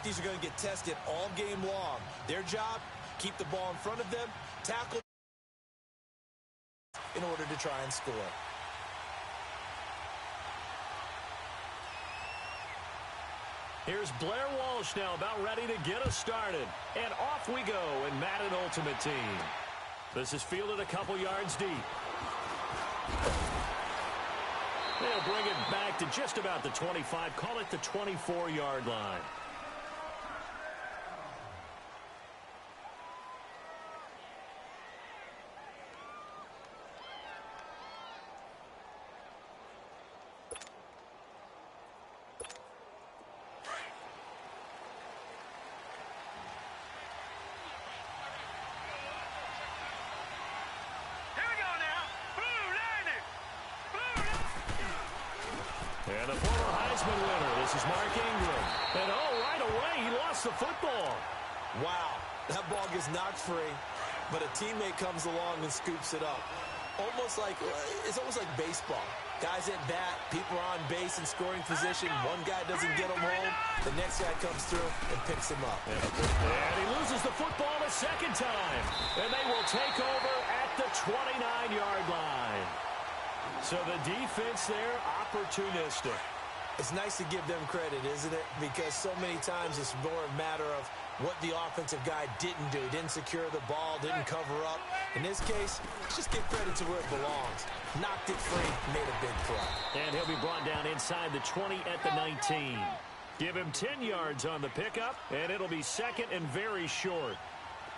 safeties are going to get tested all game long. Their job, keep the ball in front of them, tackle in order to try and score. Here's Blair Walsh now about ready to get us started. And off we go in Madden Ultimate Team. This is fielded a couple yards deep. They'll bring it back to just about the 25. Call it the 24-yard line. And the former Heisman winner, this is Mark Ingram. And right away, he lost the football. Wow, that ball gets knocked free, but a teammate comes along and scoops it up. It's almost like baseball. Guys at bat, people are on base in scoring position. One guy doesn't get him home. The next guy comes through and picks him up. And he loses the football a second time. And they will take over at the 29-yard line. So the defense there, opportunistic. It's nice to give them credit, isn't it? Because so many times it's more a matter of what the offensive guy didn't do. Didn't secure the ball, didn't cover up. In this case, just give credit to where it belongs. Knocked it free, made a big play. And he'll be brought down inside the 20 at the 19. Give him 10 yards on the pickup, and it'll be second and very short.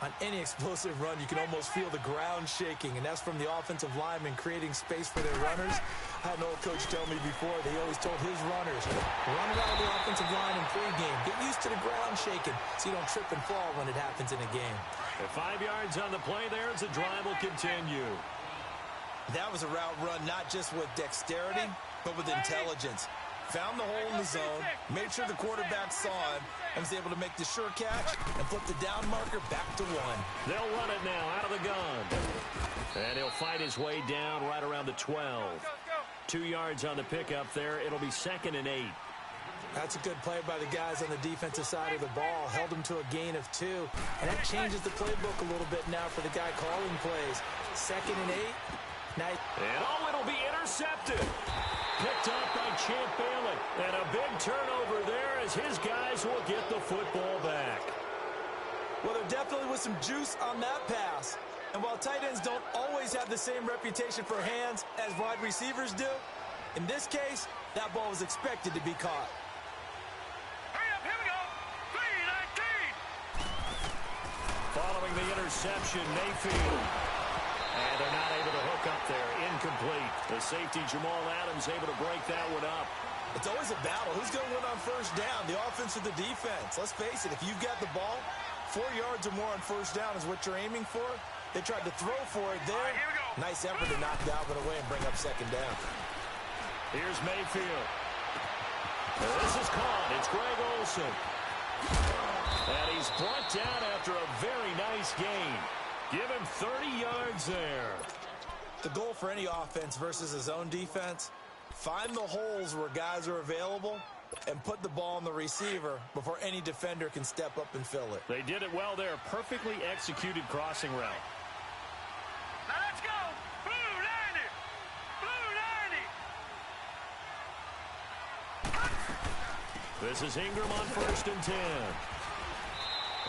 On any explosive run, you can almost feel the ground shaking, and that's from the offensive linemen creating space for their runners. I had an old coach tell me before, they always told his runners, run around the offensive line in pregame. Get used to the ground shaking so you don't trip and fall when it happens in a game. At 5 yards on the play there as the drive will continue. That was a route run not just with dexterity, but with intelligence. Found the hole in the zone, made sure the quarterback saw him, and was able to make the sure catch and flip the down marker back to 1. They'll run it now out of the gun. And he'll fight his way down right around the 12. 2 yards on the pickup there. It'll be second and 8. That's a good play by the guys on the defensive side of the ball. Held him to a gain of 2. And that changes the playbook a little bit now for the guy calling plays. Second and 8. Nice. And it'll be intercepted. Picked up by Champ Bailey. And a big turnover there as his guys will get the football back. Well, there definitely was some juice on that pass. And while tight ends don't always have the same reputation for hands as wide receivers do, in this case, that ball was expected to be caught. Hurry up, here we go. 3-19. Following the interception, Mayfield. And they're not able to hook up there. Incomplete. The safety, Jamal Adams, able to break that one up. It's always a battle. Who's going to win on first down, the offense or the defense? Let's face it, if you've got the ball, 4 yards or more on first down is what you're aiming for. They tried to throw for it there. Right, here we go. Nice effort to knock Dalvin away and bring up second down. Here's Mayfield. This is caught. It's Greg Olsen. And he's brought down after a very nice gain. Give him 30 yards there. The goal for any offense versus his own defense, find the holes where guys are available and put the ball on the receiver before any defender can step up and fill it. They did it well there. Perfectly executed crossing route. Now let's go. Blue 90. Blue 90. This is Ingram on first and 10.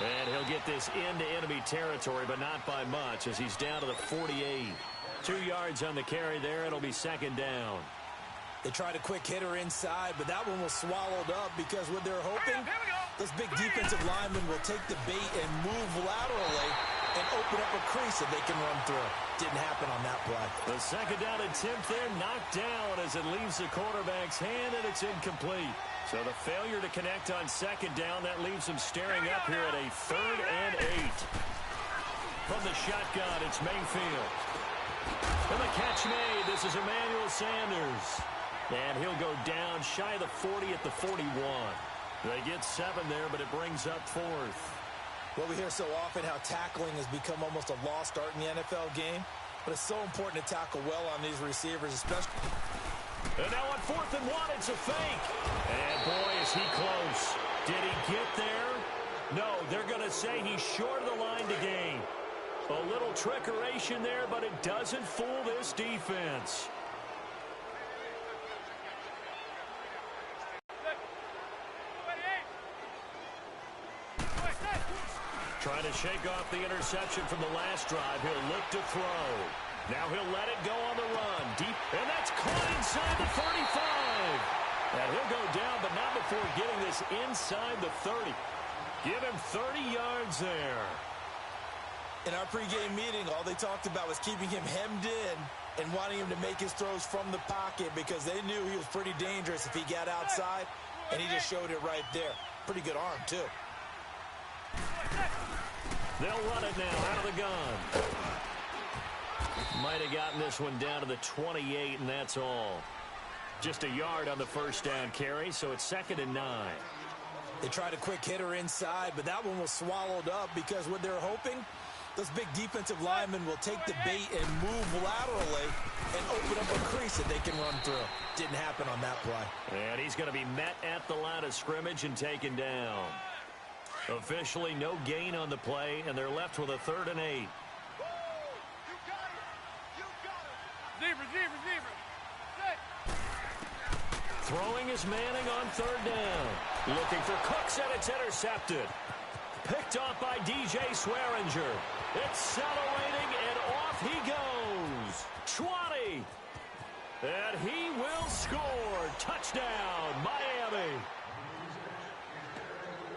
And he'll get this into enemy territory, but not by much as he's down to the 48. 2 yards on the carry there. It'll be second down. They tried a quick hitter inside, but that one was swallowed up because what they're hoping, those big defensive linemen will take the bait and move laterally and open up a crease that they can run through. Didn't happen on that play. The second down attempt there knocked down as it leaves the quarterback's hand, and it's incomplete. So the failure to connect on second down, that leaves them staring up here at a 3rd and 8. From the shotgun, it's Mayfield. And the catch made. This is Emmanuel Sanders. And he'll go down shy of the 40 at the 41. They get 7 there, but it brings up 4th. Well, we hear so often how tackling has become almost a lost art in the NFL game. But it's so important to tackle well on these receivers, especially. And now on 4th and 1, it's a fake. And boy, is he close. Did he get there? say he's short of the line to gain. A little trickeration there, but it doesn't fool this defense. Trying to shake off the interception from the last drive. He'll look to throw. Now he'll let it go on the run. Deep, and that's caught inside the 35. And he'll go down, but not before getting this inside the 30. Give him 30 yards there. In our pregame meeting, all they talked about was keeping him hemmed in and wanting him to make his throws from the pocket because they knew he was pretty dangerous if he got outside, and he just showed it right there. Pretty good arm, too. They'll run it now out of the gun. Might have gotten this one down to the 28, and that's all. Just a yard on the first down carry, so it's 2nd and 9. They tried a quick hitter inside, but that one was swallowed up because what they're hoping, those big defensive linemen will take the bait and move laterally and open up a crease that they can run through. Didn't happen on that play. And he's going to be met at the line of scrimmage and taken down. Officially no gain on the play, and they're left with a 3rd and 8. Throwing is Manning on 3rd down. Looking for Cooks, and it's intercepted. Picked off by DJ Swearinger. Accelerating, and off he goes. 20. And he will score. Touchdown, Miami.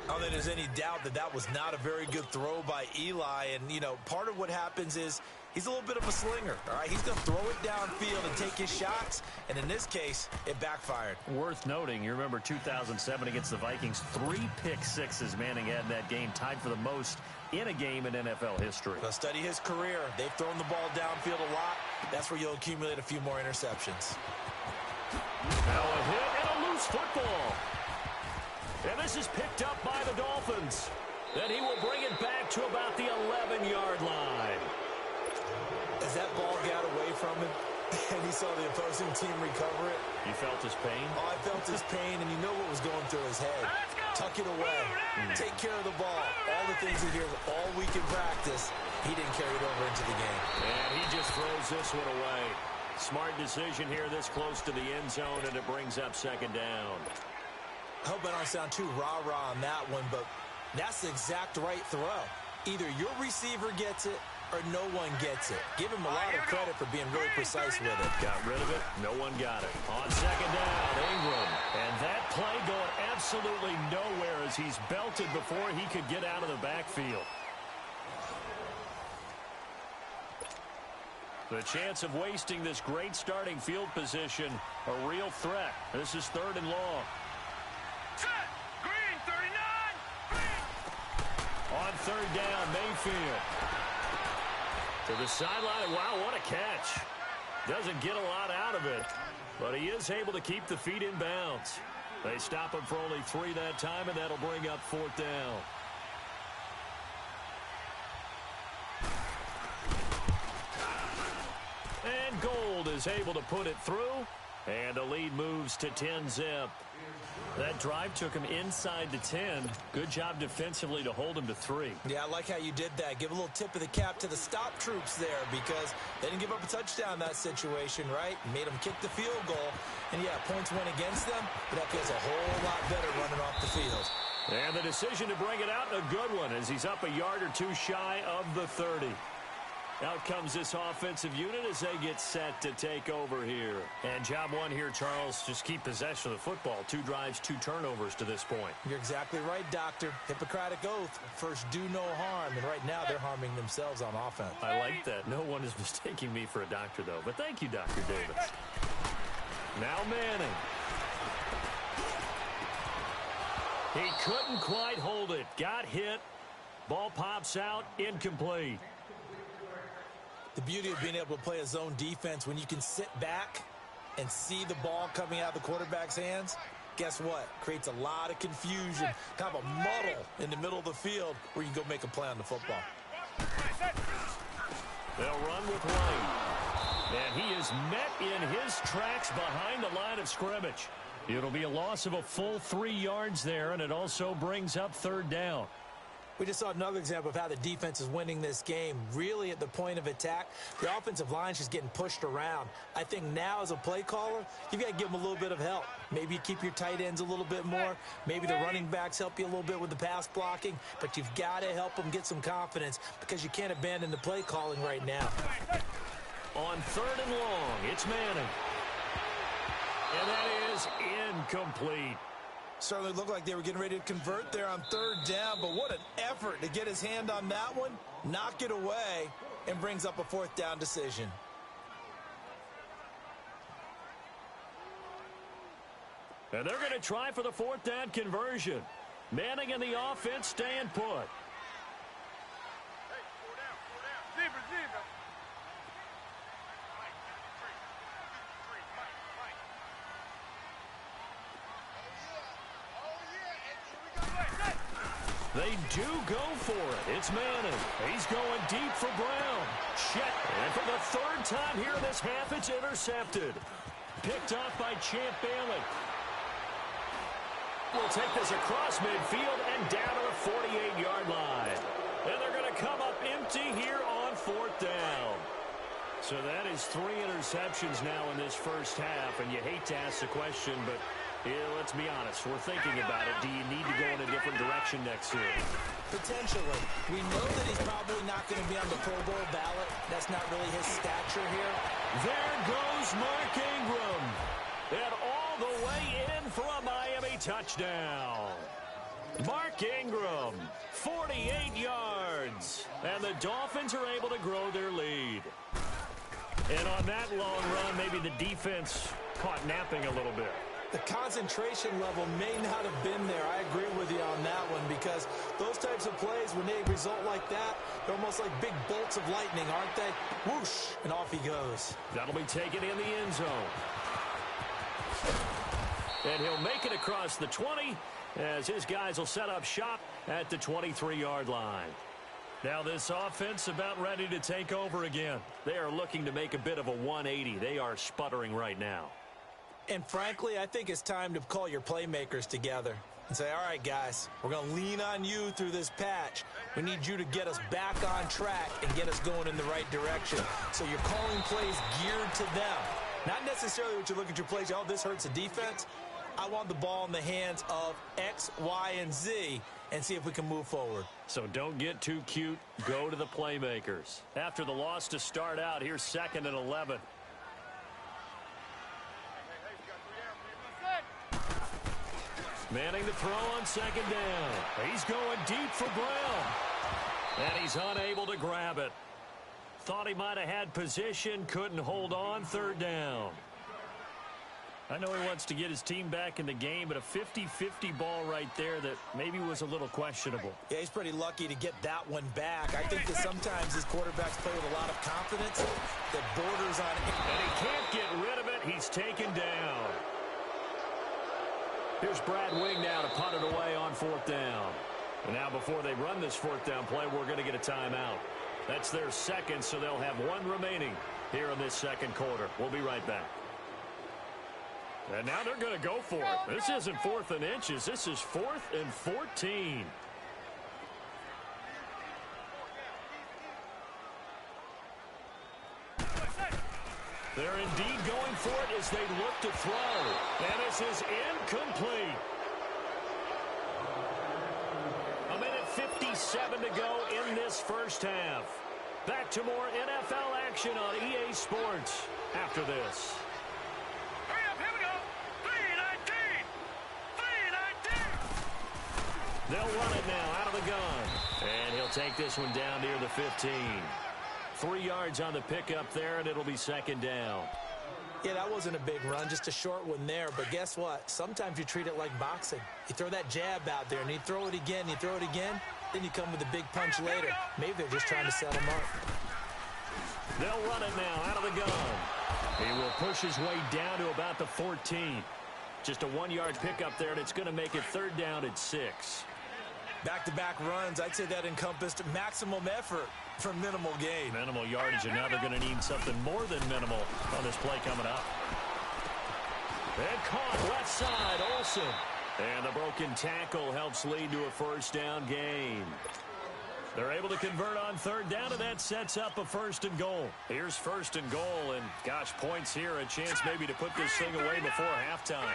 I don't think there's any doubt that that was not a very good throw by Eli. And, you know, part of what happens is he's a little bit of a slinger, all right? He's going to throw it downfield and take his shots. And in this case, it backfired. Worth noting, you remember 2007 against the Vikings, 3 pick-sixes Manning had in that game, tied for the most in a game in NFL history. Well, study his career. They've thrown the ball downfield a lot. That's where you'll accumulate a few more interceptions. Now a hit and a loose football. And this is picked up by the Dolphins. Then he will bring it back to about the 11-yard line. As that ball got away from him and he saw the opposing team recover it. You felt his pain? Oh, I felt his pain, and you know what was going through his head. Tuck it away. Take care of the ball. All the things he hears all week in practice, he didn't carry it over into the game. And he just throws this one away. Smart decision here this close to the end zone, and it brings up 2nd down. I hope I don't sound too rah-rah on that one, but that's the exact right throw. Either your receiver gets it or no one gets it. Give him a lot of credit for being really precise with it. Got rid of it. No one got it. On 2nd down, Ingram. And that play going absolutely nowhere as he's belted before he could get out of the backfield. The chance of wasting this great starting field position, a real threat. This is 3rd and long. Green, 39. Green. On 3rd down, Mayfield. To the sideline. Wow, what a catch. Doesn't get a lot out of it, but he is able to keep the feet in bounds. They stop him for only 3 that time, and that'll bring up 4th down. And Gold is able to put it through, and the lead moves to 10-zip. That drive took him inside the 10. Good job defensively to hold him to 3. Yeah, I like how you did that. Give a little tip of the cap to the stop troops there because they didn't give up a touchdown in that situation, right? Made them kick the field goal. And, yeah, points went against them, but that feels a whole lot better running off the field. And the decision to bring it out, a good one, as he's up a yard or 2 shy of the 30. Out comes this offensive unit as they get set to take over here. And job one here, Charles, just keep possession of the football. 2 drives, 2 turnovers to this point. You're exactly right, Doctor. Hippocratic oath. First, do no harm. And right now, they're harming themselves on offense. I like that. No one is mistaking me for a doctor, though. But thank you, Dr. Davis. Now Manning. He couldn't quite hold it. Got hit. Ball pops out. Incomplete. The beauty of being able to play a zone defense when you can sit back and see the ball coming out of the quarterback's hands, guess what? Creates a lot of confusion, kind of a muddle in the middle of the field where you can go make a play on the football. They'll run with White. And he is met in his tracks behind the line of scrimmage. It'll be a loss of a full 3 yards there, and it also brings up 3rd down. We just saw another example of how the defense is winning this game. Really at the point of attack, the offensive line is just getting pushed around. I think now as a play caller, you've got to give them a little bit of help. Maybe you keep your tight ends a little bit more. Maybe the running backs help you a little bit with the pass blocking. But you've got to help them get some confidence because you can't abandon the play calling right now. On 3rd and long, it's Manning. And that is incomplete. Certainly looked like they were getting ready to convert there on 3rd down, but what an effort to get his hand on that one, knock it away, and brings up a 4th down decision. And they're going to try for the 4th down conversion. Manning and the offense staying put. Hey, 4 down, 4 down. Zebra. They do go for it. It's Manning. He's going deep for Brown. Check. And for the 3rd time here in this half, it's intercepted. Picked off by Champ Bailey. We'll take this across midfield and down to the 48-yard line. And they're going to come up empty here on 4th down. So that is 3 interceptions now in this first half. And you hate to ask the question, but yeah, let's be honest. We're thinking about it. Do you need to go in a different direction next year? Potentially. We know that he's probably not going to be on the Pro Bowl ballot. That's not really his stature here. There goes Mark Ingram. And all the way in for a Miami touchdown. Mark Ingram, 48 yards. And the Dolphins are able to grow their lead. And on that long run, maybe the defense caught napping a little bit. The concentration level may not have been there. I agree with you on that one because those types of plays, when they result like that, they're almost like big bolts of lightning, aren't they? Whoosh, and off he goes. That'll be taken in the end zone. And he'll make it across the 20 as his guys will set up shop at the 23-yard line. Now this offense about ready to take over again. They are looking to make a bit of a 180. They are sputtering right now. And frankly, I think it's time to call your playmakers together and say, all right, guys, we're going to lean on you through this patch. We need you to get us back on track and get us going in the right direction. So you're calling plays geared to them. Not necessarily what you look at your plays, oh, this hurts the defense. I want the ball in the hands of X, Y, and Z and see if we can move forward. So don't get too cute. Go to the playmakers. After the loss to start out, here's 2nd and 11. Manning the throw on 2nd down. He's going deep for Brown. And he's unable to grab it. Thought he might have had position, couldn't hold on. 3rd down. I know he wants to get his team back in the game, but a 50-50 ball right there that maybe was a little questionable. Yeah, he's pretty lucky to get that one back. I think that sometimes his quarterbacks play with a lot of confidence that borders on... And he can't get rid of it. He's taken down. Here's Brad Wing now to punt it away on 4th down. And now before they run this 4th down play, we're going to get a timeout. That's their 2nd, so they'll have 1 remaining here in this 2nd quarter. We'll be right back. And now they're going to go for it. This isn't 4th and inches. This is 4th and 14. They're indeed going for it as they look to throw. And this is incomplete. A minute 57 to go in this first half. Back to more NFL action on EA Sports after this. Hurry up, here we go. 3:19. 3:19. They'll run it now out of the gun. And he'll take this one down near the 15. 3 yards on the pickup there, and it'll be 2nd down. Yeah, that wasn't a big run, just a short one there. But guess what? Sometimes you treat it like boxing. You throw that jab out there, and you throw it again, you throw it again, then you come with a big punch later. Maybe they're just trying to set him up. They'll run it now out of the gun. He will push his way down to about the 14. Just a 1-yard pickup there, and it's going to make it 3rd down at 6. Back-to-back runs, I'd say that encompassed maximum effort for minimal gain. Minimal yardage, and now they're going to need something more than minimal on this play coming up. And caught left side, Olsen. And the broken tackle helps lead to a first down gain. They're able to convert on third down, and that sets up a first and goal. Here's first and goal, and gosh, points here, a chance maybe to put this thing away before halftime.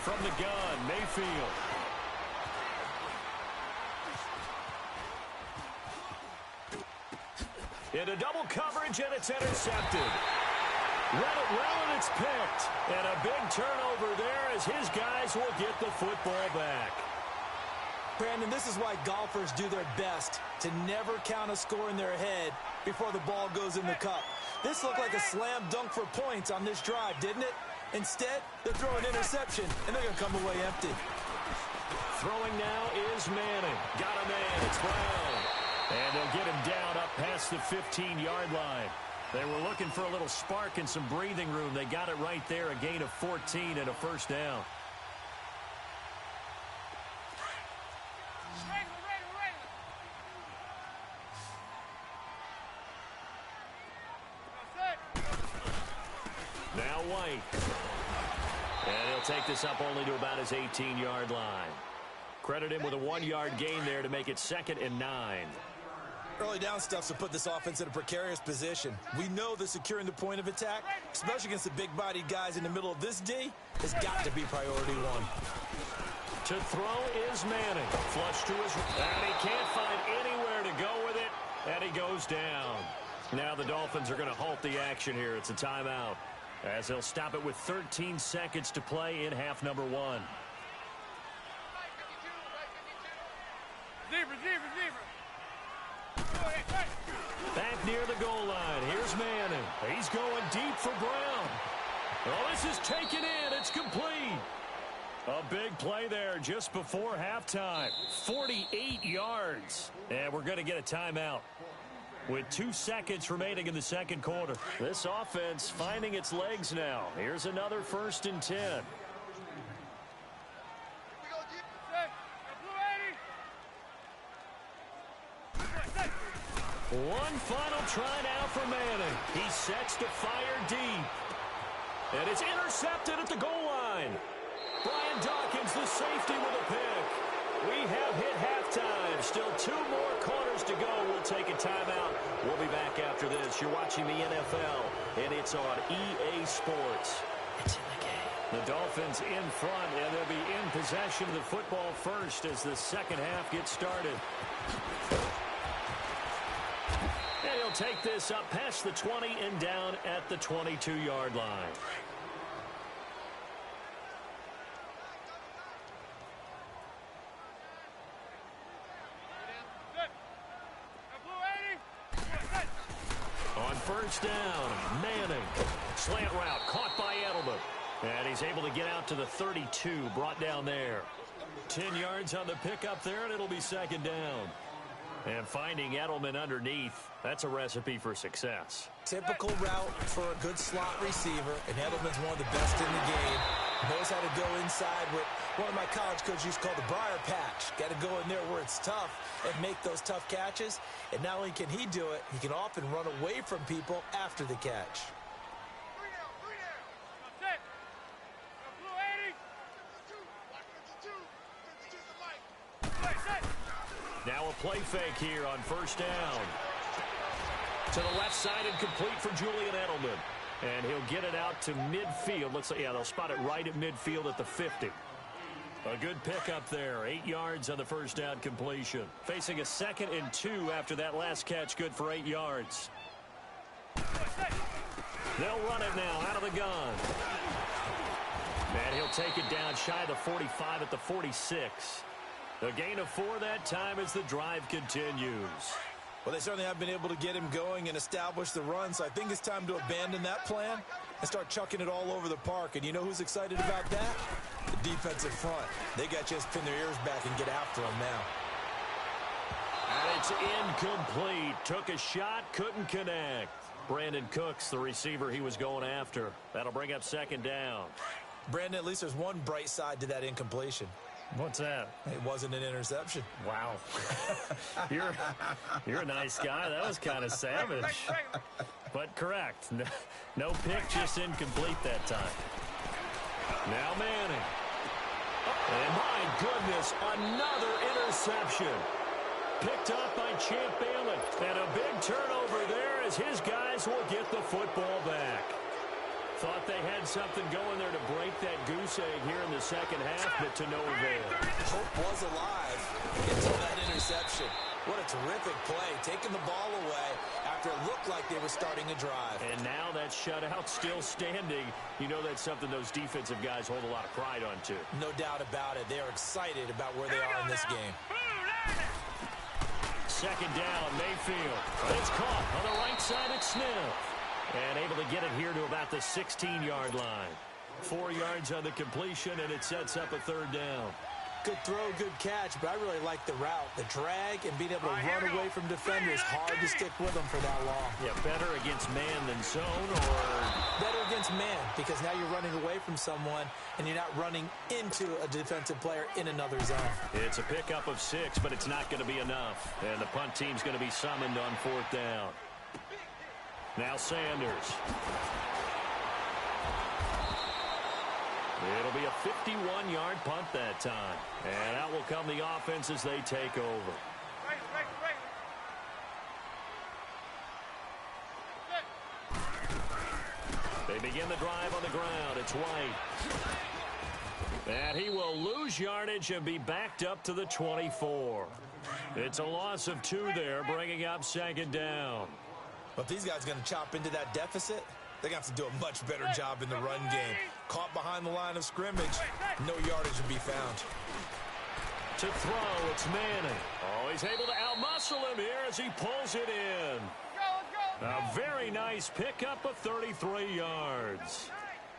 From the gun, Mayfield. Into double coverage, and it's intercepted. Read it well, and it's picked. And a big turnover there as his guys will get the football back. Brandon, this is why golfers do their best to never count a score in their head before the ball goes in the cup. This looked like a slam dunk for points on this drive, didn't it? Instead, they're throwing interception, and they're going to come away empty. Throwing now is Manning. Got a man. It's Brown. And they'll get him down up past the 15-yard line. They were looking for a little spark and some breathing room. They got it right there, a gain of 14 and a first down. Now White. And he'll take this up only to about his 18-yard line. Credit him with a 1-yard gain there to make it 2nd and 9. Early down stuff to put this offense in a precarious position. We know that securing the point of attack, especially against the big-bodied guys in the middle of this D, has got to be priority one. To throw is Manning. Flush to his... And he can't find anywhere to go with it, and he goes down. Now the Dolphins are going to halt the action here. It's a timeout, as they'll stop it with 13 seconds to play in half number 1. Back near the goal line. Here's Manning. He's going deep for Brown. Oh, this is taken in. It's complete. A big play there just before halftime. 48 yards. And we're going to get a timeout with 2 seconds remaining in the second quarter. This offense finding its legs now. Here's another 1st and 10. One final try now for Manning. He sets to fire deep. And it's intercepted at the goal line. Brian Dawkins, the safety, with a pick. We have hit halftime. Still 2 more quarters to go. We'll take a timeout. We'll be back after this. You're watching the NFL, and it's on EA Sports. It's in the game. The Dolphins in front, and they'll be in possession of the football first as the second half gets started. And he'll take this up past the 20 and down at the 22-yard line. On first down, Manning. Slant route caught by Edelman. And he's able to get out to the 32, brought down there. 10 yards on the pickup there, and it'll be second down. And finding Edelman underneath, that's a recipe for success. Typical route for a good slot receiver, and Edelman's one of the best in the game. Knows how to go inside what one of my college coaches used to call the briar patch. Got to go in there where it's tough and make those tough catches. And not only can he do it, he can often run away from people after the catch. Now a play fake here on first down. To the left side and complete for Julian Edelman. And he'll get it out to midfield. Looks like, yeah, they'll spot it right at midfield at the 50. A good pickup there. 8 yards on the first down completion. Facing a 2nd and 2 after that last catch, good for 8 yards. They'll run it now out of the gun. And he'll take it down shy of the 45 at the 46. A gain of 4 that time as the drive continues. Well, they certainly have been able to get him going and establish the run, so I think it's time to abandon that plan and start chucking it all over the park. And you know who's excited about that? The defensive front. They got to just pin their ears back and get after him now. And it's incomplete. Took a shot, couldn't connect. Brandon Cooks, the receiver he was going after. That'll bring up second down. Brandon, at least there's one bright side to that incompletion. What's that? It wasn't an interception. Wow. You're a nice guy. That was kind of savage. But correct. No pick, just incomplete that time. Now Manning. And my goodness, another interception. Picked up by Champ Bailey. And a big turnover there as his guys will get the football back. Thought they had something going there to break that goose egg here in the second half, but to no avail. Hope was alive until that interception. What a terrific play, taking the ball away after it looked like they were starting a drive. And now that shutout still standing. You know that's something those defensive guys hold a lot of pride on, too. No doubt about it. They are excited about where they are in this game. Second down, Mayfield. It's caught on the right side at Smith. And able to get it here to about the 16-yard line. 4 yards on the completion, and it sets up a third down. Good throw, good catch, but I really like the route. The drag and being able to run away from defenders. Hard to stick with them for that long. Yeah, better against man than zone, or better against man, because now you're running away from someone and you're not running into a defensive player in another zone. It's a pickup of 6, but it's not going to be enough. And the punt team's going to be summoned on 4th down. Now Sanders. It'll be a 51-yard punt that time. And out will come the offense as they take over. They begin the drive on the ground. It's White. And he will lose yardage and be backed up to the 24. It's a loss of 2 there, bringing up second down. But if these guys are going to chop into that deficit, they're going to have to do a much better job in the run game. Caught behind the line of scrimmage, no yardage to be found. To throw, it's Manning. Oh, he's able to outmuscle him here as he pulls it in. A very nice pickup of 33 yards.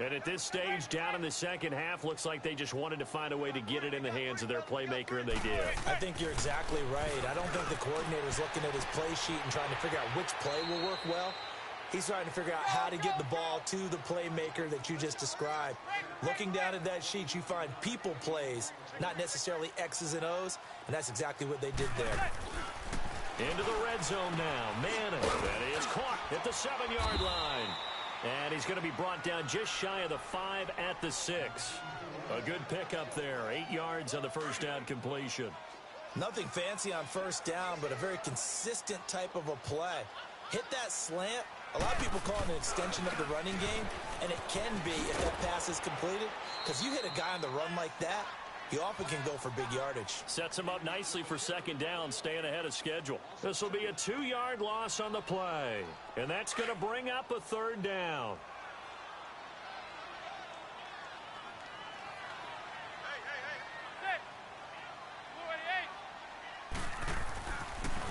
And at this stage, down in the second half, looks like they just wanted to find a way to get it in the hands of their playmaker, and they did. I think you're exactly right. I don't think the coordinator's looking at his play sheet and trying to figure out which play will work well. He's trying to figure out how to get the ball to the playmaker that you just described. Looking down at that sheet, you find people plays, not necessarily X's and O's, and that's exactly what they did there. Into the red zone now. Manning. That is caught at the 7-yard line. And he's going to be brought down just shy of the 5 at the 6. A good pickup there. 8 yards on the first down completion. Nothing fancy on first down, but a very consistent type of a play. Hit that slant. A lot of people call it an extension of the running game, and it can be if that pass is completed. Because you hit a guy on the run like that, he often can go for big yardage. Sets him up nicely for second down, staying ahead of schedule. This will be a 2-yard loss on the play. And that's going to bring up a third down.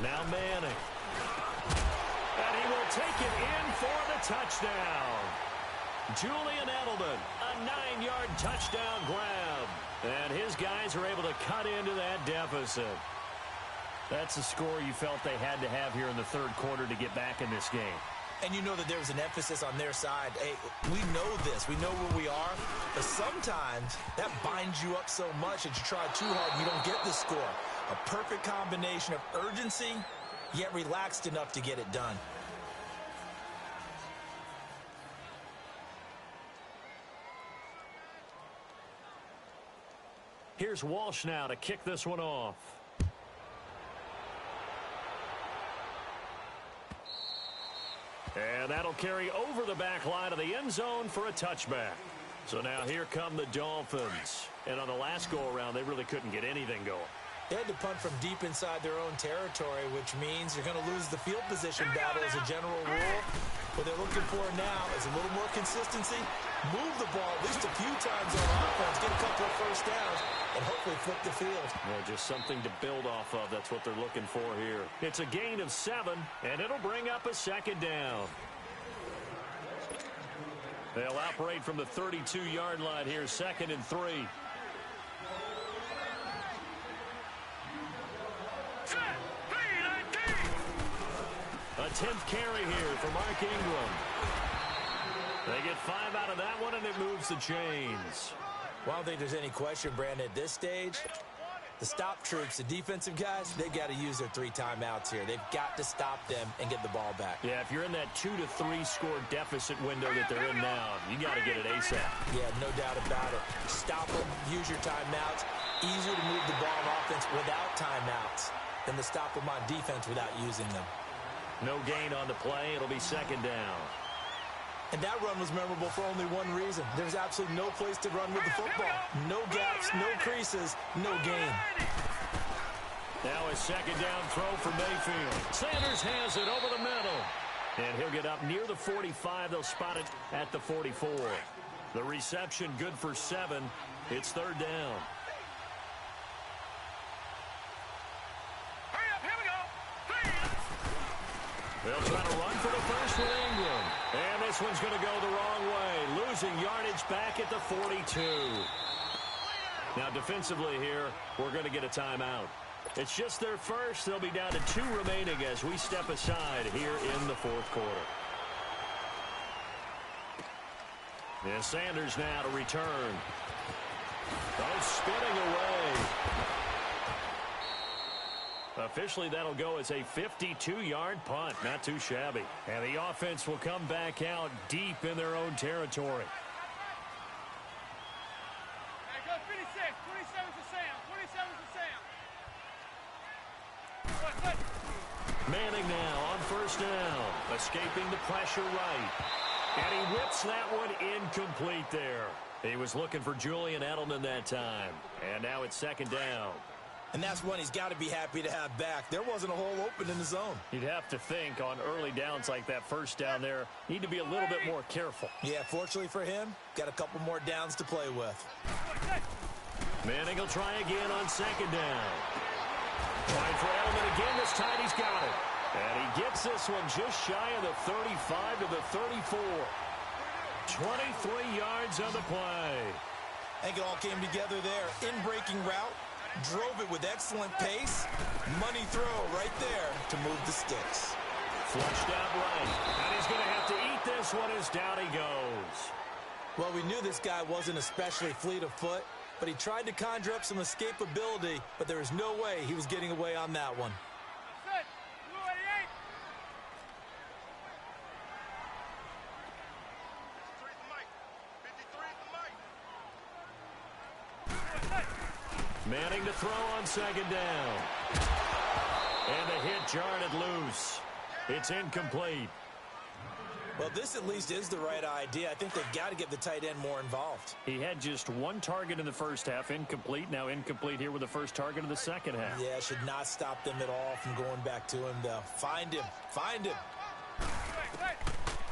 Now Manning. And he will take it in for the touchdown. Julian Edelman, a 9-yard touchdown grab. And his guys are able to cut into that deficit. That's the score you felt they had to have here in the third quarter to get back in this game. And you know that there was an emphasis on their side. Hey, we know this. We know where we are. But sometimes that binds you up so much that you try too hard, you don't get the score. A perfect combination of urgency, yet relaxed enough to get it done. Here's Walsh now to kick this one off. And that'll carry over the back line of the end zone for a touchback. So now here come the Dolphins. And on the last go-around, they really couldn't get anything going. They had to punt from deep inside their own territory, which means you're going to lose the field position battle as a general rule. What they're looking for now is a little more consistency, move the ball at least a few times on offense, get a couple of first downs, and hopefully flip the field. Yeah, just something to build off of. That's what they're looking for here. It's a gain of 7, and it'll bring up a second down. They'll operate from the 32-yard line here, 2nd and 3. A 10th carry here for Mark Ingram. They get 5 out of that one, and it moves the chains. Well, I don't think there's any question, Brandon, at this stage, The stop troops, the defensive guys, they've got to use their 3 timeouts here. They've got to stop them and get the ball back. Yeah, if you're in that 2 to 3 score deficit window that they're in now, you got to get it ASAP. Yeah, no doubt about it. Stop them, use your timeouts. Easier to move the ball on offense without timeouts than to stop them on defense without using them. No gain on the play. It'll be second down. And that run was memorable for only one reason. There's absolutely no place to run with the football. No gaps, no creases, no gain. Now a second down throw for Mayfield. Sanders has it over the middle. And he'll get up near the 45. They'll spot it at the 44. The reception good for 7. It's third down. Hurry up, here we go. They'll try to run for the first with Ingram. And this one's going to go the wrong way. Losing yardage back at the 42. Now defensively here, we're going to get a timeout. It's just their first. They'll be down to 2 remaining as we step aside here in the fourth quarter. And Sanders now to return. Oh, spinning away. Officially, that'll go as a 52-yard punt. Not too shabby. And the offense will come back out deep in their own territory. Hey, go 56. 27 for Sam. 27 for Sam. Manning now on first down. Escaping the pressure right. And he whips that one incomplete there. He was looking for Julian Edelman that time. And now it's second down. And that's one he's got to be happy to have back. There wasn't a hole open in the zone. You'd have to think on early downs like that first down there, need to be a little bit more careful. Yeah, fortunately for him, got a couple more downs to play with. Manning will try again on second down. Trying for Edelman again. This time he's got it. And he gets this one just shy of the 35 to the 34. 23 yards on the play. I think it all came together there. In-breaking route. Drove it with excellent pace. Money throw right there to move the sticks. Flushed out right. And he's going to have to eat this one as down he goes. Well, we knew this guy wasn't especially fleet of foot, but he tried to conjure up some escapability, but there was no way he was getting away on that one. Good. Blue 88. Manning to throw on second down. And the hit jarred it loose. It's incomplete. Well, this at least is the right idea. I think they've got to get the tight end more involved. He had just 1 target in the first half, incomplete. Now incomplete here with the first target of the second half. Yeah, should not stop them at all from going back to him, though. Find him. Find him.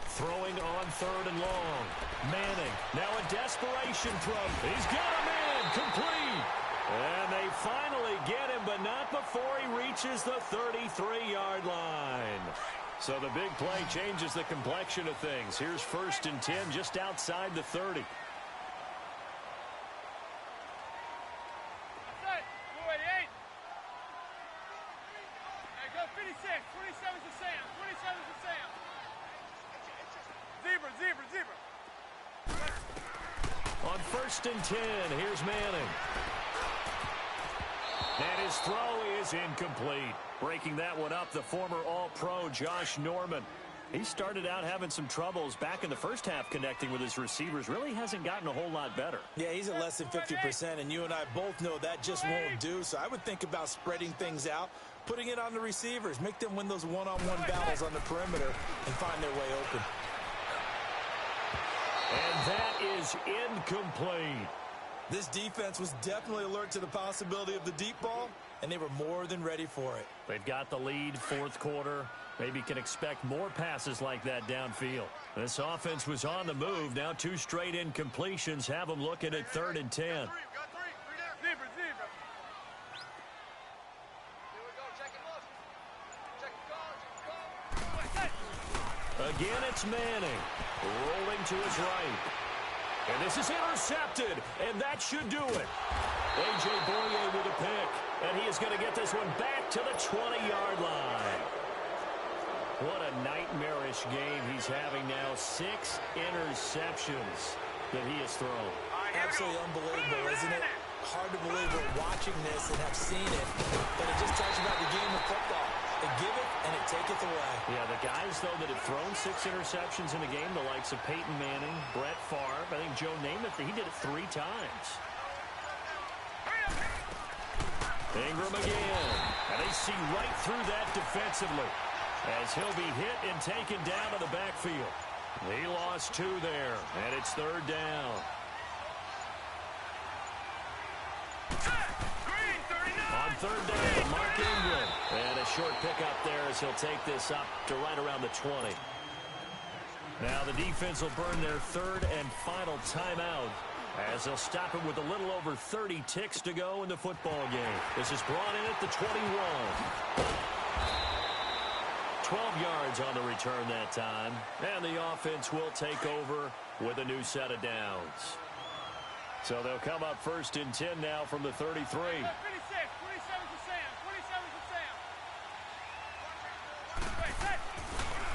Throwing on third and long. Manning, now a desperation throw. He's got him in. Complete. And they finally get him, but not before he reaches the 33-yard line. So the big play changes the complexion of things. Here's first and 10 just outside the 30. Outside. Blue 88. Hey, go 56. 27 for Sam. 27 for Sam. Zebra. On first and 10, here's Manning. And his throw is incomplete. Breaking that one up, the former All-Pro Josh Norman. He started out having some troubles back in the first half connecting with his receivers. Really hasn't gotten a whole lot better. Yeah, he's at less than 50%, and you and I both know that just won't do. So I would think about spreading things out, putting it on the receivers, make them win those one-on-one battles on the perimeter and find their way open. And that is incomplete. This defense was definitely alert to the possibility of the deep ball, and they were more than ready for it. They've got the lead, fourth quarter. Maybe can expect more passes like that downfield. This offense was on the move. Now 2 straight incompletions have them looking at third and 10. Zebra. Here we go. Check and look. Check and go. Again, it's Manning. Rolling to his right. And this is intercepted, and that should do it. A.J. Boye with a pick, and he is going to get this one back to the 20-yard line. What a nightmarish game he's having now. 6 interceptions that he has thrown. Absolutely unbelievable, isn't it? Hard to believe we're watching this and have seen it, but it just tells you about the game of football. It giveth and it taketh away. Yeah, the guys, though, that have thrown 6 interceptions in a game, the likes of Peyton Manning, Brett Favre, I think Joe Namath, he did it 3 times. Ingram again, and they see right through that defensively as he'll be hit and taken down to the backfield. He lost 2 there, and it's 3rd down. On 3rd down, Mark Ingram. And a short pickup there as he'll take this up to right around the 20. Now the defense will burn their 3rd and final timeout as they'll stop it with a little over 30 ticks to go in the football game. This is brought in at the 21. 12 yards on the return that time. And the offense will take over with a new set of downs. So they'll come up 1st and 10 now from the 33. 27 for Sam. 27 for Sam.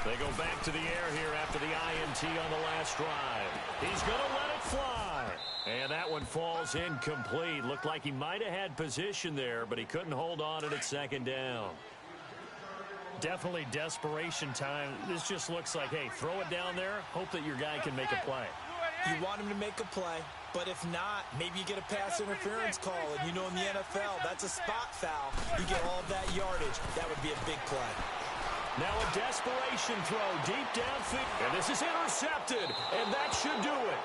They go back to the air here after the INT on the last drive. He's going to let it fly. And that one falls incomplete. Looked like he might have had position there, but he couldn't hold on to it at 2nd down. Definitely desperation time. This just looks like, hey, throw it down there, hope that your guy can make a play. You want him to make a play, but if not, maybe you get a pass interference call, and you know in the NFL, that's a spot foul. You get all of that yardage. That would be a big play. Now a desperation throw deep downfield. And this is intercepted, and that should do it.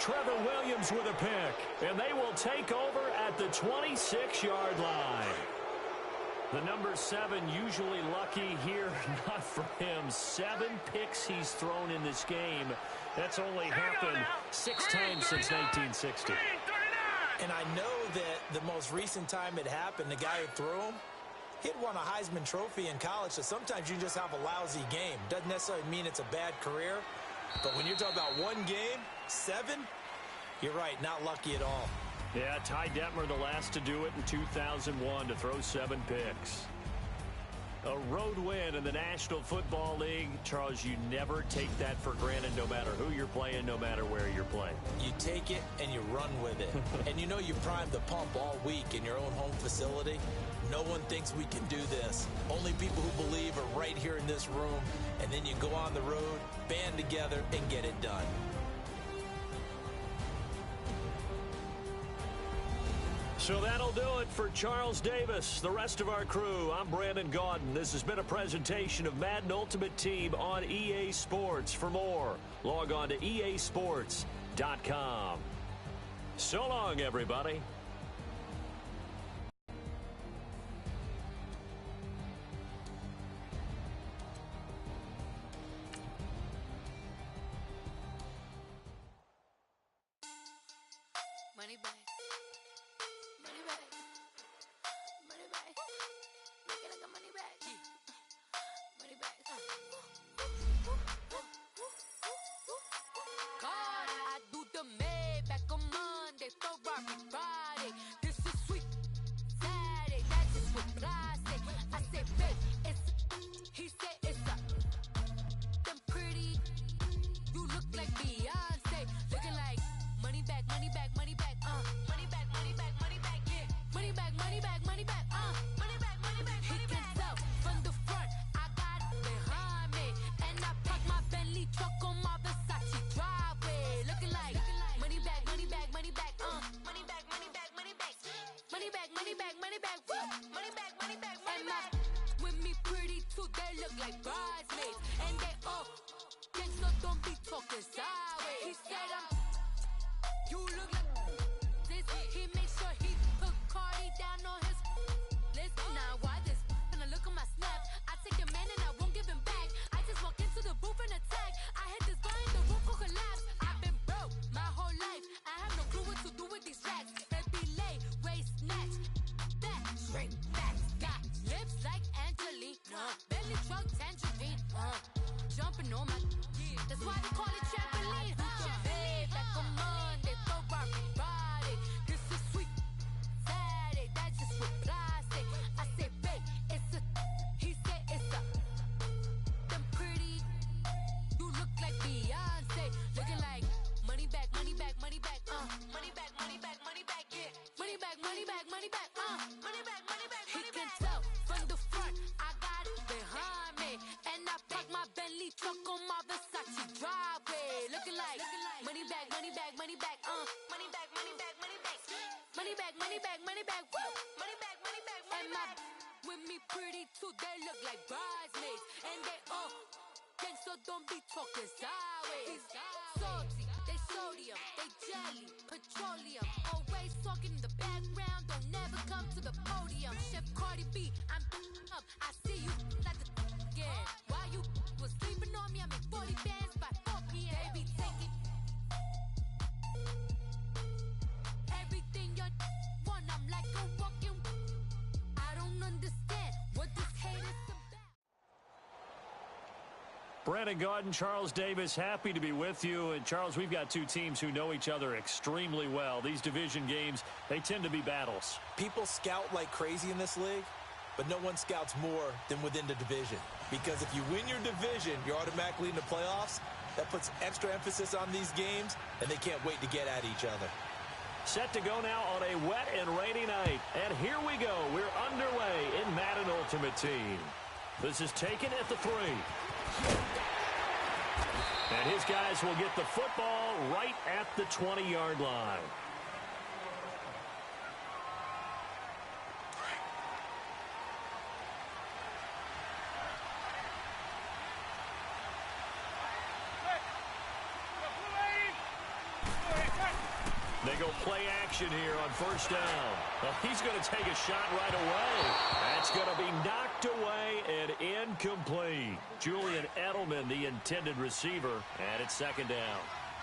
Trevor Williams with a pick, and they will take over at the 26-yard line. The number 7 usually lucky here, not for him. 7 picks he's thrown in this game. That's only happened 6 times since 1960. And I know that the most recent time it happened, the guy who threw him, he'd won a Heisman Trophy in college, so sometimes you just have a lousy game. Doesn't necessarily mean it's a bad career, but when you're talking about 1 game, 7, you're right, not lucky at all. Yeah, Ty Detmer, the last to do it in 2001, to throw 7 picks. A road win in the National Football League. Charles, you never take that for granted, no matter who you're playing, no matter where you're playing. You take it and you run with it. And you know you primed the pump all week in your own home facility. No one thinks we can do this. Only people who believe are right here in this room. And then you go on the road, band together, and get it done. So that'll do it for Charles Davis, the rest of our crew. I'm Brandon Gaudin. This has been a presentation of Madden Ultimate Team on EA Sports. For more, log on to easports.com. So long, everybody. Money back. Money back. Money back. Make it like a money back. Money back. God, I do the Maybach on Monday, Ferrari Friday. This is sweet Saturday. That's just with plastic. I say, babe, it's. He said it's a. Them pretty. You look like Beyonce. Looking like money back, money back, money back. Money back, money back, money back, yeah. Money back, money back, money back, money back, money back, money back. He can tell from the front, I got it behind me. And I park my Bentley truck on my Versace driveway. Looking like money back, money back, money back, money back, money back, money back. Money back, money back, money back, money back, money back, money back. With me pretty too, they look like bridesmaids. And they all gangsta, don't be talking sideways. He said you look like this. He makes sure he put Cardi down on his list. Now why this? Gonna look at my snap. I take a man and I won't give him back. I just walk into the booth and attack. I hit this guy in the roof will collapse. I've been broke my whole life. I have no clue what to do with these racks. Baby lay, waist snatch, that shrink back. Got lips like Angelina, belly truck tangerine. Jumping on my, that's why they call it trampoline. Babe, like a Monday, Ferrari He can tell from the front, I got it behind me. And I park my Bentley truck on my Versace driveway. Looking like money bag, money bag, money bag, money bag, money bag, money bag. Money bag, money bag, money bag, woo. Money bag, money bag, money bag. With me pretty too, they look like bridesmaids. And they all gang, so don't be talking sideways. Salty, they sodium, they jelly, petroleum. Always talking in the background, don't never come to the podium. Chef Cardi B, I'm up, I see you like the again. While you was sleeping on me, I make 40 bands by 4 p.m. Baby, take it. Everything you want, I'm like a walking. I don't understand what this hate is about. Brandon Gaudin, Charles Davis, happy to be with you. And, Charles, we've got two teams who know each other extremely well. These division games, they tend to be battles. People scout like crazy in this league, but no one scouts more than within the division. Because if you win your division, you're automatically in the playoffs. That puts extra emphasis on these games, and they can't wait to get at each other. Set to go now on a wet and rainy night. And here we go. We're underway in Madden Ultimate Team. This is taken at the 3. And his guys will get the football right at the 20-yard line. They go play action here on first down. Well, he's going to take a shot right away. That's going to be knocked away and incomplete. Julian Edelman, the intended receiver, and it's second down.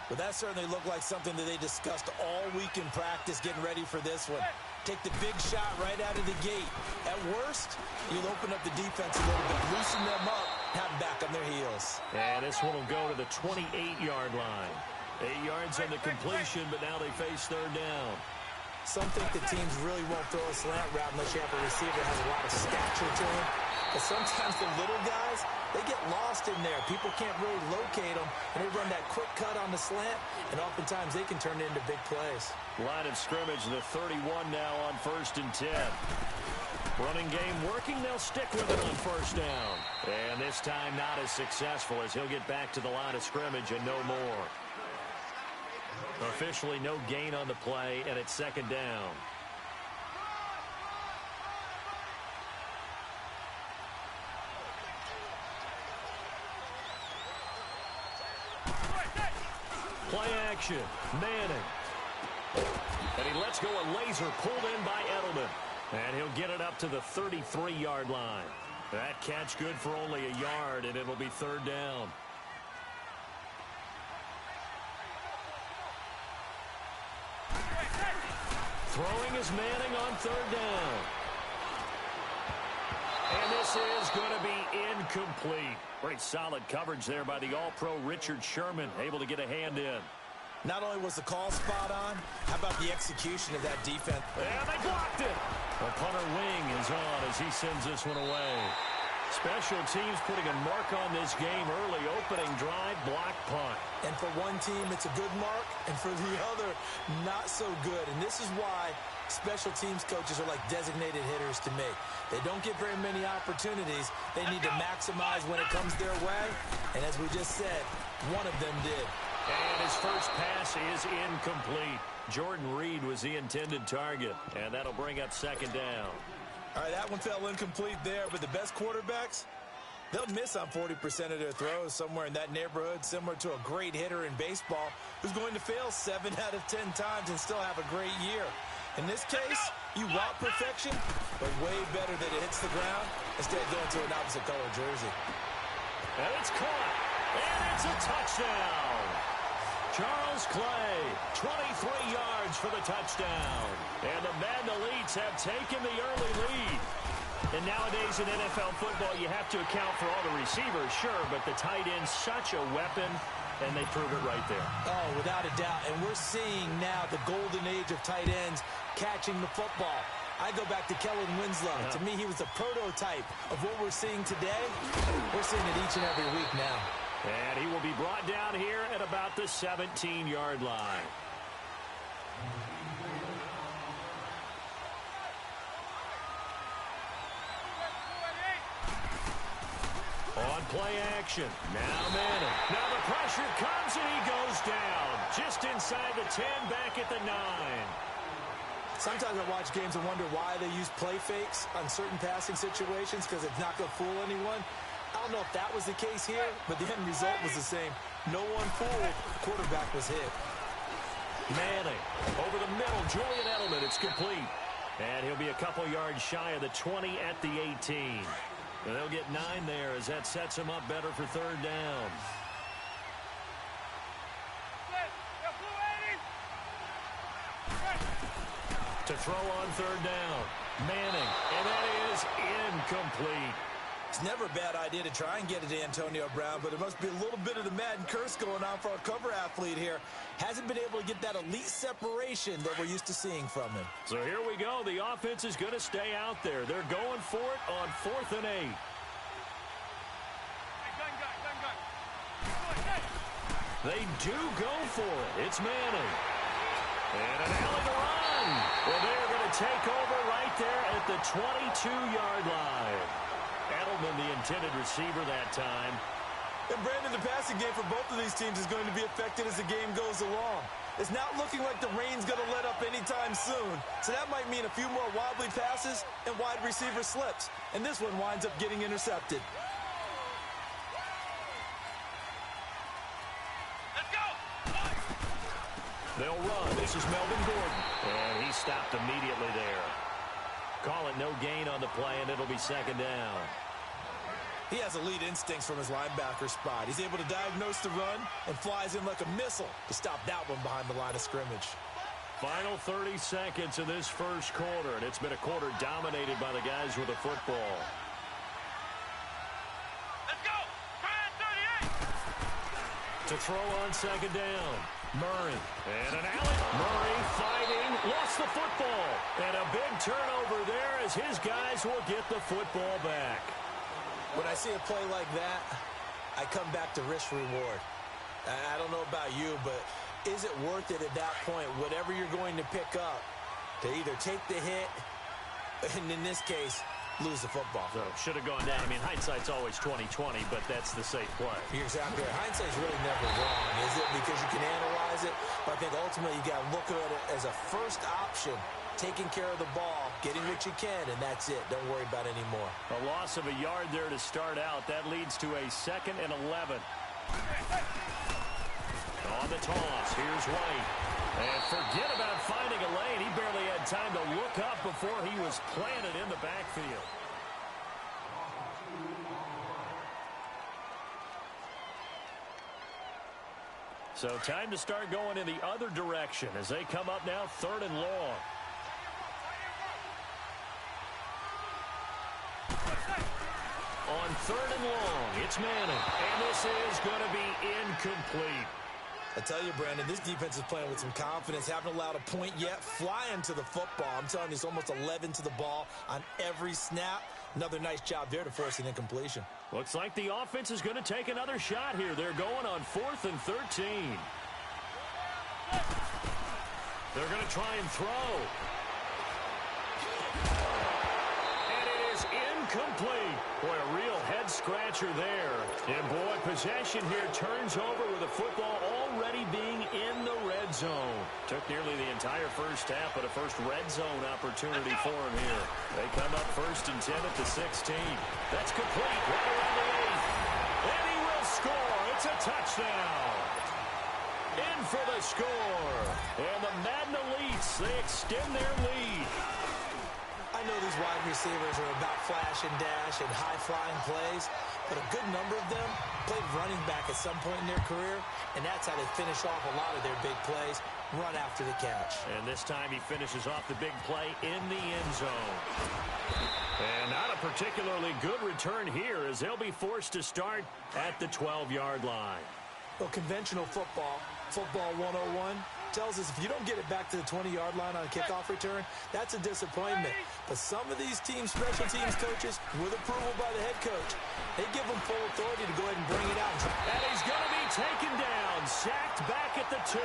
Well, that certainly looked like something that they discussed all week in practice, getting ready for this one. Take the big shot right out of the gate. At worst, you'll open up the defense a little bit, loosen them up, have them back on their heels. And this one will go to the 28-yard line. 8 yards on the completion, but now they face third down. Some think the teams really won't throw a slant route unless you have a receiver that has a lot of stature to him. But sometimes the little guys, they get lost in there. People can't really locate them, and they run that quick cut on the slant, and oftentimes they can turn it into big plays. Line of scrimmage, the 31 now on 1st and 10. Running game working, they'll stick with it on first down. And this time not as successful as he'll get back to the line of scrimmage and no more. Officially no gain on the play, and it's second down. Play action, Manning. And he lets go a laser pulled in by Edelman. And he'll get it up to the 33-yard line. That catch good for only a yard, and it'll be third down. Throwing is Manning on third down. And this is going to be incomplete. Pretty solid coverage there by the All-Pro Richard Sherman, able to get a hand in. Not only was the call spot on, how about the execution of that defense? And they blocked it. The punter wing is on as he sends this one away. Special teams putting a mark on this game early. Opening drive, block punt. And for one team, it's a good mark, and for the other, not so good. And this is why special teams coaches are like designated hitters to me. They don't get very many opportunities. They need to maximize when it comes their way. And as we just said, one of them did. And his first pass is incomplete. Jordan Reed was the intended target, and that'll bring up second down. All right, that one fell incomplete there, but the best quarterbacks, they'll miss on 40% of their throws, somewhere in that neighborhood, similar to a great hitter in baseball who's going to fail 7 out of 10 times and still have a great year. In this case, you want perfection, but way better that it hits the ground instead of going to an opposite color jersey. And it's caught, and it's a touchdown. Charles Clay, 23 yards for the touchdown. And the Madden Elites have taken the early lead. And nowadays in NFL football, you have to account for all the receivers, sure, but the tight end's such a weapon, and they prove it right there. Oh, without a doubt. And we're seeing now the golden age of tight ends catching the football. I go back to Kellen Winslow. To me, he was a prototype of what we're seeing today. We're seeing it each and every week now. And he will be brought down here at about the 17-yard line. On play action. Now Manning. Now the pressure comes and he goes down. Just inside the 10, back at the 9. Sometimes I watch games and wonder why they use play fakes on certain passing situations because it's not going to fool anyone. I don't know if that was the case here, but the end result was the same. No one fooled. The quarterback was hit. Manning over the middle. Julian Edelman. It's complete. And he'll be a couple yards shy of the 20 at the 18. And they'll get 9 there as that sets him up better for third down. To throw on third down. Manning. And that is incomplete. It's never a bad idea to try and get it to Antonio Brown, but it must be a little bit of the Madden curse going on for our cover athlete here. Hasn't been able to get that elite separation that we're used to seeing from him. So here we go. The offense is going to stay out there. They're going for it on 4th and 8. They do go for it. It's Manning. And an alley to run. Well, they're going to take over right there at the 22-yard line. Edelman, the intended receiver that time. And Brandon, the passing game for both of these teams is going to be affected as the game goes along. It's not looking like the rain's going to let up anytime soon. So that might mean a few more wobbly passes and wide receiver slips. And this one winds up getting intercepted. They'll run. This is Melvin Gordon. And he stopped immediately there. Call it no gain on the play, and it'll be second down. He has elite instincts from his linebacker spot. He's able to diagnose the run and flies in like a missile to stop that one behind the line of scrimmage. Final 30 seconds of this first quarter, and it's been a quarter dominated by the guys with the football. Let's go! Try it, 38! To throw on second down. Murray. And an alley. Murray fighting. Lost the football. And a big turnover there as his guys will get the football back. When I see a play like that, I come back to risk reward. I don't know about you, but is it worth it at that point, whatever you're going to pick up, to either take the hit, and in this case, lose the football? So should have gone down. I mean, hindsight's always 20/20, but that's the safe play. You're exactly right. Hindsight's really never wrong, is it? Because you can analyze it, but I think ultimately you got to look at it as a first option, taking care of the ball, getting what you can, and that's it. Don't worry about any more. A loss of a yard there to start out. That leads to a 2nd and 11. On the toss, here's White. And forget about finding a lane. He barely had time to look up before he was planted in the backfield. So time to start going in the other direction as they come up now 3rd and long. On 3rd and long, it's Manning. And this is going to be incomplete. I tell you, Brandon, this defense is playing with some confidence. Haven't allowed a point yet. Flying to the football. I'm telling you, it's almost 11 to the ball on every snap. Another nice job there to force an incompletion. Looks like the offense is going to take another shot here. They're going on 4th and 13. They're going to try and throw. And it is incomplete. Boy, a real head-scratcher there. And, boy, possession here turns over with the football already being in the red zone. Took nearly the entire first half, but a first red zone opportunity for him here. They come up 1st and 10 at the 16. That's complete. Right around the 8. And he will score. It's a touchdown. In for the score. And the Madden Elites, they extend their lead. I know these wide receivers are about flash and dash and high-flying plays, but a good number of them played running back at some point in their career, and that's how they finish off a lot of their big plays, run after the catch. And this time he finishes off the big play in the end zone. And not a particularly good return here as they'll be forced to start at the 12-yard line. Well, conventional football 101, tells us if you don't get it back to the 20-yard line on a kickoff return, that's a disappointment. But some of these teams, special teams coaches, with approval by the head coach, they give them full authority to go ahead and bring it out. And he's going to be taken down, sacked back at the 2.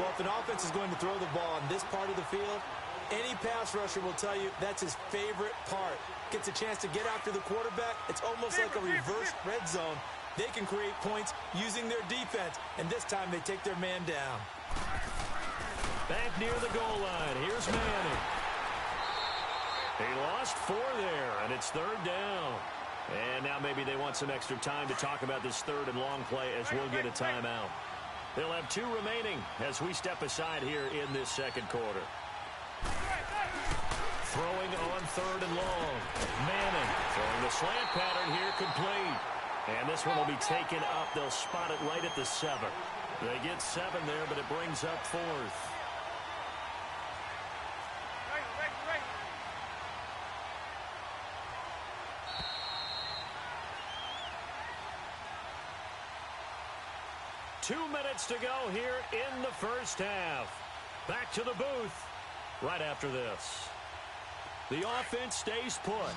Well, if an offense is going to throw the ball in this part of the field, Any pass rusher will tell you that's his favorite part. Gets a chance to get after the quarterback. It's almost like a reverse red zone. They can create points using their defense, and this time they take their man down. Back near the goal line. Here's Manning. He lost 4 there, and it's 3rd down. And now maybe they want some extra time to talk about this 3rd and long play as we'll get a timeout. They'll have 2 remaining as we step aside here in this 2nd quarter. Throwing on 3rd and long. Manning throwing the slant pattern here complete. And this one will be taken up. They'll spot it right at the 7. They get 7 there, but it brings up 4th. Two minutes to go here in the first half. Back to the booth right after this. The offense stays put.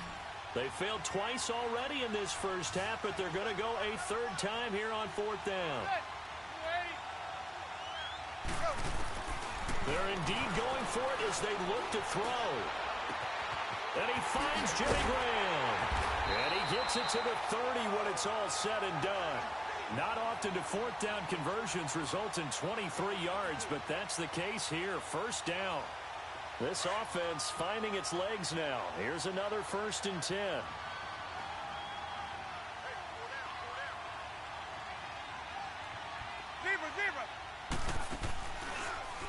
They failed twice already in this first half, but they're going to go a 3rd time here on 4th down. They're indeed going for it as they look to throw. And he finds Jimmy Graham. And he gets it to the 30 when it's all said and done. Not often do 4th down conversions result in 23 yards, but that's the case here. 1st down. This offense finding its legs now. Here's another 1st and 10.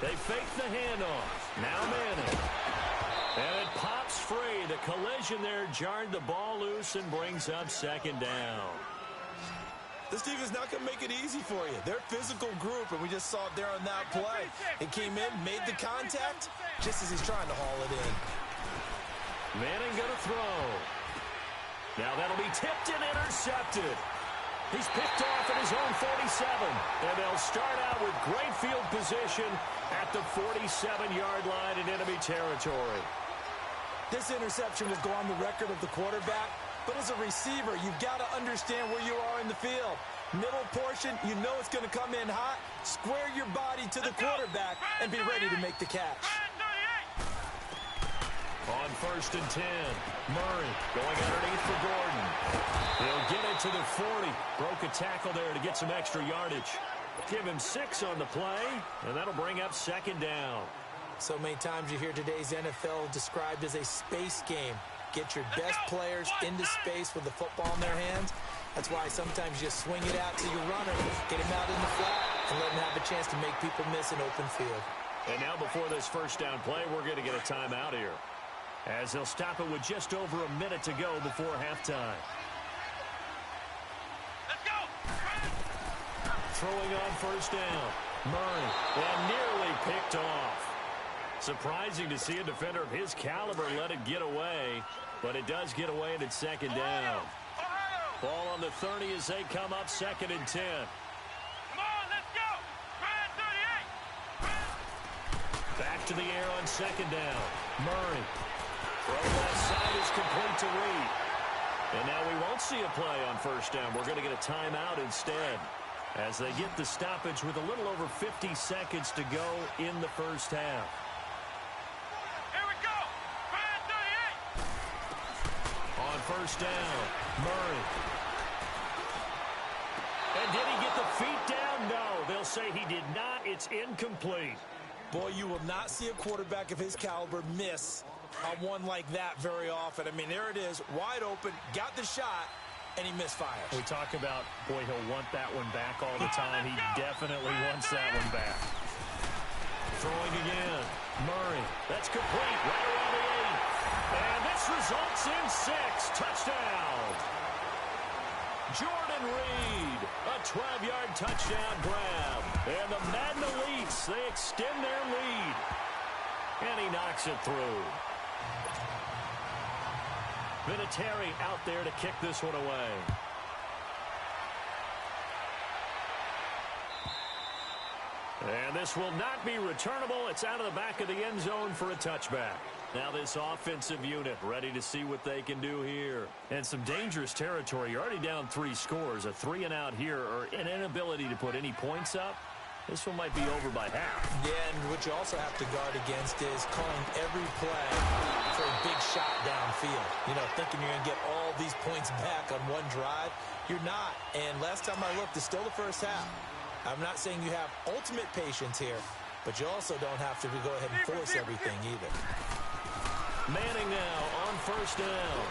They fake the handoff. Now Manning. And it pops free. The collision there jarred the ball loose and brings up 2nd down. This defense is not going to make it easy for you. They're a physical group, and we just saw it there on that play. It came in, made the contact, just as he's trying to haul it in. Manning going to throw. Now that'll be tipped and intercepted. He's picked off at his own 47. And they'll start out with great field position at the 47-yard line in enemy territory. This interception will go on the record of the quarterback. But as a receiver, you've got to understand where you are in the field. Middle portion, you know it's going to come in hot. Square your body to the quarterback and be ready to make the catch. On 1st and 10, Murray going underneath for Gordon. He'll get it to the 40. Broke a tackle there to get some extra yardage. Give him 6 on the play, and that'll bring up 2nd down. So many times you hear today's NFL described as a space game. Get your best players into space with the football in their hands. That's why sometimes you swing it out to your runner, get him out in the flat, and let him have a chance to make people miss an open field. And now before this 1st down play, we're going to get a timeout here, as they'll stop it with just over a minute to go before halftime. Let's go! Throwing on 1st down. Murray, and nearly picked off. Surprising to see a defender of his caliber let it get away, but it does get away and it's 2nd down. Ball on the 30 as they come up 2nd and 10. Come on, let's go! Ryan 38! Back to the air on 2nd down. Murray. Throw left side is complete to Reed. And now we won't see a play on 1st down. We're going to get a timeout instead, as they get the stoppage with a little over 50 seconds to go in the first half. Here we go! Ryan 38! On 1st down, Murray. And did he get the feet down? No, they'll say he did not. It's incomplete. Boy, you will not see a quarterback of his caliber miss on one like that very often. I mean, there it is, wide open, got the shot, and he misfires. We talk about, boy, he'll want that one back all the time. He definitely wants that one back. Throwing again. Murray. That's complete right around the 8. And this results in 6. Touchdown. Jordan Reed. A 12-yard touchdown grab. And the Madden Elites, they extend their lead. And he knocks it through. Vinatieri out there to kick this one away. And this will not be returnable. It's out of the back of the end zone for a touchback. Now this offensive unit ready to see what they can do here. And some dangerous territory. You're already down 3 scores. A 3-and-out here, or an inability to put any points up. This one might be over by half. Yeah, and what you also have to guard against is calling every play for a big shot downfield. You know, thinking you're going to get all these points back on one drive. You're not. And last time I looked, it's still the first half. I'm not saying you have ultimate patience here, but you also don't have to go ahead and force everything either. Manning now on first down.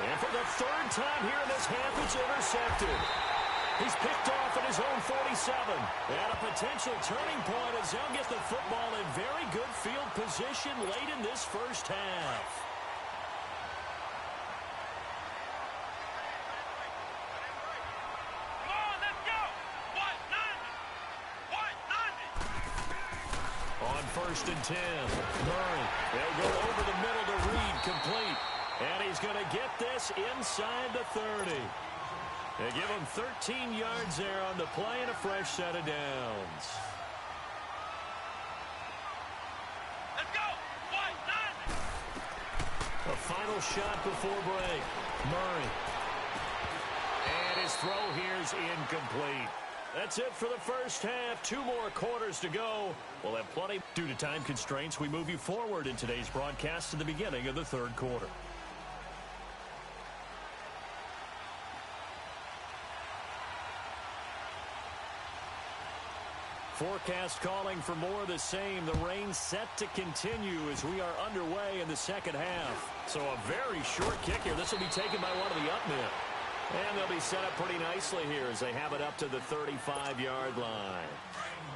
And for the third time here in this half, it's intercepted. He's picked off at his own 47. And a potential turning point as they'll get the football in very good field position late in this first half. Come on, let's go. 190. On first and 10, Murray. They'll go over the middle to Reed, complete. And he's going to get this inside the 30. They give him 13 yards there on the play and a fresh set of downs. Let's go. 190. A final shot before break. Murray. And his throw here's incomplete. That's it for the first half. 2 more quarters to go. We'll have plenty. Due to time constraints, we move you forward in today's broadcast to the beginning of the third quarter. Forecast calling for more of the same. The rain set to continue as we are underway in the second half. So a very short kick here. This will be taken by one of the up men. And they'll be set up pretty nicely here as they have it up to the 35-yard line.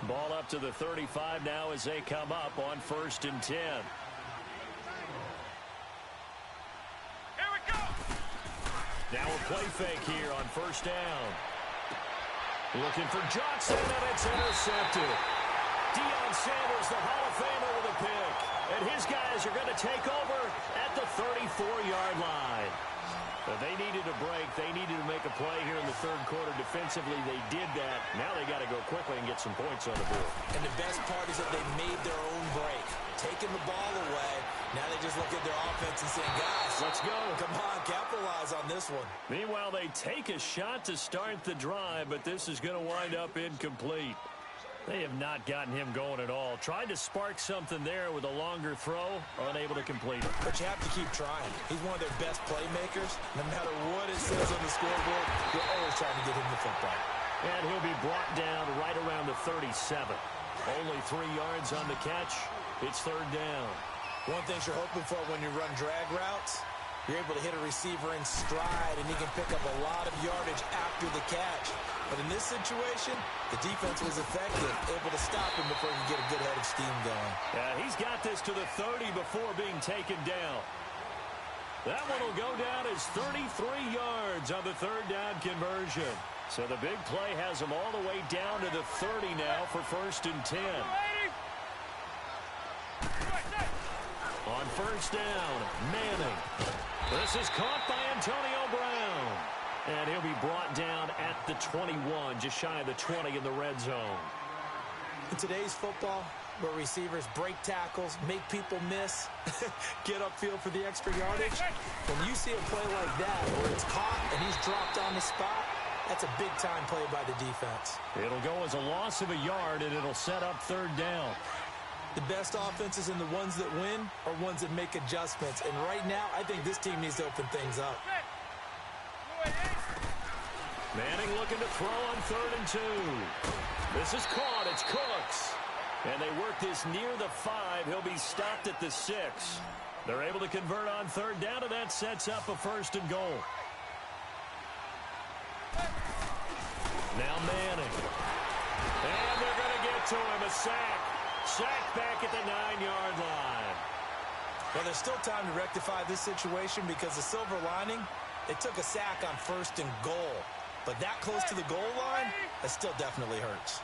Ball up to the 35 now as they come up on first and 10. Here we go. Now a play fake here on first down. Looking for Johnson, and it's intercepted. Deion Sanders, the Hall of Famer, with a pick. And his guys are going to take over at the 34-yard line. But they needed a break. They needed to make a play here in the third quarter. Defensively, they did that. Now they got to go quickly and get some points on the board. And the best part is that they made their own break. Taking the ball away. Now they just look at their offense and say, guys, let's go. Come on, capitalize on this one. Meanwhile, they take a shot to start the drive, but this is going to wind up incomplete. They have not gotten him going at all. Tried to spark something there with a longer throw, unable to complete it. But you have to keep trying. He's one of their best playmakers. No matter what it says on the scoreboard, you're always trying to get him the football. And he'll be brought down right around the 37. Only 3 yards on the catch. It's third down. One thing you're hoping for when you run drag routes, you're able to hit a receiver in stride, and he can pick up a lot of yardage after the catch. But in this situation, the defense was effective, able to stop him before he could get a good head of steam going. Yeah, he's got this to the 30 before being taken down. That one will go down as 33 yards on the third down conversion. So the big play has him all the way down to the 30 now for first and 10. On first down, Manning. This is caught by Antonio Brown. And he'll be brought down at the 21, just shy of the 20 in the red zone. In today's football, where receivers break tackles, make people miss, get upfield for the extra yardage, when you see a play like that where it's caught and he's dropped on the spot, that's a big-time play by the defense. It'll go as a loss of a yard, and it'll set up third down. The best offenses and the ones that win are ones that make adjustments. And right now, I think this team needs to open things up. Manning looking to throw on third and 2. This is caught. It's Cooks. And they work this near the 5. He'll be stopped at the 6. They're able to convert on third down, and that sets up a first and goal. Now Manning. And they're going to get to him. A sack. Sack back at the 9-yard line. Well, there's still time to rectify this situation because the silver lining, it took a sack on first and goal. But that close to the goal line, that still definitely hurts.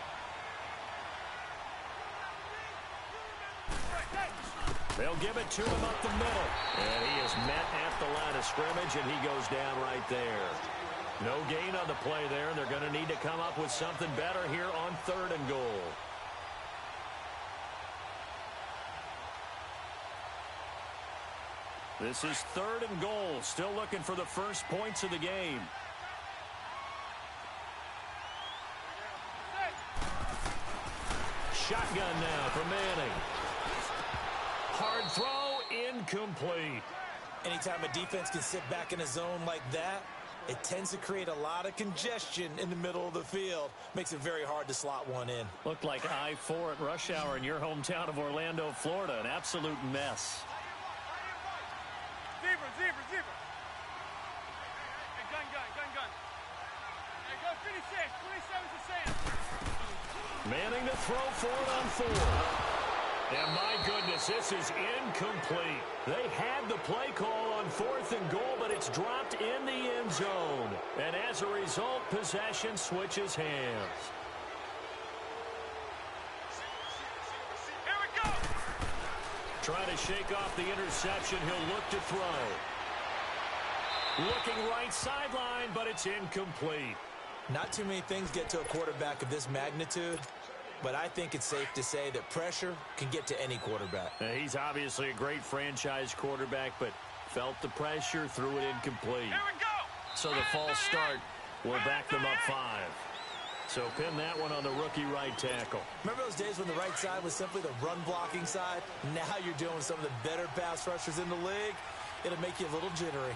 They'll give it to him up the middle. And he is met at the line of scrimmage, and he goes down right there. No gain on the play there, and they're going to need to come up with something better here on third and goal. This is third and goal. Still looking for the first points of the game. shotgun now for Manning. Hard throw, incomplete. Anytime a defense can sit back in a zone like that, it tends to create a lot of congestion in the middle of the field. Makes it very hard to slot one in. Looked like I-4 at rush hour in your hometown of Orlando, Florida. An absolute mess. Zebra. Hey, gun. Hey, go 56. 27's the Sam. Manning to throw for it on 4. And my goodness, this is incomplete. They had the play call on 4th and goal, but it's dropped in the end zone. And as a result, possession switches hands. Here we go. Trying to shake off the interception. He'll look to throw. Looking right sideline, but it's incomplete. Not too many things get to a quarterback of this magnitude, but I think it's safe to say that pressure can get to any quarterback. He's obviously a great franchise quarterback, but felt the pressure, threw it incomplete. Here we go. So the false start will back them up 5. So pin that one on the rookie right tackle. Remember those days when the right side was simply the run-blocking side? Now you're dealing with some of the better pass rushers in the league. It'll make you a little jittery.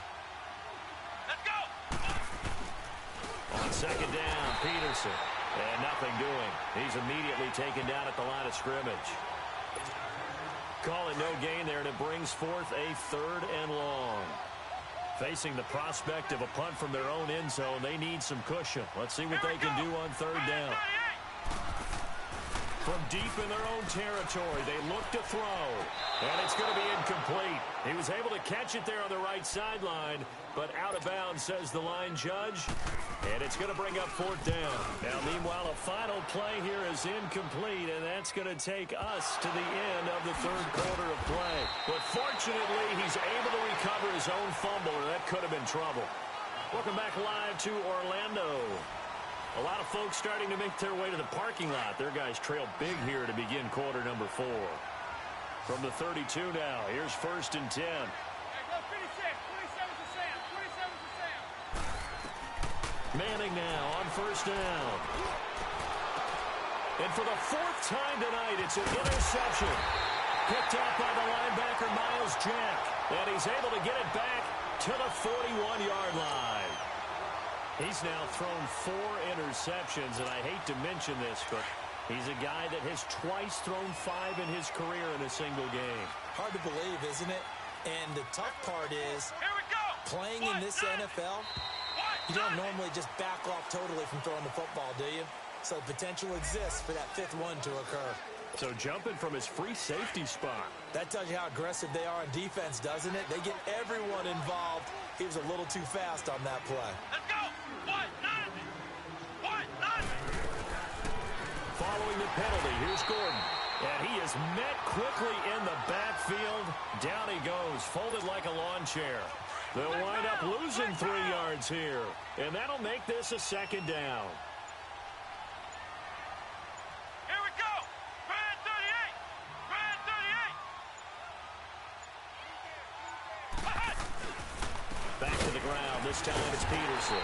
Let's go. On second down, Peterson. And nothing doing. He's immediately taken down at the line of scrimmage. Call it no gain there, and it brings forth a 3rd and long. Facing the prospect of a punt from their own end zone, they need some cushion. Let's see what they can do on 3rd down. From deep in their own territory, they look to throw. And it's going to be incomplete. He was able to catch it there on the right sideline, but out of bounds, says the line judge. And it's going to bring up 4th down. Now, meanwhile, a final play here is incomplete, and that's going to take us to the end of the 3rd quarter of play. But fortunately, he's able to recover his own fumble, or that could have been trouble. Welcome back live to Orlando. A lot of folks starting to make their way to the parking lot. Their guys trail big here to begin quarter number 4. From the 32 now, here's 1st and 10. Hey, go 56. 27's the Sam. 27's the Sam. Manning now on 1st down. And for the 4th time tonight, it's an interception. Picked up by the linebacker, Miles Jack. And he's able to get it back to the 41-yard line. He's now thrown 4 interceptions, and I hate to mention this, but he's a guy that has twice thrown 5 in his career in a single game. Hard to believe, isn't it? And the tough part is, Here we go. playing in this NFL, you don't normally just back off totally from throwing the football, do you? So the potential exists for that 5th one to occur. So jumping from his free safety spot. That tells you how aggressive they are on defense, doesn't it? They get everyone involved. He was a little too fast on that play. Let's go. 1-9. Following the penalty, here's Gordon. And he is met quickly in the backfield. Down he goes, folded like a lawn chair. They'll wind up losing 3 yards here. And that'll make this a 2nd down. Here we go. Brand 38. Back to the ground. This time it's Peterson.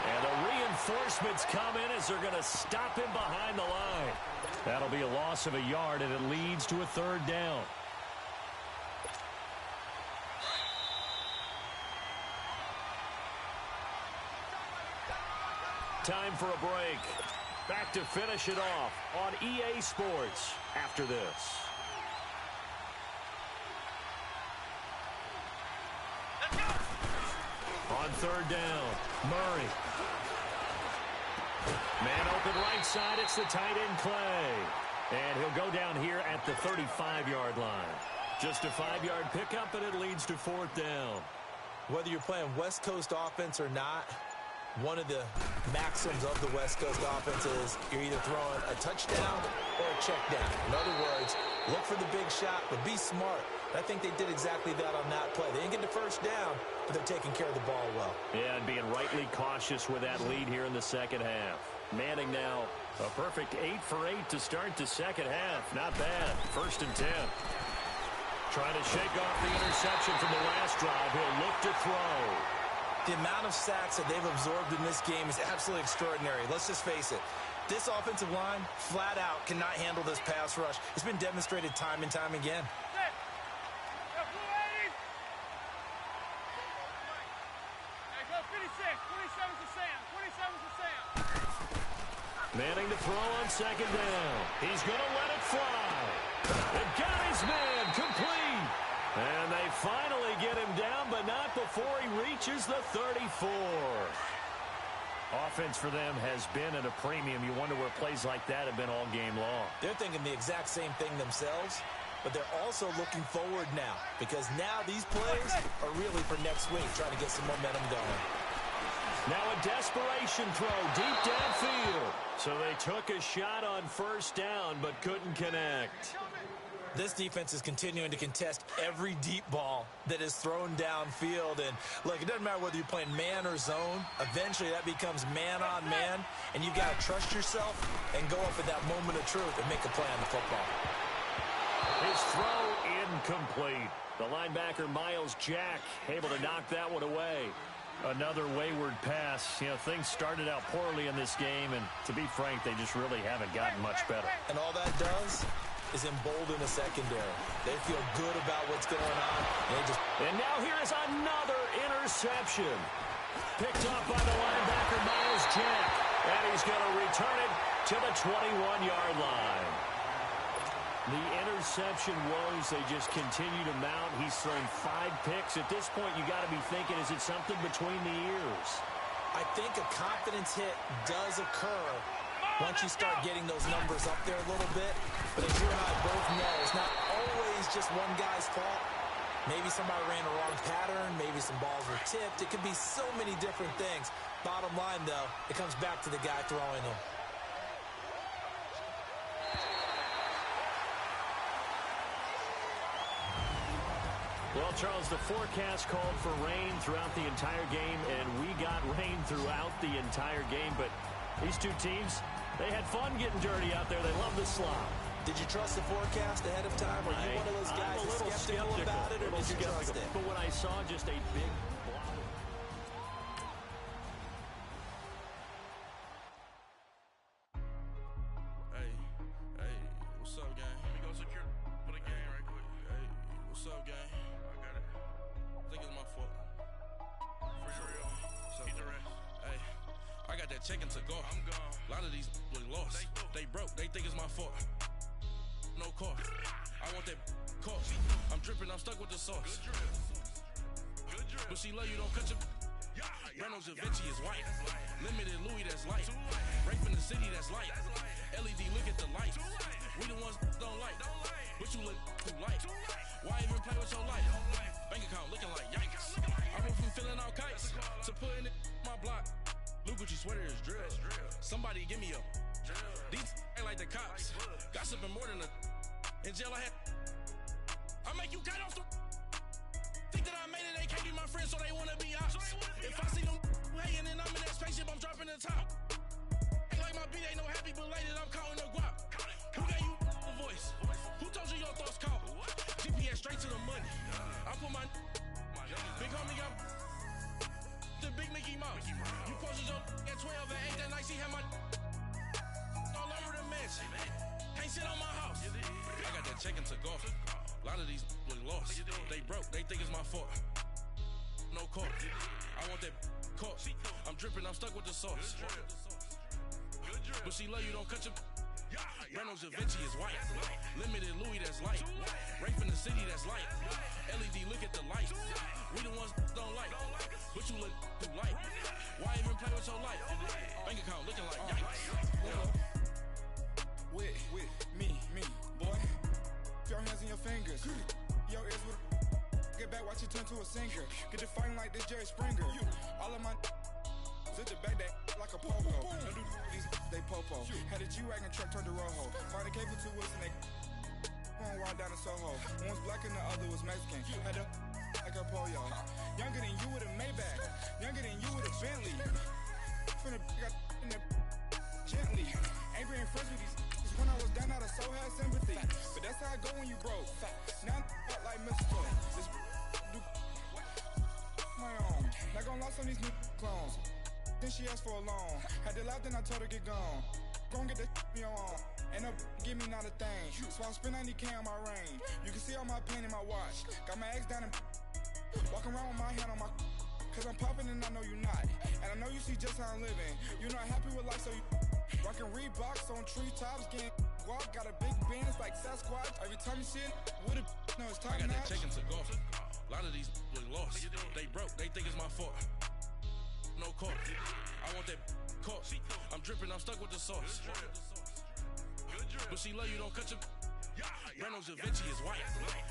And the reinforcements come in as they're going to stop him behind the line. That'll be a loss of a yard, and it leads to a 3rd down. Time for a break. Back to finish it off on EA Sports after this. On 3rd down, Murray. Man open right side, it's the tight end Clay. And he'll go down here at the 35-yard line. Just a 5-yard pickup, and it leads to 4th down. Whether you're playing West Coast offense or not, one of the maxims of the West Coast offense is you're either throwing a touchdown or a check down. In other words, look for the big shot, but be smart. I think they did exactly that on that play. They didn't get the 1st down, but they're taking care of the ball well. Yeah, and being rightly cautious with that lead here in the 2nd half. Manning now a perfect 8 for 8 to start the 2nd half. Not bad. 1st and 10. Trying to shake off the interception from the last drive. He'll look to throw. The amount of sacks that they've absorbed in this game is absolutely extraordinary. Let's just face it. This offensive line, flat out, cannot handle this pass rush. It's been demonstrated time and time again. Manning to throw on second down. He's going to let it fly. And got his man complete. And they finally get him down, but not before he reaches the 34. Offense for them has been at a premium. You wonder where plays like that have been all game long. They're thinking the exact same thing themselves, but they're also looking forward now because now these plays are really for next week, trying to get some momentum going. Now a desperation throw deep downfield. So they took a shot on first down but couldn't connect. This defense is continuing to contest every deep ball that is thrown downfield. And look, it doesn't matter whether you're playing man or zone. Eventually that becomes man on man, and you've got to trust yourself and go up at that moment of truth and make a play on the football. His throw incomplete. The linebacker Miles Jack able to knock that one away. Another wayward pass. You know, things started out poorly in this game, and to be frank, they just really haven't gotten much better. And all that does is embolden a secondary. They feel good about what's going on. And now here is another interception. Picked up by the linebacker Miles Jack. And he's going to return it to the 21-yard line. The interception woes, they just continue to mount. He's thrown 5 picks. At this point, you got to be thinking, is it something between the ears? I think a confidence hit does occur once you start getting those numbers up there a little bit. But as you and I both know, it's not always just one guy's fault. Maybe somebody ran a wrong pattern. Maybe some balls were tipped. It could be so many different things. Bottom line, though, it comes back to the guy throwing them. Well, Charles, the forecast called for rain throughout the entire game, and we got rain throughout the entire game. But these two teams, they had fun getting dirty out there. They love the slop. Did you trust the forecast ahead of time? Are you one of those guys I'm a little skeptical about it, or did you trust it? But when I saw just a big block. Hey, what's up, gang? Let me go secure for the game right quick. Hey, what's up, gang? I got it. I think it's my fault. For real. Keep the rest. Hey, I got that check-in to go. I'm gone. A lot of these look lost. They broke. They think it's my fault. No car. I want that car. I'm dripping. I'm stuck with the sauce. Good drip. But she love you. Don't cut your. Reynolds Da Vinci is white. Limited Louis, that's light. Break from the city, that's light. LED, look at the light. We the ones don't like. But you look too light. Why even play with your life? Bank account looking like yikes. I went from filling out kites to putting it in my block. Blue Gucci sweater is drill. Somebody give me a. These ain't like the cops. Gossiping more than a. In jail I had. I make you cut off the. Think that I made it, they can't be my friends, so they wanna be ops. If I see them hating and I'm in that spaceship, I'm dropping the top. Ain't like my beat, ain't no happy belated, I'm counting the guap. Who gave you a voice? Who told you your thoughts count? GPS straight to the money. I put my big homie got the big Mickey Mouse. You posted your at 12 and 8 that night, she had my all over the mansion. Can't sit on my house. I got that check-in to go. A lot of these look lost. They broke, they think it's my fault. No car. I want that car. I'm dripping, I'm stuck with the sauce. But she love you, don't cut your. Reynolds Da Vinci is white. Limited Louis, that's light. Break from the city, that's light. LED, look at the light. We the ones don't like. But you look too light. Why even play with your life? Bank account looking like yikes. With me, boy. Your hands in your fingers. Your ears with get back, watch it turn to a singer. Get to fighting like this Jerry Springer. All of my zip the back that like a pogo. No do these they popo. Had a G-Wagon truck turned to Rojo. Find a cable 2 wheels and they going wild down in Soho. One was black and the other was Mexican. Had a like a pollo. Younger than you with a Maybach. Younger than you with a Bentley. From the got in the gently. Ain't being friends with these. When I was down, I so had sympathy. But that's how I go when you broke. Now I'm like mistletoe. This do my own. Not gonna lost on these new clones. Then she asked for a loan. Had to laugh, then I told her get gone. gon' get that me on. And up, give me not a thing. So I'm spending 90K on my range. You can see all my pain in my watch. Got my ex down and walking around with my hand on my. Cause I'm popping and I know you not. And I know you see just how I'm living. You're not happy with life, so you rockin' Reeboks on treetops, getting walk. Got a big band, it's like Sasquatch. Every time you see it, with a no, it's top I got notch. that check into golf. A lot of these look lost. They broke, they think it's my fault. No court. I want that court. I'm dripping, I'm stuck with the sauce. But she love you, don't cut your. Brando Givenchy is white.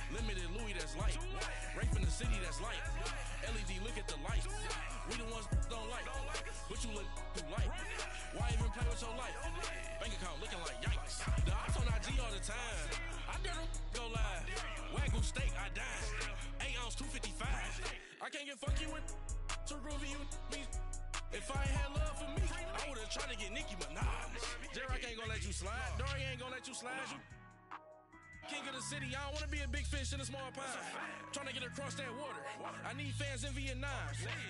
Limited Louis, that's light. Rape in the city, that's light. LED, look at the light. We the ones don't like. But you look too light. Why even play with your life? Bank account looking like yikes. The ops on IG all the time. I dare them go live. Wagyu steak, I dine. 8 ounce, 255. I can't get funky with too groovy, you me. If I ain't had love for me, I would've tried to get Nicki Minaj. DaRkMiKe ain't gonna let you slide. Dory ain't gonna let you slide. King of the city, I don't wanna be a big fish in a small pond. Trying to get across that water. I need fans in Vietnam.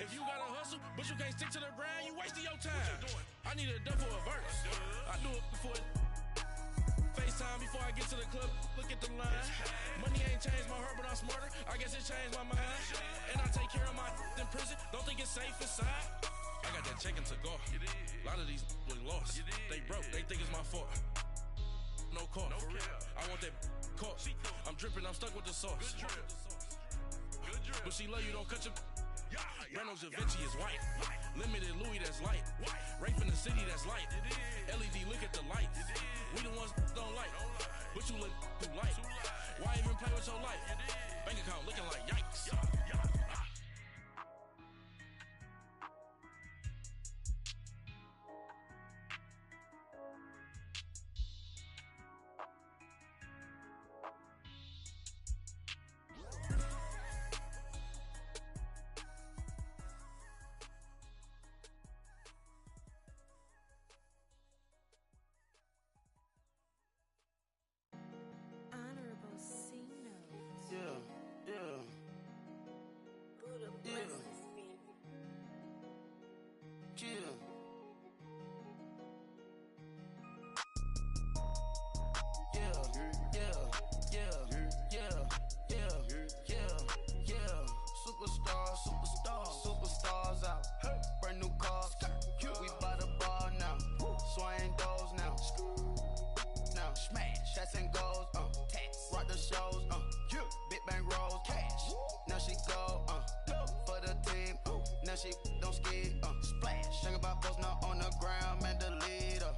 If you gotta hustle, but you can't stick to the grind, you wasting your time. I need a dub for a verse. I do it before FaceTime before I get to the club. Look at the line. Money ain't changed my heart, but I'm smarter. I guess it changed my mind. And I take care of my in prison. Don't think it's safe inside. I got that check into golf. A lot of these look lost. They broke, they think it's my fault. No court. I want that court. I'm dripping, I'm stuck with the sauce. But she love you, don't cut your. Brando Givenchy is white. Limited Louis, that's light. Rape in the city, that's light. LED, look at the light. We the ones don't like. But you look too light. Why even play with your life? Bank account looking like yikes. Superstars out. Brand new cars. We by the bar now. Swing doors now. Now smash. Shots and goals. Rock the shows. Big bang rolls. Cash. Now she go. For the team. Now she don't ski. Splash. Think about post now on the ground. Man, the leader.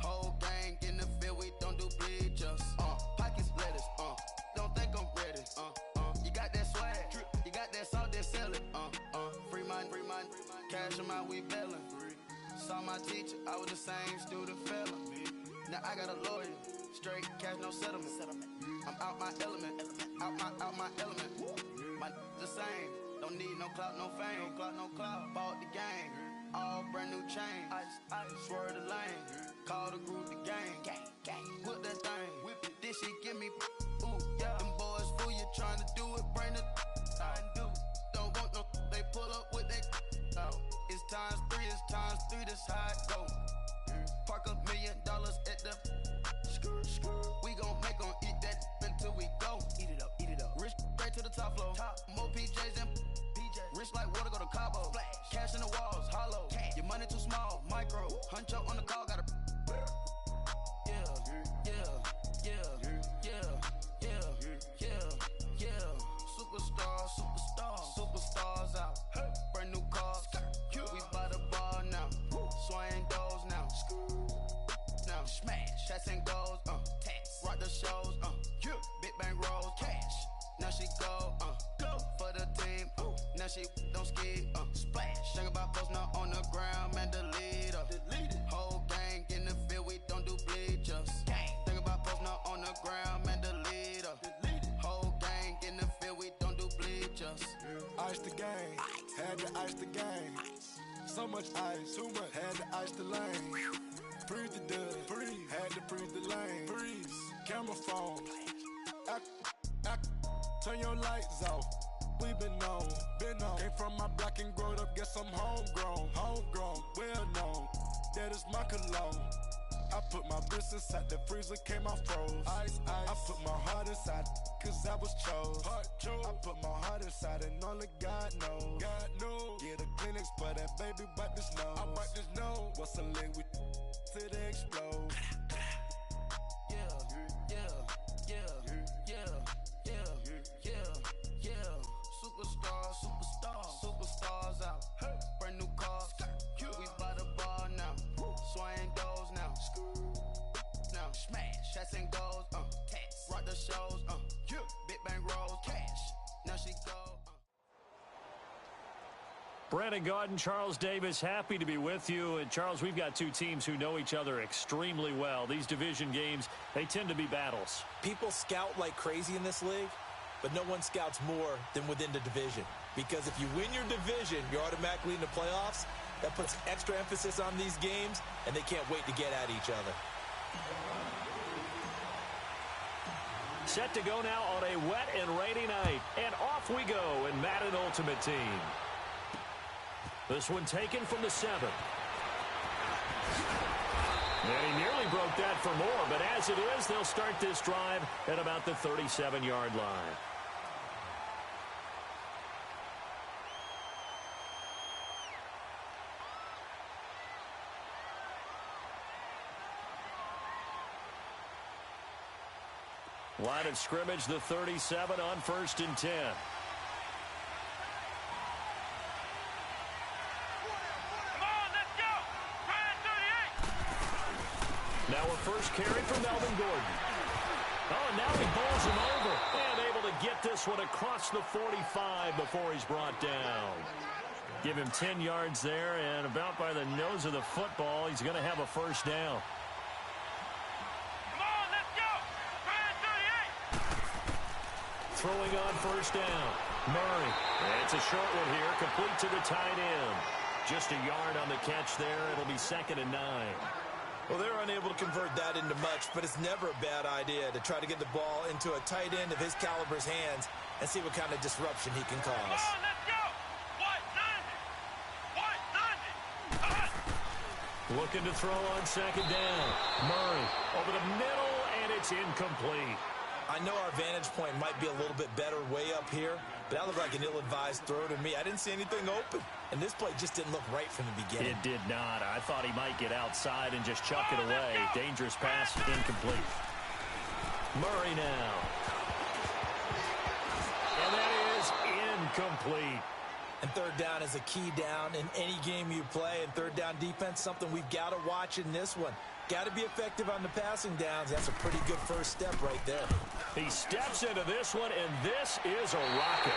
Whole gang in the field. We don't do bleachers. Pockets lettuce. Don't think I'm ready. You got that swag. You got that salt, that sell it. Free mind. Cash them out, we bailin'. Saw my teacher, I was the same student fella. Now I got a lawyer. Straight cash, no settlement. I'm out my element. Out my element. My the same. Don't need no clout, no fame. No clout. Bought the game. All brand new chain. I swerve the lane. Call the group the gang. Whip that thing. Whip it. This shit give me. Ooh, yeah. Them boys fool you trying to do it. Bring the. I do. Don't want no. They pull up with that. Out. It's times 3. This how it go. Park $1 million at the. We gon' make 'em eat that until we go. Eat it up. Rich straight to the top floor. More PJs and rich like water, go to Cabo. Cash in the walls, hollow. Your money too small, micro. Huncho on the call, gotta. Superstars out. Brand new cars. We by the bar now. Swing doors now. Now smash. Shots and goals. Rock the shows. Big bang rolls. Cash. Now she go. For the team. Now she don't ski. Splash. Think about post now on the ground. Man, the leader. Whole gang in the field. We don't do bleachers. Think about post now on the ground. Man, the leader. Whole gang in the field. We don't do bleachers. Ice the game, had to ice the game. So much ice, too much, had to ice the lane. Freeze the dub, freeze, had to freeze the lane. Freeze, camera phone. Turn your lights off. We been on. Came from my block and growed up, guess I'm homegrown, well known. That is my cologne. I put my wrist inside the freezer, came out froze. Ice, ice. I put my heart inside, cause I was chose. I put my heart inside and only God knows. God knows. Get a Kleenex for that baby, bite this nose. I bite this nose. What's a link with till they explode? Yeah, yeah, yeah, yeah, yeah, yeah, yeah. Superstars out. Brand new cars. We by the bar now. Swaying doors now. Now smash, shots and goals. Tax. Rock the shows. Big bang rolls. Cash. Now she go. Brandon Gaudin, Charles Davis, happy to be with you. And Charles, we've got two teams who know each other extremely well. These division games, they tend to be battles. People scout like crazy in this league, but no one scouts more than within the division. Because if you win your division, you're automatically in the playoffs. That puts extra emphasis on these games, and they can't wait to get at each other. Set to go now on a wet and rainy night. And off we go in Madden Ultimate Team. This one taken from the 7. And he nearly broke that for more, but as it is, they'll start this drive at about the 37-yard line. Line of scrimmage, the 37 on 1st and 10. Now a first carry from Melvin Gordon. Oh, and now he bowls him over. And able to get this one across the 45 before he's brought down. Give him 10 yards there, and about by the nose of the football, he's going to have a first down. Come on, let's go! 38! Throwing on first down. Murray. And it's a short one here, complete to the tight end. Just a yard on the catch there. It'll be 2nd and 9. Well, they're unable to convert that into much, but it's never a bad idea to try to get the ball into a tight end of his caliber's hands and see what kind of disruption he can cause. Come on, let's go! White 90! Looking to throw on 2nd down. Murray over the middle, and it's incomplete. I know our vantage point might be a little bit better way up here, but that looked like an ill-advised throw to me. I didn't see anything open, and this play just didn't look right from the beginning. It did not. I thought he might get outside and just chuck it away. Dangerous pass, incomplete. Murray now. And that is incomplete. And 3rd down is a key down in any game you play, and 3rd down defense, something we've got to watch in this one. Got to be effective on the passing downs. That's a pretty good first step right there. He steps into this one, and this is a rocket.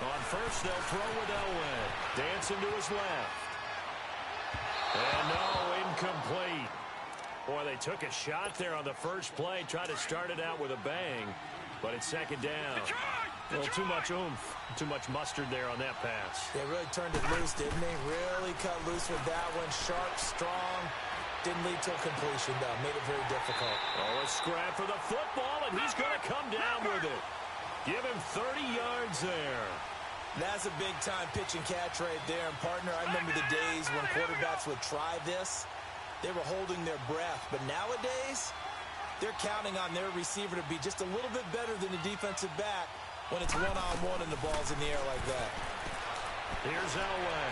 On first, they'll throw with Elway. Dancing to his left. And no, incomplete. Boy, they took a shot there on the first play, tried to start it out with a bang, but it's 2nd down. A little too much oomph, too much mustard there on that pass. They really turned it loose, didn't they? Really cut loose with that one. Sharp, strong. Didn't lead to a completion, though. Made it very difficult. Oh, a scrap for the football, and he's going to come down with it. Give him 30 yards there. That's a big-time pitch and catch right there. And, partner, I remember the days when quarterbacks would try this. They were holding their breath. But nowadays, they're counting on their receiver to be just a little bit better than the defensive back when it's one-on-one and the ball's in the air like that. Here's Elway.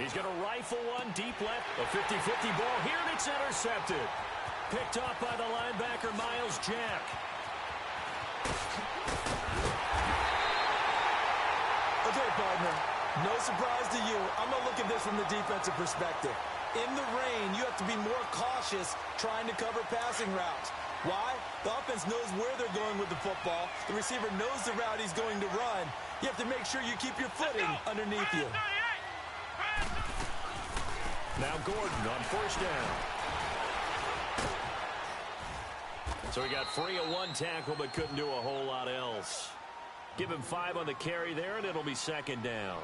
He's going to rifle one deep left. A 50-50 ball here, and it's intercepted. Picked off by the linebacker, Miles Jack. Okay, partner, no surprise to you. I'm going to look at this from the defensive perspective. In the rain, you have to be more cautious trying to cover passing routes. Why? The offense knows where they're going with the football. The receiver knows the route he's going to run. You have to make sure you keep your footing underneath you. Now Gordon on first down. So he got free of one tackle, but couldn't do a whole lot else. Give him 5 on the carry there, and it'll be 2nd down.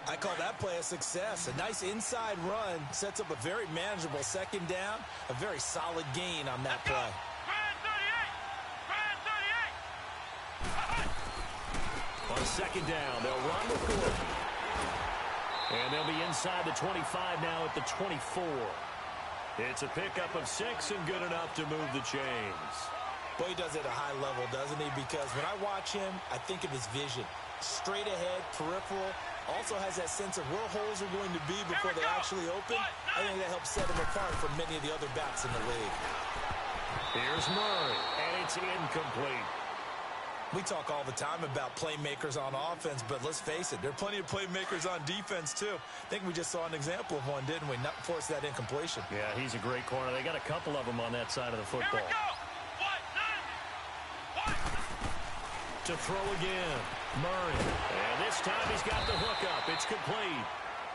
I call that play a success. A nice inside run sets up a very manageable second down, a very solid gain on that play. On second down, they'll run with Gordon. And they'll be inside the 25 now at the 24. It's a pickup of 6 and good enough to move the chains. Boy, he does it at a high level, doesn't he? Because when I watch him, I think of his vision. Straight ahead, peripheral. Also has that sense of where holes are going to be before they actually open. I think that helps set him apart from many of the other backs in the league. Here's Murray, and it's incomplete. We talk all the time about playmakers on offense, but let's face it, there are plenty of playmakers on defense, too. I think we just saw an example of one, didn't we? Not force that incompletion. Yeah, he's a great corner. They got a couple of them on that side of the football. To throw again, Murray. And this time he's got the hook up. It's complete.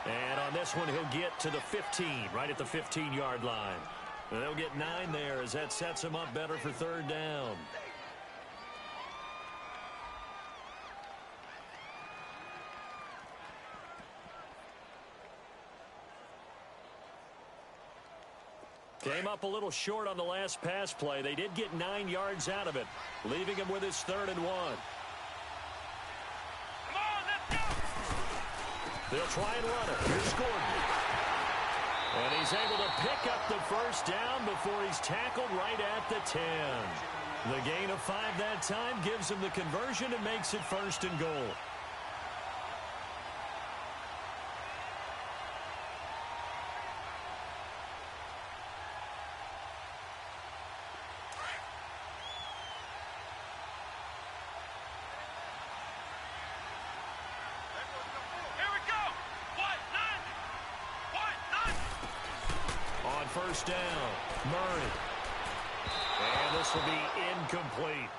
And on this one, he'll get to the 15, right at the 15-yard line. And they'll get 9 there as that sets him up better for third down. Came up a little short on the last pass play. They did get 9 yards out of it, leaving him with his 3rd and 1. Come on, let's go! They'll try and run it. Here's Gordon. And he's able to pick up the first down before he's tackled right at the 10. The gain of 5 that time gives him the conversion and makes it 1st and goal. First down, Murray. And this will be incomplete.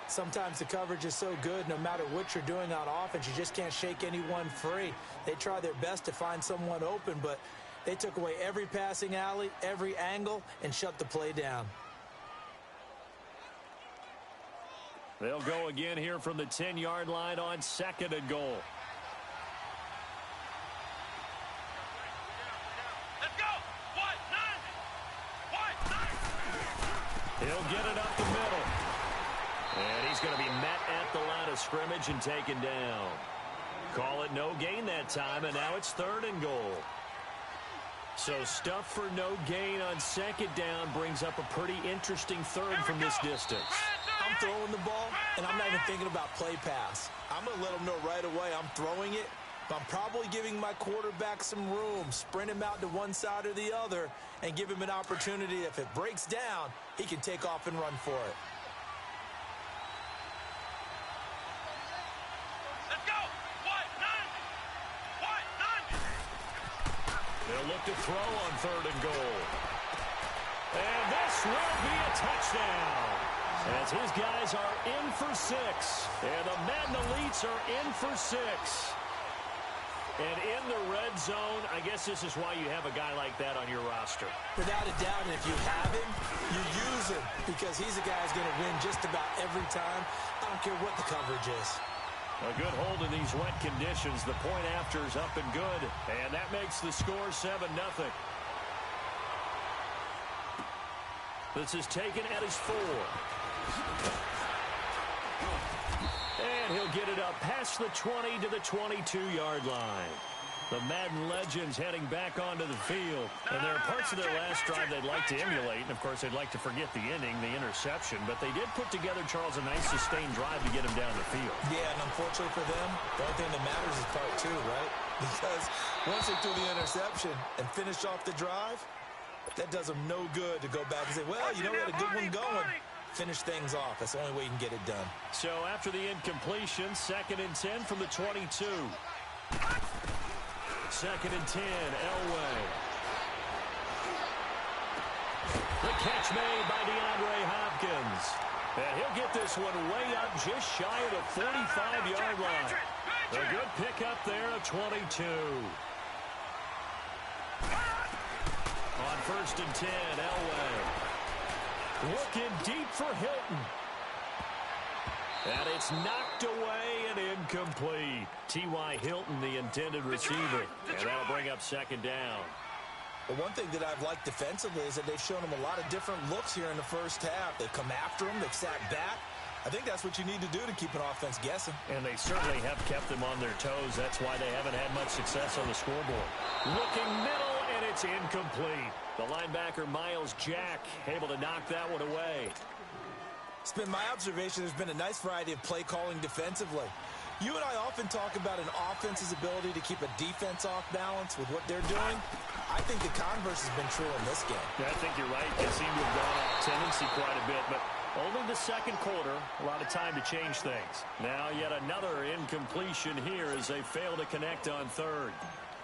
Sometimes the coverage is so good, no matter what you're doing on offense, you just can't shake anyone free. They try their best to find someone open, but they took away every passing alley, every angle, and shut the play down. They'll go again here from the 10-yard line on 2nd and goal. He'll get it up the middle. And he's going to be met at the line of scrimmage and taken down. Call it no gain that time, and now it's 3rd and goal. So stuff for no gain on 2nd down brings up a pretty interesting 3rd from this distance. I'm throwing the ball, and I'm not even thinking about play pass. I'm going to let him know right away I'm throwing it, but I'm probably giving my quarterback some room, sprint him out to one side or the other, and give him an opportunity. If it breaks down, he can take off and run for it. Let's go! What? None! They'll look to throw on 3rd and goal. And this will be a touchdown, as his guys are in for 6. And the Madden Elites are in for 6. And in the red zone, I guess this is why you have a guy like that on your roster. Without a doubt, and if you have him, you use him, because he's a guy who's going to win just about every time. I don't care what the coverage is. A good hold in these wet conditions. The point after is up and good, and that makes the score 7-0. This is taken at his 4. And he'll get it up past the 20 to the 22-yard line. The Madden legends heading back onto the field. And there are parts of their last drive they'd like to emulate. And, of course, they'd like to forget the inning, the interception. But they did put together, Charles, a nice sustained drive to get him down the field. Yeah, and unfortunately for them, the only thing that matters is part 2, right? Because once they threw the interception and finished off the drive, that does them no good to go back and say, well, you know, we had a good one going. Finish things off. That's the only way you can get it done. So after the incompletion, 2nd and 10 from the 22. 2nd and 10, Elway. The catch made by DeAndre Hopkins. And he'll get this one way up just shy of the 45-yard line. A good pickup there at 22. On 1st and 10, Elway. Looking deep for Hilton. And it's knocked away and incomplete. T.Y. Hilton, the intended receiver. And that'll bring up second down. Well, one thing that I've liked defensively is that they've shown him a lot of different looks here in the first half. They come after him, they've sat back. I think that's what you need to do to keep an offense guessing. And they certainly have kept them on their toes. That's why they haven't had much success on the scoreboard. Looking middle, and it's incomplete. The linebacker, Miles Jack, able to knock that one away. It's been my observation there's been a nice variety of play calling defensively. You and I often talk about an offense's ability to keep a defense off balance with what they're doing. I think the converse has been true in this game. Yeah, I think you're right. They seem to have gone off tendency quite a bit, but only the second quarter, a lot of time to change things. Now yet another incompletion here as they fail to connect on third.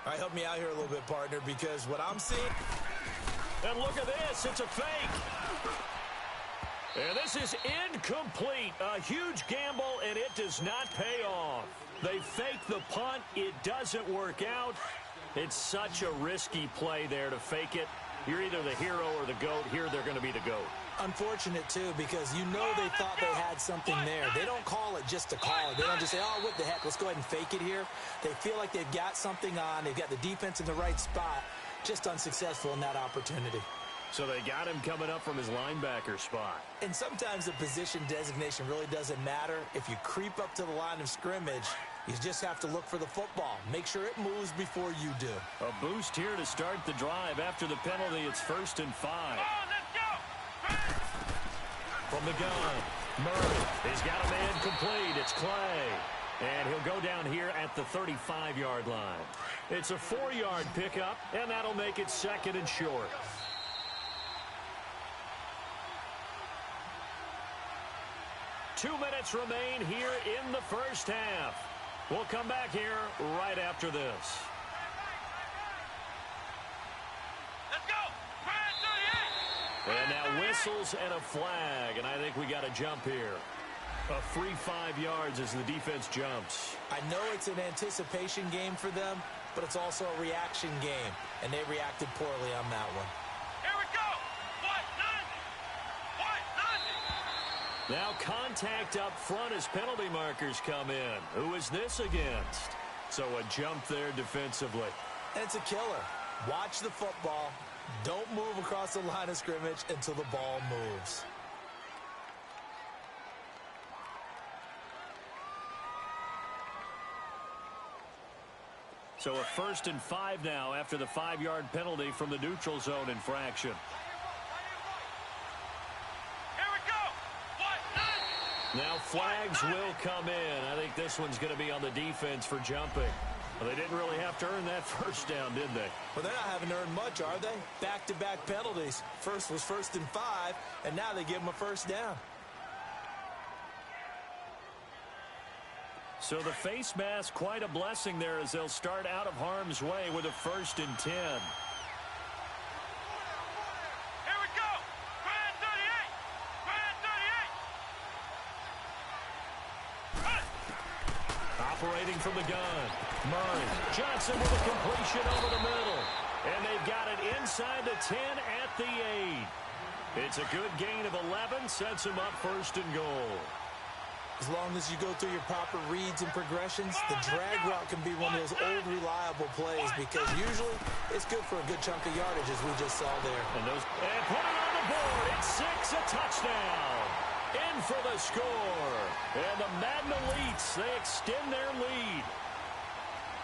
All right, help me out here a little bit, partner, because what I'm seeing... And look at this, it's a fake. And this is incomplete. A huge gamble, and it does not pay off. They fake the punt. It doesn't work out. It's such a risky play there to fake it. You're either the hero or the GOAT. Here, they're going to be the GOAT. Unfortunate, too, because you know they thought they had something there. They don't call it just to call it. They don't just say, oh, what the heck, let's go ahead and fake it here. They feel like they've got something on. They've got the defense in the right spot. Just unsuccessful in that opportunity. So they got him coming up from his linebacker spot. And sometimes the position designation really doesn't matter. If you creep up to the line of scrimmage, you just have to look for the football. Make sure it moves before you do. A boost here to start the drive. After the penalty, it's 1st and 5. From the gun, Murray. He's got a man complete. It's Clay. And he'll go down here at the 35-yard line. It's a 4-yard pickup, and that'll make it 2nd and short. Two minutes remain here in the first half. We'll come back here right after this. Let's go! And now whistles and a flag, and I think we got a jump here. A free 5 yards as the defense jumps. I know it's an anticipation game for them, but it's also a reaction game, and they reacted poorly on that one. Here we go! Now contact up front as penalty markers come in. Who is this against? So a jump there defensively. And it's a killer. Watch the football. Don't move across the line of scrimmage until the ball moves. So a 1st and 5 now after the 5-yard penalty from the neutral zone infraction. Now flags will come in. I think this one's going to be on the defense for jumping. Well, they didn't really have to earn that first down, did they? Well, they're not having to earn much, are they? Back-to-back penalties. First was 1st and 5, and now they give them a first down. So the face mask, quite a blessing there as they'll start out of harm's way with a 1st and 10. Operating from the gun. Murray. Johnson with a completion over the middle. And they've got it inside the 10 at the 8. It's a good gain of 11. Sets them up 1st and goal. As long as you go through your proper reads and progressions, the drag route can be one of those old reliable plays because usually it's good for a good chunk of yardage as we just saw there. And put it on the board. It's 6, a touchdown. In for the score. And the Madden Elites, they extend their lead.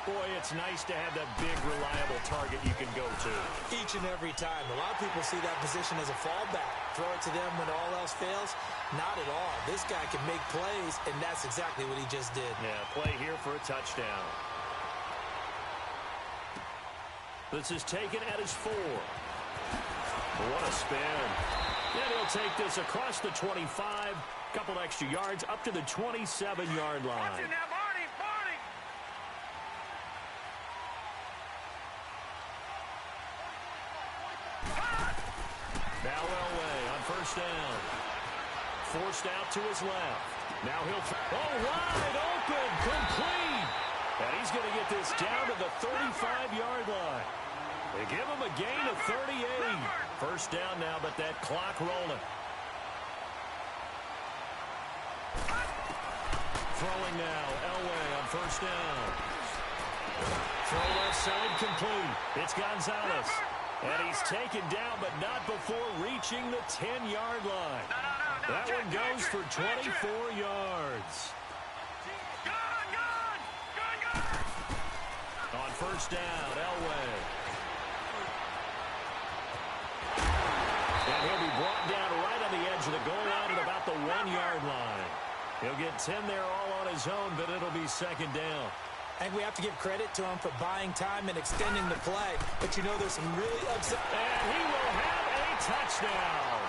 Boy, it's nice to have that big, reliable target you can go to. Each and every time. A lot of people see that position as a fallback. Throw it to them when all else fails. Not at all. This guy can make plays, and that's exactly what he just did. Yeah, play here for a touchdown. This is taken at his 4. What a spin. And he'll take this across the 25, couple extra yards, up to the 27-yard line. Now Elway on 1st down. Forced out to his left. Now he'll wide open, complete. And he's going to get this down to the 35-yard line. They give him a gain of 38. 1st down now, but that clock rolling. Throwing now, Elway on first down. Throw left side complete. It's Gonzalez. And he's taken down, but not before reaching the 10-yard line. That one goes for 24 yards. On first down, Elway. And he'll be brought down right on the edge of the goal line at about the 1-yard line. He'll get 10 there all on his own, but it'll be second down. I think we have to give credit to him for buying time and extending the play. But you know there's some really upset. And he will have a touchdown.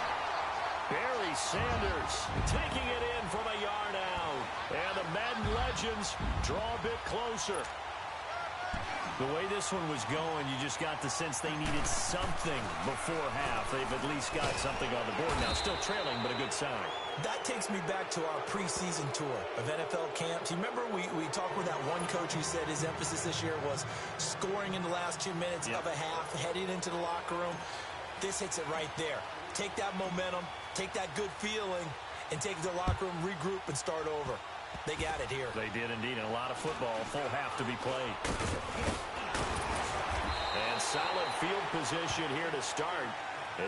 Barry Sanders taking it in from a yard out. And the Madden legends draw a bit closer. The way this one was going, you just got the sense they needed something before half. They've at least got something on the board now. Still trailing, but a good sign. That takes me back to our preseason tour of NFL camps. You remember we talked with that one coach who said his emphasis this year was scoring in the last 2 minutes of a half, heading into the locker room. This hits it right there. Take that momentum, take that good feeling, and take it to the locker room, regroup, and start over. They got it here. They did indeed, and a lot of football, full half to be played. And solid field position here to start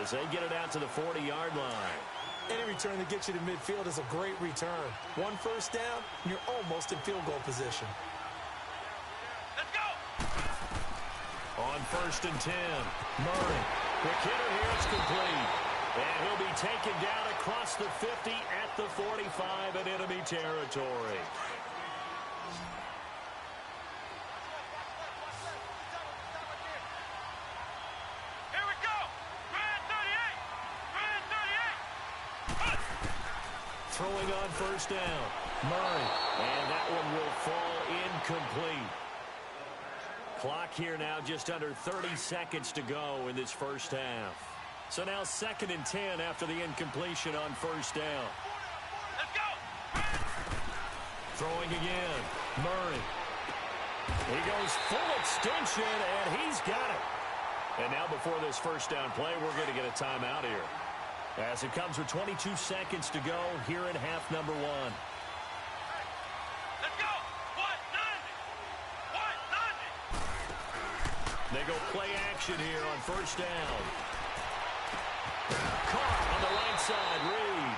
as they get it out to the 40-yard line. Any return that gets you to midfield is a great return. One first down, and you're almost in field goal position. Let's go! On first and 10, Murray. Quick hitter here, it's complete. And he'll be taken down across the 50 at the 45 in enemy territory. Here we go! Grand 38! Grand 38! Throwing on first down, Murray. And that one will fall incomplete. Clock here now just under 30 seconds to go in this first half. So now second and 10 after the incompletion on first down. Let's go! Throwing again, Murray. He goes full extension, and he's got it. And now before this first down play, we're going to get a timeout here. As it comes with 22 seconds to go here in half number one. Let's go! 190! 190! They go play action here on first down. Caught on the right side, Reed.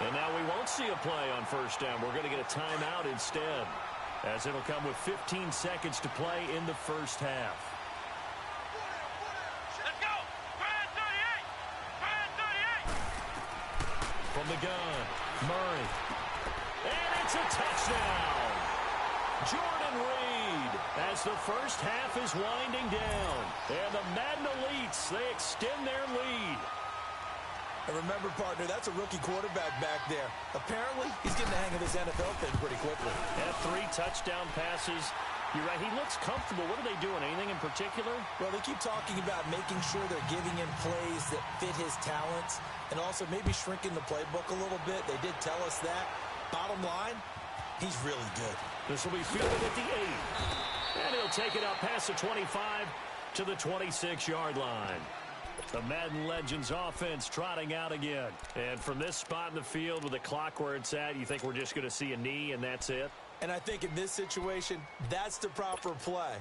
And now we won't see a play on first down. We're going to get a timeout instead, as it'll come with 15 seconds to play in the first half. Let's go! Grand 38! Grand 38! From the gun, Murray. And it's a touchdown! Jordan Reed, as the first half is winding down. And the Madden Elites, they extend their lead. And remember, partner, that's a rookie quarterback back there. Apparently, he's getting the hang of this NFL thing pretty quickly. Had 3 touchdown passes. You're right, he looks comfortable. What are they doing? Anything in particular? Well, they keep talking about making sure they're giving him plays that fit his talents and also maybe shrinking the playbook a little bit. They did tell us that. Bottom line, he's really good. This will be fielded at the 8. And he'll take it out past the 25 to the 26-yard line. The Madden Legends offense trotting out again. And from this spot in the field with the clock where it's at, you think we're just going to see a knee and that's it? And I think in this situation, that's the proper play.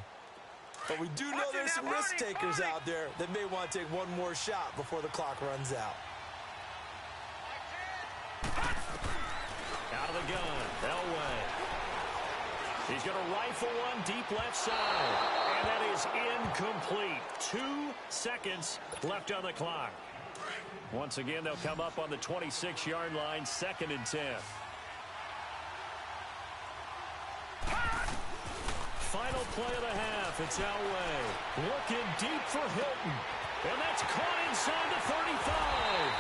But we do know there's some risk takers out there that may want to take one more shot before the clock runs out. Out of the gun, Elway. He's going to rifle one deep left side. And that is incomplete. 2 seconds left on the clock. Once again, they'll come up on the 26-yard line, second and 10. Final play of the half. It's Elway. Looking deep for Hilton. And that's caught inside the 35.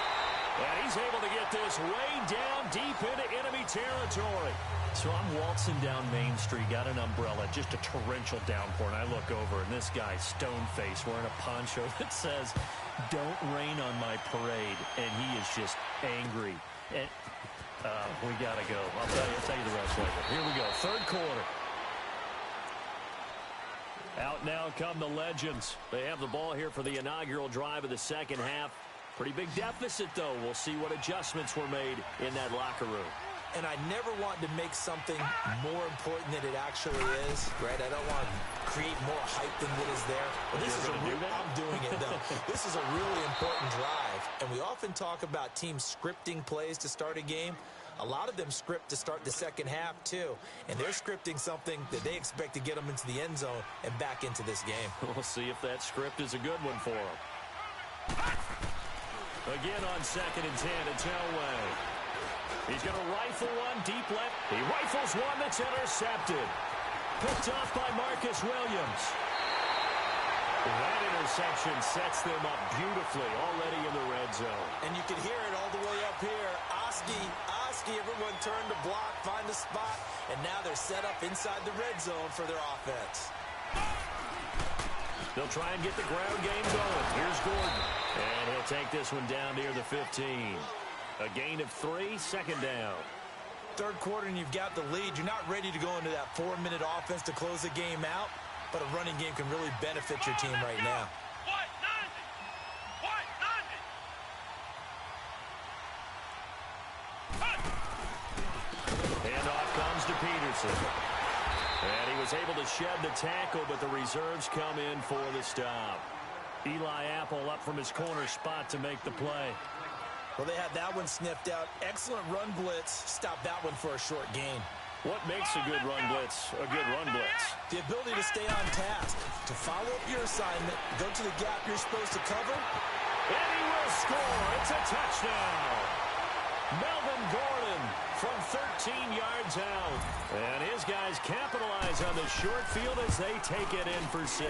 And he's able to get this way down deep into enemy territory. So I'm waltzing down Main Street, got an umbrella, just a torrential downpour, and I look over, and this guy, stone-faced, wearing a poncho that says, "Don't rain on my parade," and he is just angry. And we got to go. I'll tell you the rest later. Here we go, third quarter. Out now come the Legends. They have the ball here for the inaugural drive of the second half. Pretty big deficit, though. We'll see what adjustments were made in that locker room. and I never want to make something more important than it actually is, right? I don't want to create more hype than what is there. But this is I'm doing it, though. This is a really important drive, and we often talk about teams scripting plays to start a game. A lot of them script to start the second half, too. And they're scripting something that they expect to get them into the end zone and back into this game. We'll see if that script is a good one for them. Again on 2nd and 10, it's Elway. He's going to rifle one deep left. He rifles one that's intercepted. Picked off by Marcus Williams. That interception sets them up beautifully already in the red zone. And you can hear it all the way up here. Oski, everyone turned to block, find a spot, and now they're set up inside the red zone for their offense. They'll try and get the ground game going. Here's Gordon. And he'll take this one down near the 15. A gain of 3, 2nd down. Third quarter and you've got the lead. You're not ready to go into that 4-minute offense to close the game out, but a running game can really benefit your team right now. Handoff comes to Peterson. And he was able to shed the tackle, but the reserves come in for the stop. Eli Apple up from his corner spot to make the play. Well, they had that one sniffed out. Excellent run blitz. Stop that one for a short gain. What makes a good run blitz a good run blitz? The ability to stay on task, to follow up your assignment, go to the gap you're supposed to cover. And he will score. It's a touchdown. Melvin Gordon from 13 yards out. And his guys capitalize on the short field as they take it in for 6.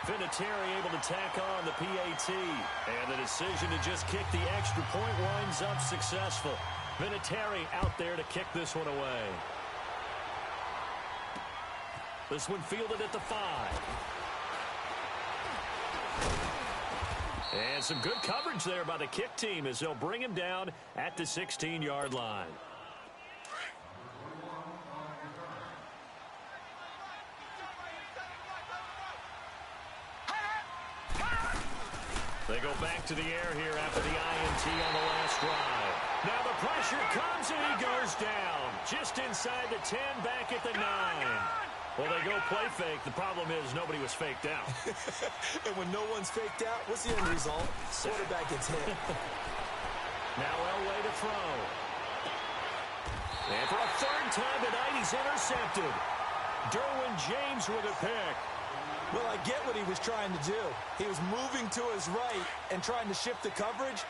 Vinatieri able to tack on the PAT. And the decision to just kick the extra point winds up successful. Vinatieri out there to kick this one away. This one fielded at the 5. And some good coverage there by the kick team as they'll bring him down at the 16-yard line. They go back to the air here after the INT on the last drive. Now the pressure comes and he goes down. Just inside the 10, back at the 9. Well, they go play fake. The problem is nobody was faked out. And when no one's faked out, what's the end result? Quarterback gets hit. Now Elway to throw. And for a 3rd time tonight, he's intercepted. Derwin James with a pick. Well, I get what he was trying to do. He was moving to his right and trying to shift the coverage,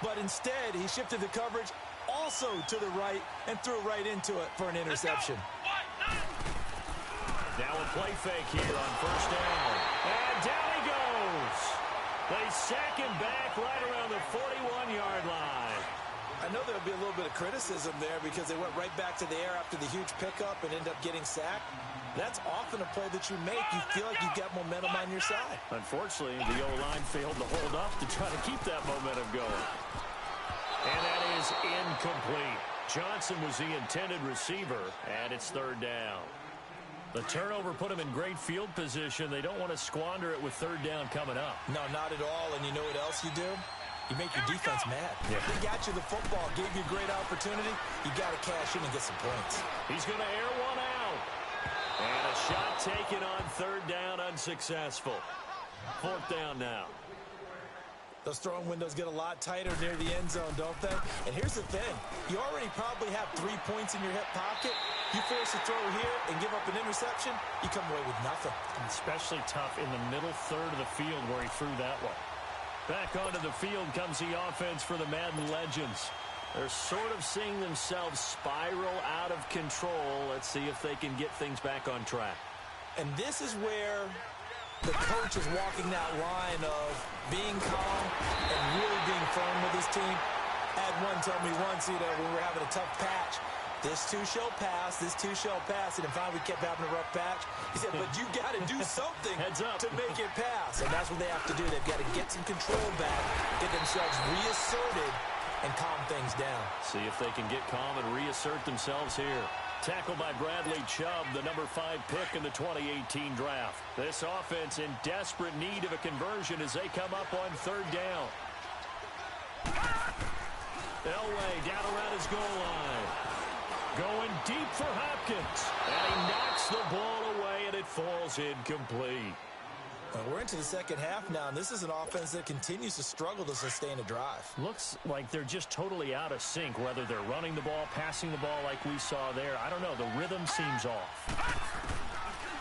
but instead he shifted the coverage also to the right and threw right into it for an interception. Now a play fake here on 1st down. And down he goes. They sack him back right around the 41-yard line. I know there'll be a little bit of criticism there because they went right back to the air after the huge pickup and end up getting sacked. That's often a play that you make. You feel like you've got momentum on your side. Unfortunately, the O-line failed to hold up to try to keep that momentum going. And that is incomplete. Johnson was the intended receiver, and it's 3rd down. The turnover put him in great field position. They don't want to squander it with 3rd down coming up. No, not at all. And you know what else you do? You make your defense mad. Yeah. They got you the football, gave you a great opportunity. You got to cash in and get some points. He's going to air one out. And a shot taken on 3rd down, unsuccessful. 4th down now. Those throwing windows get a lot tighter near the end zone, don't they? And here's the thing. You already probably have 3 points in your hip pocket. You force a throw here and give up an interception, you come away with nothing. Especially tough in the middle 3rd of the field where he threw that one. Back onto the field comes the offense for the Madden Legends. They're sort of seeing themselves spiral out of control. Let's see if they can get things back on track. And this is where the coach is walking that line of being calm and really being firm with his team. I had one tell me once, when we were having a tough patch, this too shall pass, this too shall pass. And finally we kept having a rough patch. He said, but you got to do something to make it pass. And that's what they have to do. They've got to get some control back, get themselves reasserted, and calm things down. See if they can get calm and reassert themselves here. Tackled by Bradley Chubb, the number 5 pick in the 2018 draft. This offense in desperate need of a conversion as they come up on 3rd down. Elway down around his goal line. Going deep for Hopkins. And he knocks the ball away, and it falls incomplete. We're into the second half now, and this is an offense that continues to struggle to sustain a drive. Looks like they're just totally out of sync, whether they're running the ball, passing the ball like we saw there. I don't know. The rhythm seems off.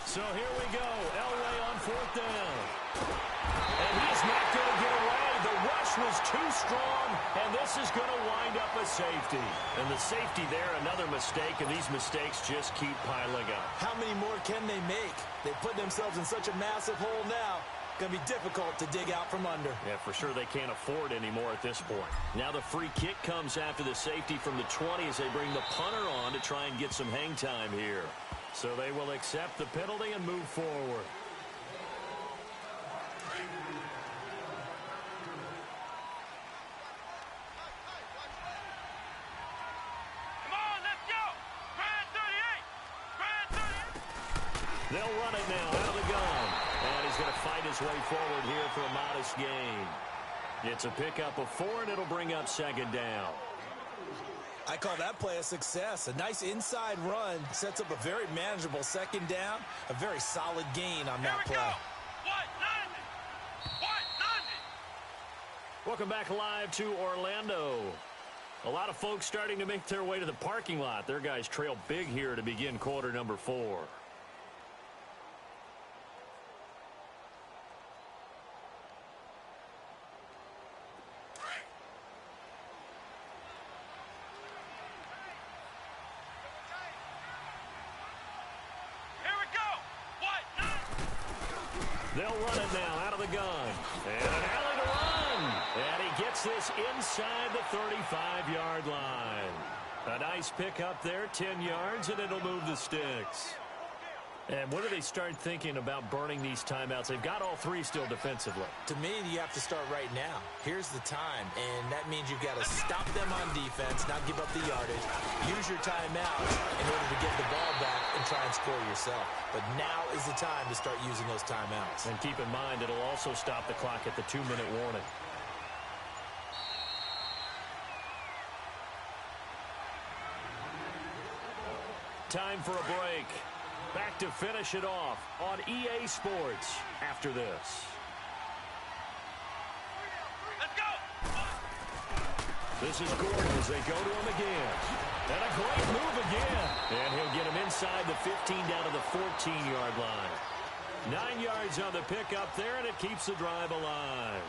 So here we go. Elway on fourth down. And he's not going to get away. The rush was too strong, and this is going to wind up a safety. And the safety there, another mistake, and these mistakes just keep piling up. How many more can they make? They put themselves in such a massive hole now. Going to be difficult to dig out from under. Yeah, for sure they can't afford anymore at this point. Now the free kick comes after the safety from the 20 as they bring the punter on to try and get some hang time here. So they will accept the penalty and move forward. They'll run it now out of the gun. And he's going to fight his way forward here for a modest gain. It's a pickup of 4, and it'll bring up second down. I call that play a success. A nice inside run sets up a very manageable second down. A very solid gain on that play. Welcome back live to Orlando. A lot of folks starting to make their way to the parking lot. Their guys trail big here to begin quarter number 4. They'll run it now out of the gun. And an alley to run. And he gets this inside the 35-yard line. A nice pickup there, 10 yards, and it'll move the sticks. And when do they start thinking about burning these timeouts? They've got all 3 still defensively. To me, you have to start right now. Here's the time, and that means you've got to stop them on defense, not give up the yardage, use your timeouts in order to get the ball back and try and score yourself. But now is the time to start using those timeouts. And keep in mind, it'll also stop the clock at the 2-minute warning. Time for a break. Back to finish it off on EA Sports after this. Let's go! This is Gordon as they go to him again. And a great move again. And he'll get him inside the 15 down to the 14-yard line. 9 yards on the pickup there, and it keeps the drive alive.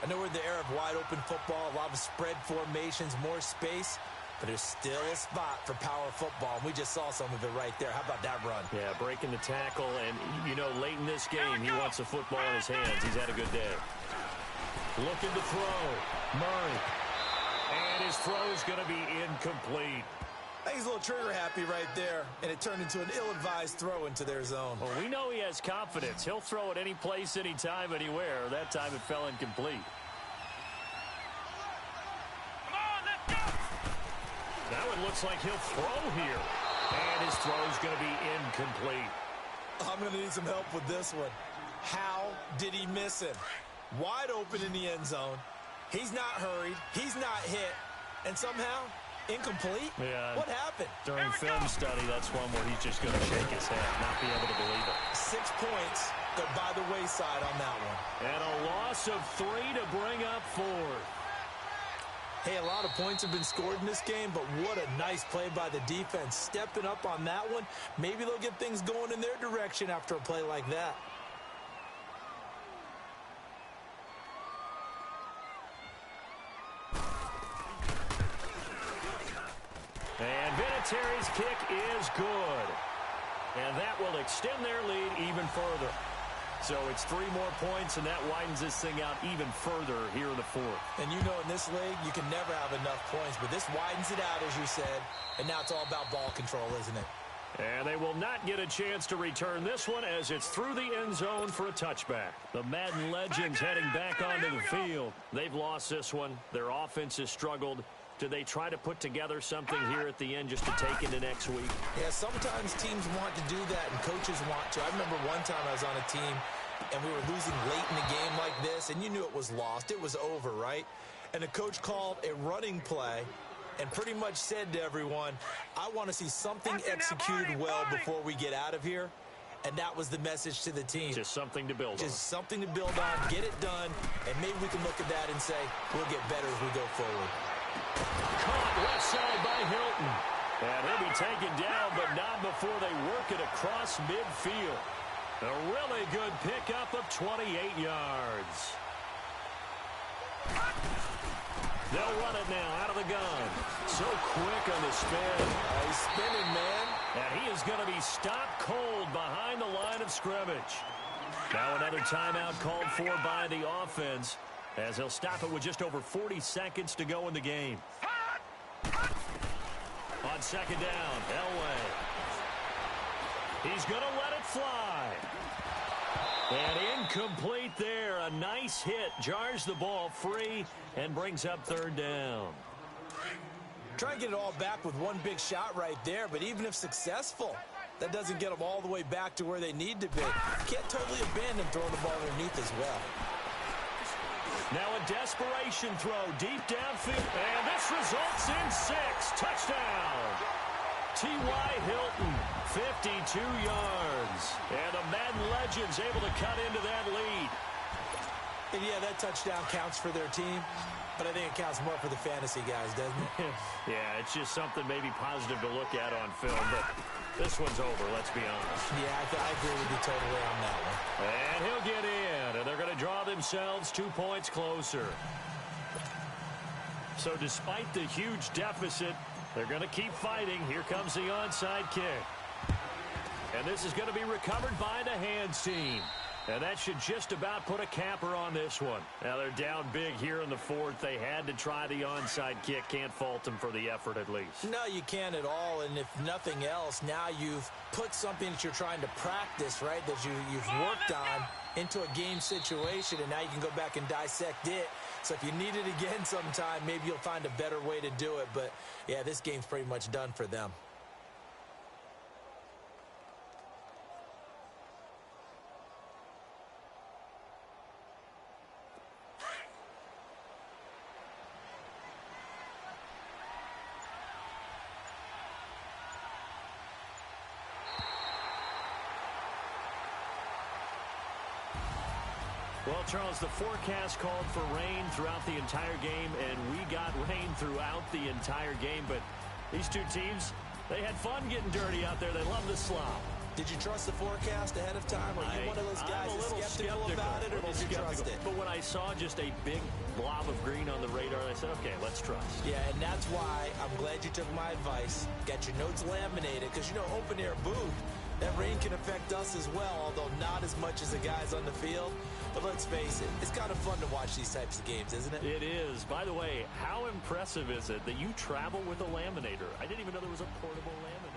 I know we're in the era of wide-open football, a lot of spread formations, more space. But there's still a spot for power football, and we just saw some of it right there. How about that run? Yeah, breaking the tackle, and, you know, late in this game, he wants the football in his hands. He's had a good day. Looking to throw. Murray. And his throw's going to be incomplete. I think he's a little trigger-happy right there, and it turned into an ill-advised throw into their zone. Well, we know he has confidence. He'll throw it any place, anytime, anywhere. That time it fell incomplete. Now it looks like he'll throw here. And his throw's going to be incomplete. I'm going to need some help with this one. How did he miss him? Wide open in the end zone. He's not hurried. He's not hit. And somehow, incomplete? Yeah. What happened? During film study, that's one where he's just going to shake his head, not be able to believe it. 6 points go by the wayside on that one. And a loss of 3 to bring up 4. Hey, a lot of points have been scored in this game, but what a nice play by the defense. Stepping up on that one, maybe they'll get things going in their direction after a play like that. And Vinatieri's kick is good. And that will extend their lead even further. So it's 3 more points, and that widens this thing out even further here in the 4th. And you know in this league, you can never have enough points, but this widens it out, as you said. And now it's all about ball control, isn't it? And they will not get a chance to return this one as it's through the end zone for a touchback. The Madden legends heading back onto the field. They've lost this one. Their offense has struggled. Do they try to put together something here at the end just to take into next week? Yeah, sometimes teams want to do that and coaches want to. I remember one time I was on a team and we were losing late in the game like this, and you knew it was lost. It was over, right? and the coach called a running play and pretty much said to everyone, I want to see something executed well before we get out of here. And that was the message to the team. Just something to build on. Just something to build on, get it done, and maybe we can look at that and say, we'll get better as we go forward. Caught left side by Hilton. And he'll be taken down, but not before they work it across midfield. A really good pickup of 28 yards. They'll run it now out of the gun. So quick on the spin. He's spinning, man. And he is going to be stopped cold behind the line of scrimmage. Now another timeout called for by the offense, as he'll stop it with just over 40 seconds to go in the game. On second down, Elway. He's going to let it fly. And incomplete there. A nice hit. Jars the ball free and brings up third down. Try and get it all back with one big shot right there, but even if successful, that doesn't get them all the way back to where they need to be. Can't totally abandon throwing the ball underneath as well. Now a desperation throw deep downfield, and this results in 6. Touchdown. T.Y. Hilton, 52 yards. And the Madden Legends able to cut into that lead. And yeah, that touchdown counts for their team, but I think it counts more for the fantasy guys, doesn't it? Yeah, it's just something maybe positive to look at on film, but this one's over, let's be honest. Yeah, I agree with you totally on that one. And he'll get in, and they're going to draw themselves 2 points closer. So despite the huge deficit, they're going to keep fighting. Here comes the onside kick. And this is going to be recovered by the hands team. And that should just about put a capper on this one. Now they're down big here in the fourth. They had to try the onside kick. Can't fault them for the effort at least. No, you can't at all. And if nothing else, now you've put something that you're trying to practice, right, that you've worked on into a game situation, and now you can go back and dissect it. So if you need it again sometime, maybe you'll find a better way to do it. But, yeah, this game's pretty much done for them. Well, Charles, the forecast called for rain throughout the entire game, and we got rain throughout the entire game. But these two teams, they had fun getting dirty out there. They love the slop. Did you trust the forecast ahead of time? Are you one of those guys that's skeptical about it, or did you trust it? But when I saw just a big blob of green on the radar, I said, okay, let's trust. Yeah, and that's why I'm glad you took my advice. Got your notes laminated, because, you know, open air booth, that rain can affect us as well, although not as much as the guys on the field. But let's face it, it's kind of fun to watch these types of games, isn't it? It is. By the way, how impressive is it that you travel with a laminator? I didn't even know there was a portable laminator.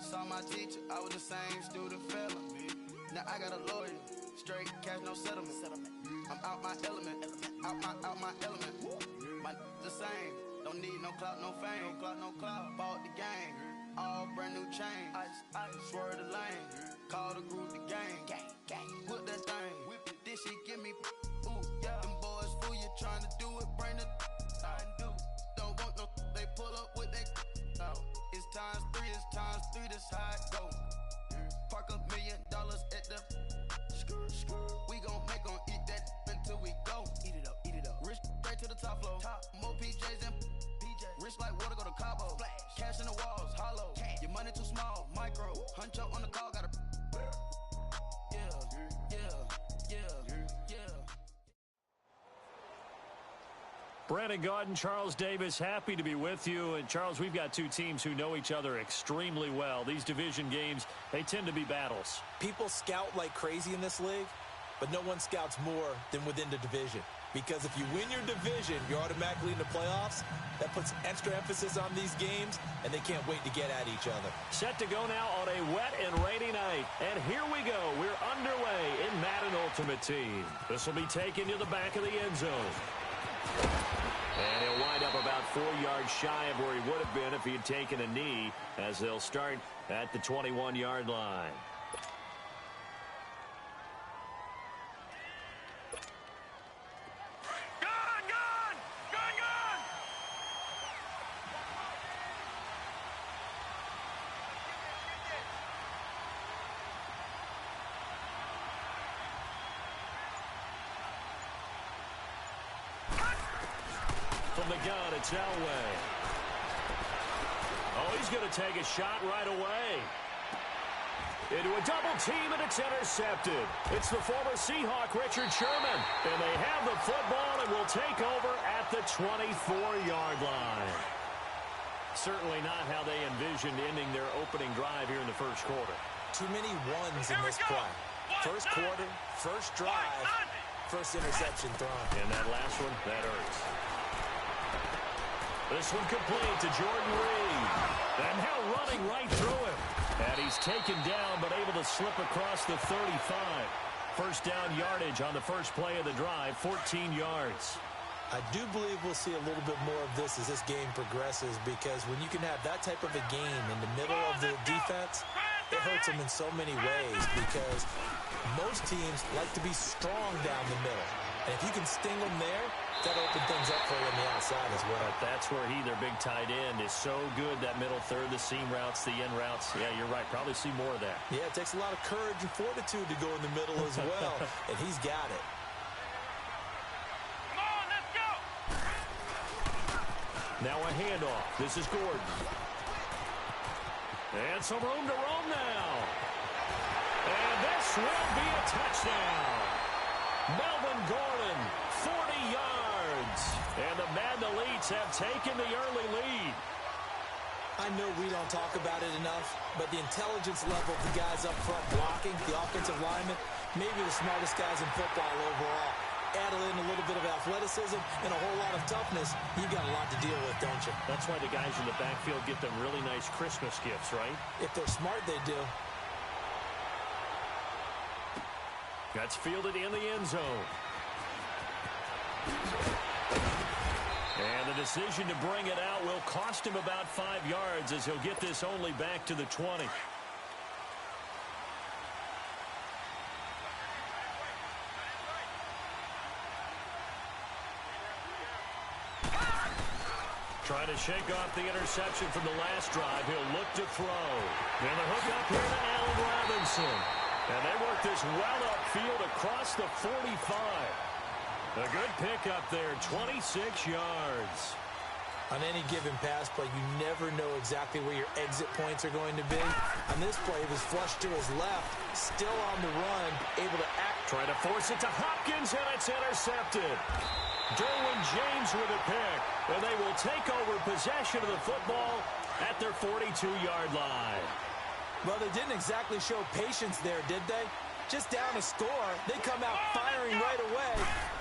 Saw my teacher, I was the same student fella. Now I got a lawyer, straight cash, no settlement. I'm out my element, out my element. My the same, don't need no clout, no fame. No clout, bought the game, all brand new chain. I swerve the lane, call the group the gang. Whip that thing, this shit give me ooh, yeah. Them boys fool you trying to do it, bring the don't want no, they pull up with that. It's times three, this how it go. Park $1 million at the we gon' make 'em eat that until we go. Eat it up. Rich straight to the top. top flow. More PJs than PJ. Rich like water, go to Cabo. Cash in the walls, hollow. Your money too small, micro. Huncho on the call, got a. Brandon Gaudin, Charles Davis, happy to be with you. And, Charles, we've got two teams who know each other extremely well. These division games, they tend to be battles. People scout like crazy in this league, but no one scouts more than within the division. Because if you win your division, you're automatically in the playoffs. That puts extra emphasis on these games, and they can't wait to get at each other. Set to go now on a wet and rainy night. And here we go. We're underway in Madden Ultimate Team. This will be taken to the back of the end zone. And he'll wind up about 4 yards shy of where he would have been if he had taken a knee, as they'll start at the 21-yard line. From the gun, it's Elway. Oh, he's going to take a shot right away. Into a double team, and it's intercepted. It's the former Seahawk, Richard Sherman. And they have the football and will take over at the 24-yard line. Certainly not how they envisioned ending their opening drive here in the first quarter. Too many ones in this play. First quarter, first drive, first interception thrown. And that last one, that hurts. This one complete to Jordan Reed. And now running right through him. And he's taken down, but able to slip across the 35. First down yardage on the first play of the drive, 14 yards. I do believe we'll see a little bit more of this as this game progresses, because when you can have that type of a game in the middle of the defense, it hurts them in so many ways, because most teams like to be strong down the middle. And if you can sting them there, that opens things up for you on the outside as well. That's where their big tight end, is so good, that middle third, the seam routes, the end routes. Yeah, you're right. Probably see more of that. Yeah, it takes a lot of courage and fortitude to go in the middle as well, and he's got it. Come on, let's go! Now a handoff. This is Gordon. And some room to roam now. And this will be a touchdown. Melvin Gordon, 40 yards. And the Madden Elites have taken the early lead. I know we don't talk about it enough, but the intelligence level of the guys up front blocking, the offensive linemen, maybe the smartest guys in football overall. Add in a little bit of athleticism and a whole lot of toughness, you've got a lot to deal with, don't you? That's why the guys in the backfield get them really nice Christmas gifts, right? If they're smart, they do. That's fielded in the end zone. And the decision to bring it out will cost him about 5 yards, as he'll get this only back to the 20. Trying to shake off the interception from the last drive. He'll look to throw. And the hook up here to Allen Robinson. And they work this well upfield across the 45. A good pickup there, 26 yards. On any given pass play, you never know exactly where your exit points are going to be. On this play, he was flushed to his left, still on the run, able to act. Trying to force it to Hopkins, and it's intercepted. Derwin James with a pick, and they will take over possession of the football at their 42-yard line. Well, they didn't exactly show patience there, did they? Just down a score, they come out firing right away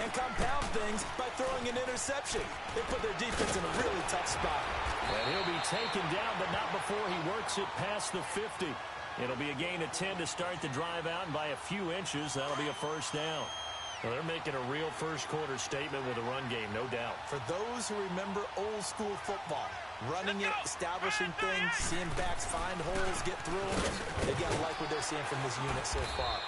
and compound things by throwing an interception. They put their defense in a really tough spot. And he'll be taken down, but not before he works it past the 50. It'll be a gain of 10 to start the drive out, and by a few inches, that'll be a first down. Well, they're making a real first-quarter statement with a run game, no doubt. For those who remember old-school football, running it, establishing things, seeing backs find holes, get through them, they got to like what they're seeing from this unit so far.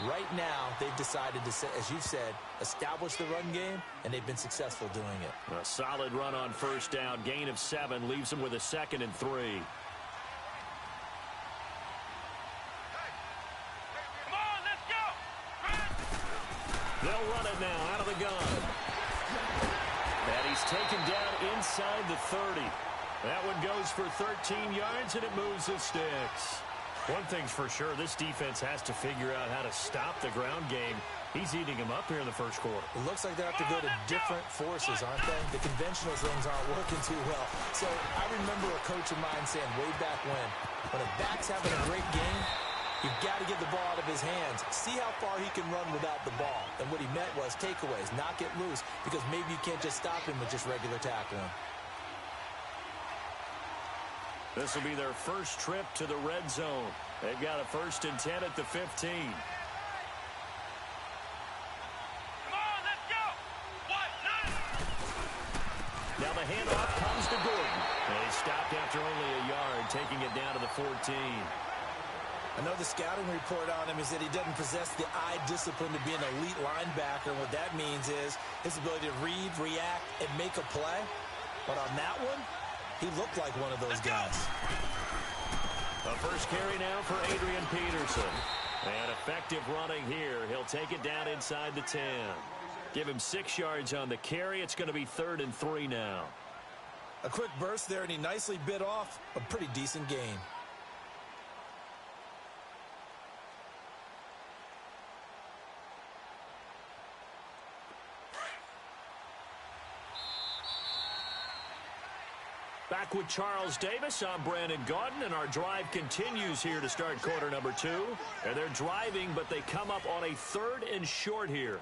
Right now, they've decided to, as you've said, establish the run game, and they've been successful doing it. A solid run on first down. Gain of 7 leaves them with a 2nd and 3. They'll run it now out of the gun. And he's It's taken down inside the 30. That one goes for 13 yards, and it moves the sticks. One thing's for sure, this defense has to figure out how to stop the ground game. He's eating him up here in the first quarter. It looks like they have to go to different forces, aren't they? The conventional things aren't working too well. So I remember a coach of mine saying way back when a back's having a great game, you've got to get the ball out of his hands. See how far he can run without the ball. And what he meant was takeaways, not get loose, because maybe you can't just stop him with just regular tackling. This will be their first trip to the red zone. They've got a 1st and 10 at the 15. Now the handoff comes to Gordon. And he stopped after only a yard, taking it down to the 14. I know the scouting report on him is that he doesn't possess the eye discipline to be an elite linebacker. What that means is his ability to read, react, and make a play. But on that one, he looked like one of those guys. A first carry now for Adrian Peterson. And effective running here. He'll take it down inside the 10. Give him 6 yards on the carry. It's going to be 3rd and 3 now. A quick burst there, and he nicely bit off a pretty decent gain. Back with Charles Davis, I'm Brandon Gaudin, and our drive continues here to start quarter number 2. And they're driving, but they come up on a 3rd and short here.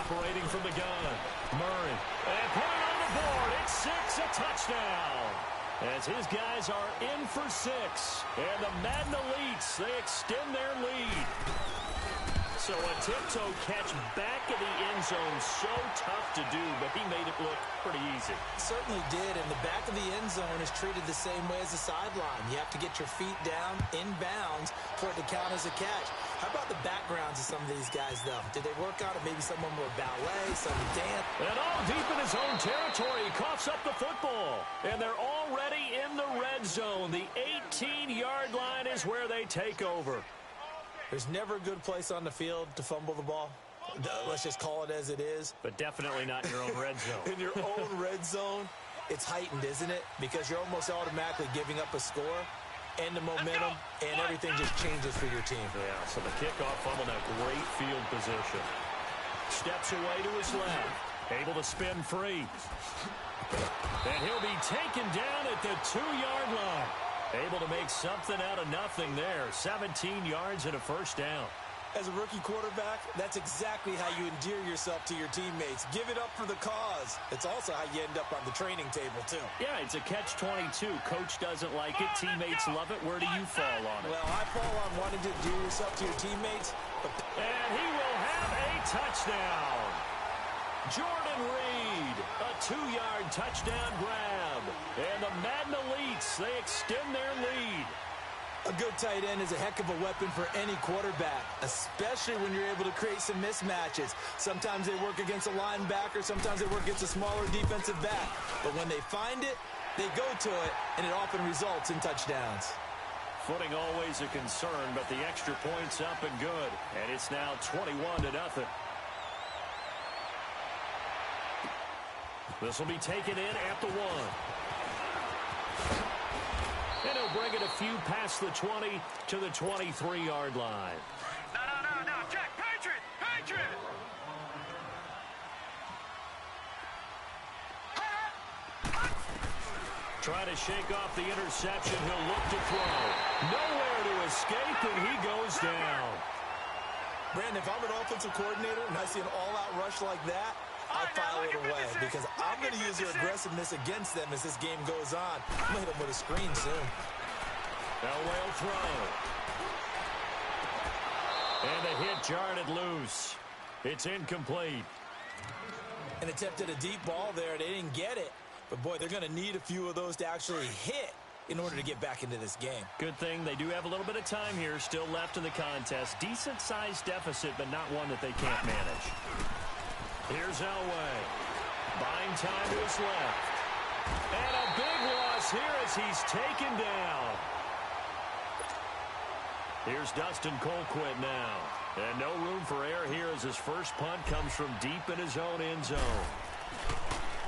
Operating from the gun, Murray. And put it on the board. It's 6, a touchdown. As his guys are in for 6. And the Madden Elites, they extend their lead. So a tiptoe catch back in the end zone, so tough to do, but he made it look pretty easy. Certainly did, and the back of the end zone is treated the same way as the sideline. You have to get your feet down in bounds for it to count as a catch. How about the backgrounds of some of these guys, though? Did they work on it? Maybe some of them were ballet, some dance. And all deep in his own territory, he coughs up the football. And they're already in the red zone. The 18-yard line is where they take over. There's never a good place on the field to fumble the ball. Let's just call it as it is. But definitely not in your own red zone. In your own red zone, it's heightened, isn't it? Because you're almost automatically giving up a score and the momentum, and everything just changes for your team. Yeah, so the kickoff fumble, now great field position. Steps away to his left. Able to spin free. And he'll be taken down at the 2-yard line. Able to make something out of nothing there. 17 yards and a first down. As a rookie quarterback, that's exactly how you endear yourself to your teammates. Give it up for the cause. It's also how you end up on the training table, too. Yeah, it's a catch-22. Coach doesn't like it. Teammates love it. Where do you fall on it? Well, I fall on wanting to endear yourself to your teammates. And he will have a touchdown. Jordan Reed, a 2-yard touchdown grab. And the Madden Elites, they extend their lead. A good tight end is a heck of a weapon for any quarterback, especially when you're able to create some mismatches. Sometimes they work against a linebacker, sometimes they work against a smaller defensive back. But when they find it, they go to it, and it often results in touchdowns. Footing always a concern, but the extra point's up and good. And it's now 21-0. This will be taken in at the 1. And he'll bring it a few past the 20 to the 23-yard line. No, check, Patriot! Trying to shake off the interception, he'll look to throw. Nowhere to escape, and he goes down. Brandon, if I'm an offensive coordinator and I see an all-out rush like that, I'll file it away because I'm going to use their aggressiveness against them as this game goes on. I'm going to hit them with a screen soon. Elway will throw. And the hit jarred it loose. It's incomplete. And attempted a deep ball there. They didn't get it. But, boy, they're going to need a few of those to actually hit in order to get back into this game. Good thing they do have a little bit of time here still left in the contest. Decent-sized deficit, but not one that they can't manage. Here's Elway. Buying time to his left. And a big loss here as he's taken down. Here's Dustin Colquitt now. And no room for error here as his first punt comes from deep in his own end zone.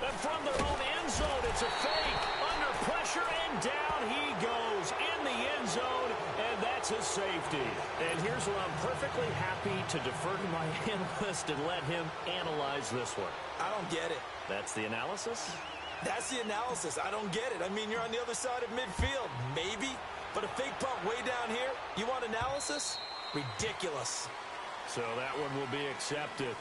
And from their own end zone, it's a fake. Under pressure, and down he goes in the end zone, and that's a safety. And here's where I'm perfectly happy to defer to my analyst and let him analyze this one. I don't get it. That's the analysis? That's the analysis. I don't get it. I mean, you're on the other side of midfield. Maybe. But a fake punt way down here, you want analysis? Ridiculous. So that one will be accepted.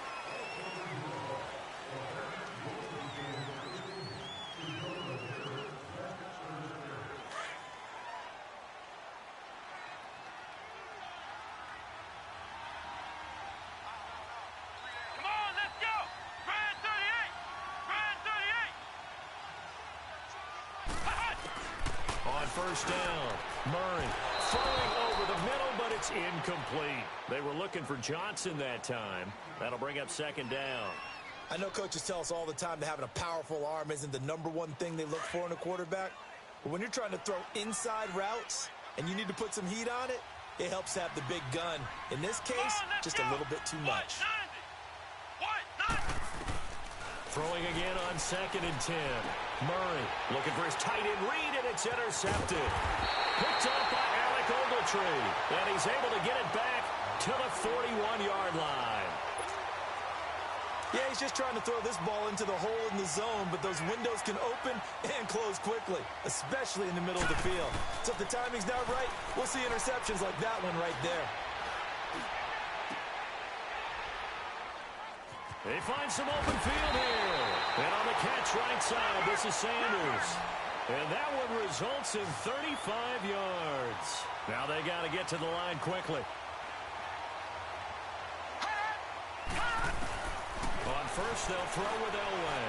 Come on, let's go. Brand 38. Brand 38. On first down, Murray throwing over the middle, but it's incomplete. They were looking for Johnson that time. That'll bring up second down. I know coaches tell us all the time that having a powerful arm isn't the #1 thing they look for in a quarterback. But when you're trying to throw inside routes and you need to put some heat on it, it helps to have the big gun. In this case, just a little bit too much. 190. Throwing again on 2nd and 10. Murray looking for his tight end read, and it's intercepted. Picked up by Alec Ogletree. And he's able to get it back to the 41-yard line. Yeah, he's just trying to throw this ball into the hole in the zone, but those windows can open and close quickly, especially in the middle of the field. So if the timing's not right, we'll see interceptions like that one right there. They find some open field here. And on the catch right side, this is Sanders. And that one results in 35 yards. Now they got to get to the line quickly. On first, they'll throw with Elway.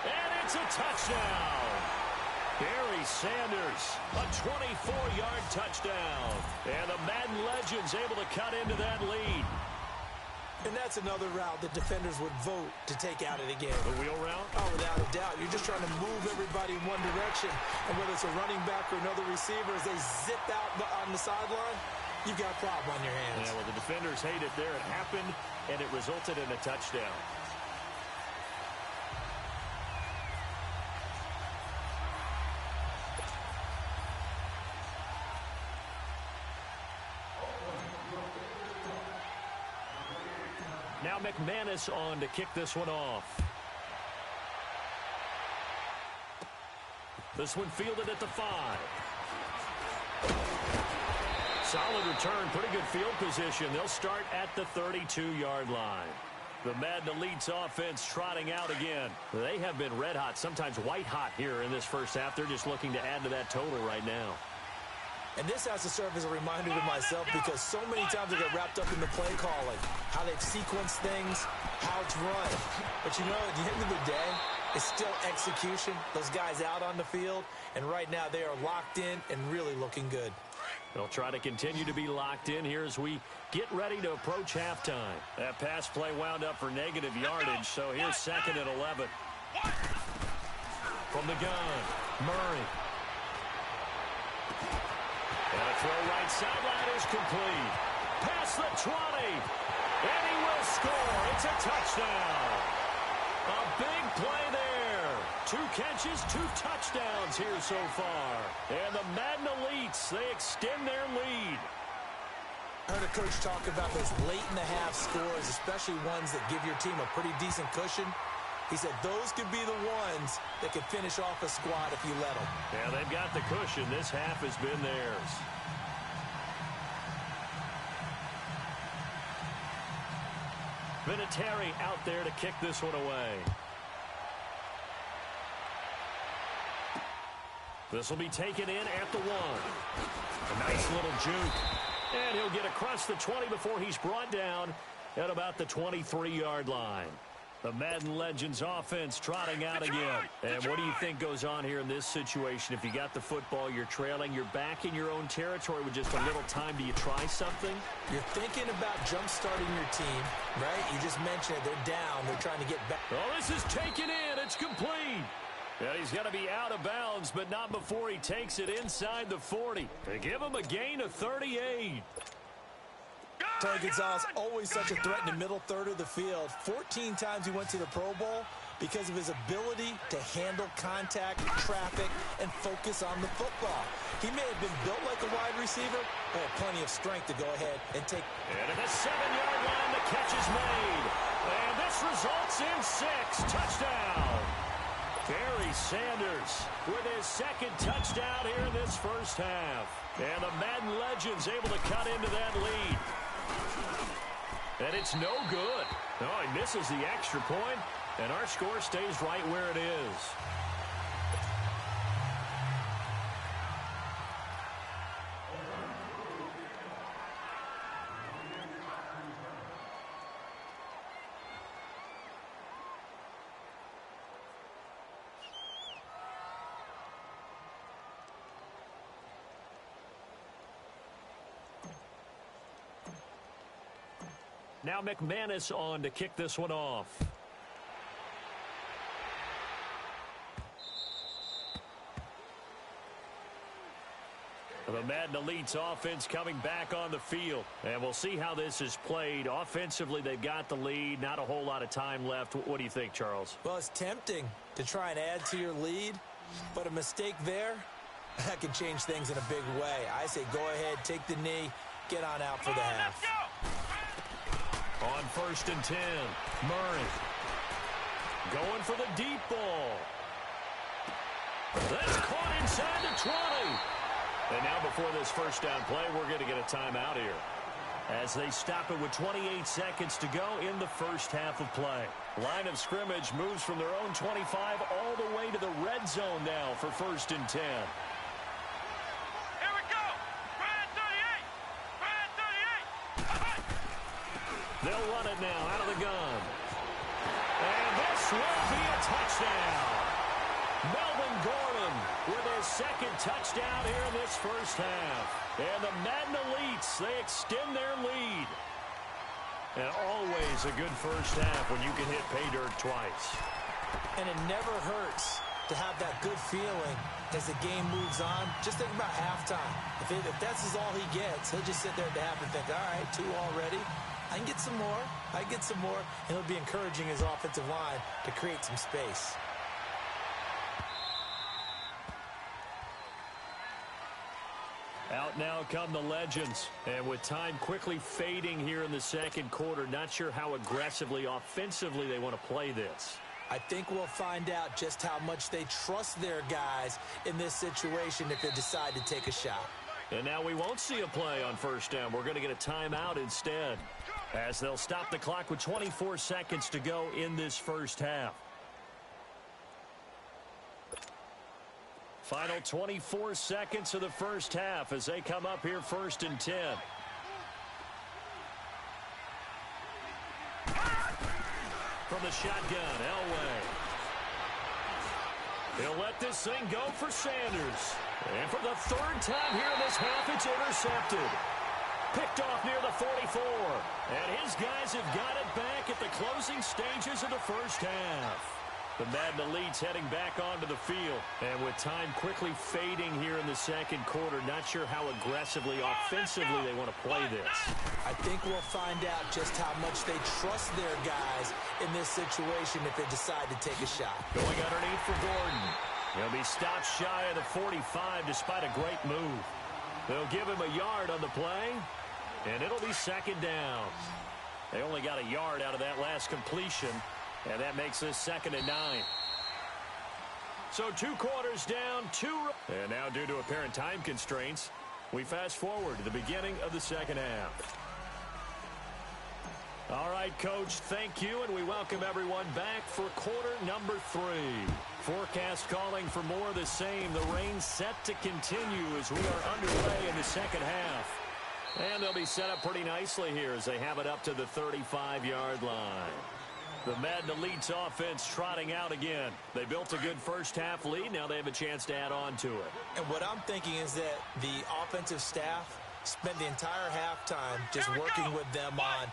And it's a touchdown. Barry Sanders, a 24-yard touchdown. And the Madden Legends able to cut into that lead. And that's another route that defenders would vote to take out of the game. The wheel route? Oh, without a doubt. You're just trying to move everybody in one direction. And whether it's a running back or another receiver, as they zip out on the sideline, you've got a problem on your hands. Yeah, well, the defenders hate it there. It happened, and it resulted in a touchdown. Now McManus on to kick this one off. This one fielded at the 5. Solid return, pretty good field position. They'll start at the 32-yard line. The Madden Elites offense trotting out again. They have been red hot, sometimes white hot here in this first half. They're just looking to add to that total right now. And this has to serve as a reminder to myself because so many times I get wrapped up in the play calling, how they've sequenced things, how it's run. But you know, at the end of the day, it's still execution. Those guys out on the field, and right now they are locked in and really looking good. They'll try to continue to be locked in here as we get ready to approach halftime. That pass play wound up for negative yardage, so here's 2nd and 11. From the gun, Murray. And a throw right sideline is complete. Past the 20. And he will score. It's a touchdown. A big play there. 2 catches, 2 touchdowns here so far. And the Madden Elites, they extend their lead. I heard a coach talk about those late-in-the-half scores, especially ones that give your team a pretty decent cushion. He said those could be the ones that could finish off a squad if you let them. Yeah, they've got the cushion. This half has been theirs. Vinatieri out there to kick this one away. This will be taken in at the 1. A nice little juke. And he'll get across the 20 before he's brought down at about the 23-yard line. The Madden Legends offense trotting out again. And what do you think goes on here in this situation? If you got the football, you're trailing, you're back in your own territory with just a little time. Do you try something? You're thinking about jump-starting your team, right? You just mentioned it. They're down. They're trying to get back. Oh, this is taken in. It's complete. And he's going to be out of bounds, but not before he takes it inside the 40. They give him a gain of 38. Tony Gonzalez, always such a threat in the middle third of the field. 14 times he went to the Pro Bowl because of his ability to handle contact, traffic, and focus on the football. He may have been built like a wide receiver, but had plenty of strength to go ahead and take. And at the 7-yard line, the catch is made. And this results in 6. Touchdown. Barry Sanders with his second touchdown here in this first half. And the Madden Legends able to cut into that lead. And it's no good. Oh, he misses the extra point, and our score stays right where it is. Now McManus on to kick this one off. The Madden Elites offense coming back on the field. And we'll see how this is played. Offensively, they've got the lead. Not a whole lot of time left. What do you think, Charles? Well, it's tempting to try and add to your lead, but a mistake there, that can change things in a big way. I say go ahead, take the knee, get on out for the half. On 1st and 10, Murray going for the deep ball. That's caught inside the 20. And now before this first down play, we're going to get a timeout here as they stop it with 28 seconds to go in the first half of play. Line of scrimmage moves from their own 25 all the way to the red zone now for 1st and 10. They'll run it now out of the gun. And this will be a touchdown. Melvin Gordon with his second touchdown here in this first half. And the Madden Elites, they extend their lead. And always a good first half when you can hit pay dirt twice. And it never hurts to have that good feeling as the game moves on. Just think about halftime. If that's all he gets, he'll just sit there at the half and think, all right, 2 already. I can get some more. I get some more. And he'll be encouraging his offensive line to create some space. Out now come the Legends. And with time quickly fading here in the second quarter, not sure how aggressively, offensively they want to play this. I think we'll find out just how much they trust their guys in this situation if they decide to take a shot. And now we won't see a play on first down. We're going to get a timeout instead, as they'll stop the clock with 24 seconds to go in this first half. Final 24 seconds of the first half as they come up here 1st and 10. From the shotgun, Elway. He'll let this thing go for Sanders. And for the 3rd time here in this half, it's intercepted. Picked off near the 44. And his guys have got it back at the closing stages of the first half. The Madden Elites heading back onto the field. And with time quickly fading here in the second quarter, not sure how aggressively, offensively they want to play this. I think we'll find out just how much they trust their guys in this situation if they decide to take a shot. Going underneath for Gordon. He'll be stopped shy of the 45 despite a great move. They'll give him a yard on the play, and it'll be 2nd down. They only got a yard out of that last completion, and that makes this 2nd and 9. So 2 quarters down, 2. And now due to apparent time constraints, we fast forward to the beginning of the second half. All right, Coach, thank you, and we welcome everyone back for quarter number 3. Forecast calling for more of the same. The rain set to continue as we are underway in the second half. And they'll be set up pretty nicely here as they have it up to the 35-yard line. The Madden Elite's offense trotting out again. They built a good first-half lead. Now they have a chance to add on to it. And what I'm thinking is that the offensive staff spent the entire halftime just working with them on,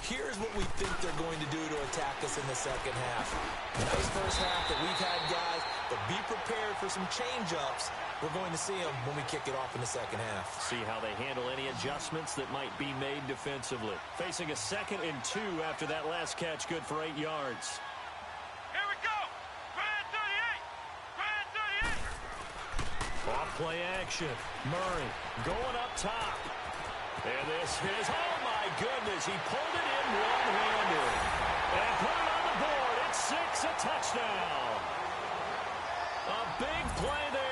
here's what we think they're going to do to attack us in the second half. Nice first half that we've had, guys, but be prepared for some change-ups. We're going to see them when we kick it off in the second half. See how they handle any adjustments that might be made defensively. Facing a 2nd and 2 after that last catch, good for 8 yards. Here we go. Grand 38. Grand 38. Off play action. Murray going up top. And this is, oh my goodness, he pulled it in one-handed. And put it on the board. It's 6, a touchdown. A big play there.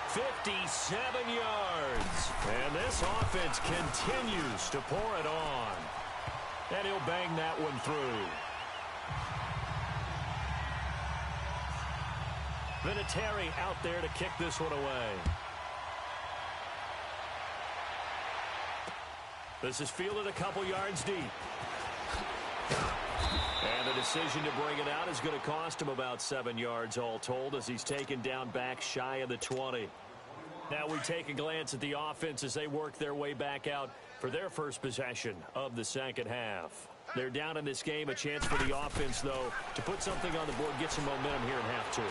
57 yards. And this offense continues to pour it on. And he'll bang that one through. Vinatieri out there to kick this one away. This is fielded a couple yards deep. And the decision to bring it out is going to cost him about 7 yards all told as he's taken down back shy of the 20. Now we take a glance at the offense as they work their way back out for their first possession of the second half. They're down in this game. A chance for the offense, though, to put something on the board, get some momentum here in half 2.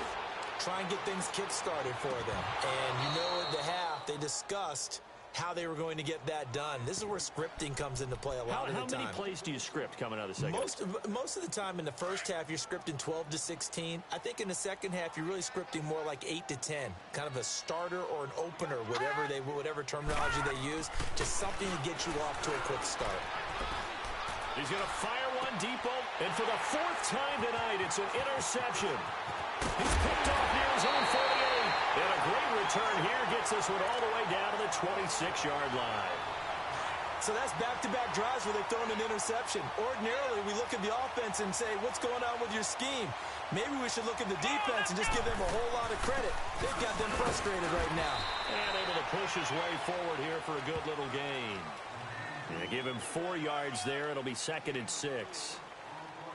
Try and get things kick-started for them. And you know at the half, they discussed how they were going to get that done. This is where scripting comes into play a lot of the time. How many plays do you script coming out of the second half? Most of the time in the first half, you're scripting 12 to 16. I think in the second half, you're really scripting more like 8 to 10. Kind of a starter or an opener, whatever terminology they use. Just something to get you off to a quick start. He's going to fire one deep, and for the 4th time tonight, it's an interception. He's picked off near his own 48. And a great return here gets this one all the way down to the 26-yard line. So that's back-to-back drives where they've thrown an interception. Ordinarily, we look at the offense and say, what's going on with your scheme? Maybe we should look at the defense and just give them a whole lot of credit. They've got them frustrated right now. And able to push his way forward here for a good little gain. Yeah, give him 4 yards there. It'll be 2nd and 6.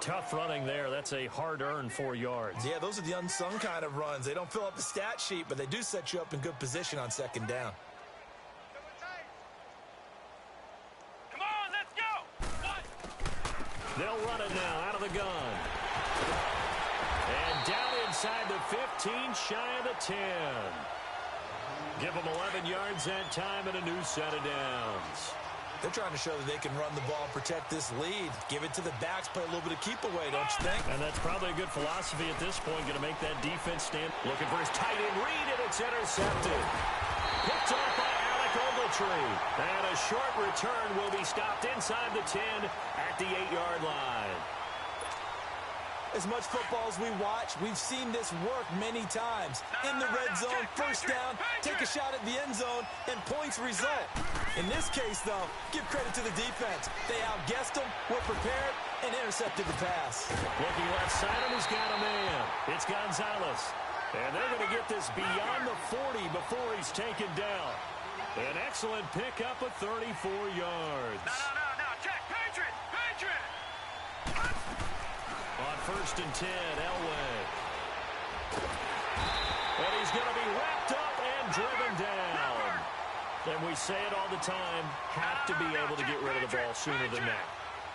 Tough running there. That's a hard-earned 4 yards. Yeah, those are the unsung kind of runs. They don't fill up the stat sheet, but they do set you up in good position on 2nd down. Come on, let's go. They'll run it now out of the gun. And down inside the 15, shy of the 10. Give them 11 yards that time and a new set of downs. They're trying to show that they can run the ball and protect this lead. Give it to the backs, play a little bit of keep away, don't you think? And that's probably a good philosophy at this point. Going to make that defense stand. Looking for his tight end read, and it's intercepted. Picked off by Alec Ogletree. And a short return will be stopped inside the 10 at the 8-yard line. As much football as we watch, we've seen this work many times. In the red zone, first down, take a shot at the end zone, and points result. In this case, though, give credit to the defense. They outguessed them, were prepared, and intercepted the pass. Looking left side, and he's got a man. It's Gonzalez. And they're going to get this beyond the 40 before he's taken down. An excellent pickup of 34 yards. No. Check. Patriot. On 1st and 10, Elway. And he's going to be wrapped up and driven down. And we say it all the time, have to be able to get rid of the ball sooner than that.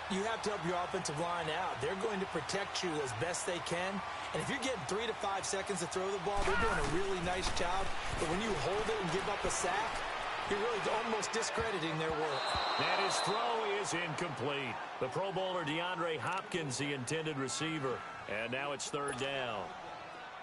You have to help your offensive line out. They're going to protect you as best they can. And if you're getting 3 to 5 seconds to throw the ball, they're doing a really nice job. But when you hold it and give up a sack, you're really almost discrediting their work. And his throw is incomplete. The Pro Bowler DeAndre Hopkins, the intended receiver. And now it's 3rd down.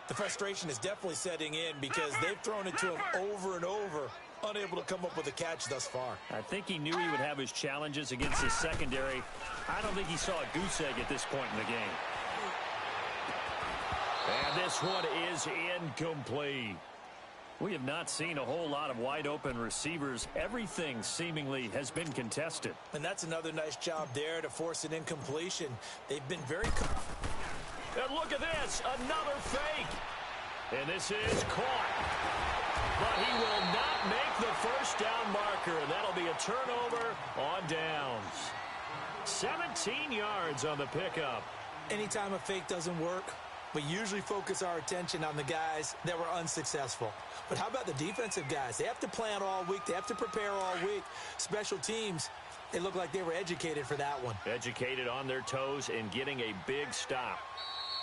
The frustration is definitely setting in because they've thrown it to him over and over, unable to come up with a catch thus far. I think he knew he would have his challenges against his secondary. I don't think he saw a goose egg at this point in the game. And this one is incomplete. We have not seen a whole lot of wide-open receivers. Everything seemingly has been contested. And that's another nice job there to force an incompletion. They've been very... And look at this, another fake. And this is caught. But he will not make the first down marker. That'll be a turnover on downs. 17 yards on the pickup. Anytime a fake doesn't work, we usually focus our attention on the guys that were unsuccessful. But how about the defensive guys? They have to plan all week. They have to prepare all week. Special teams, they look like they were educated for that one. Educated on their toes and getting a big stop.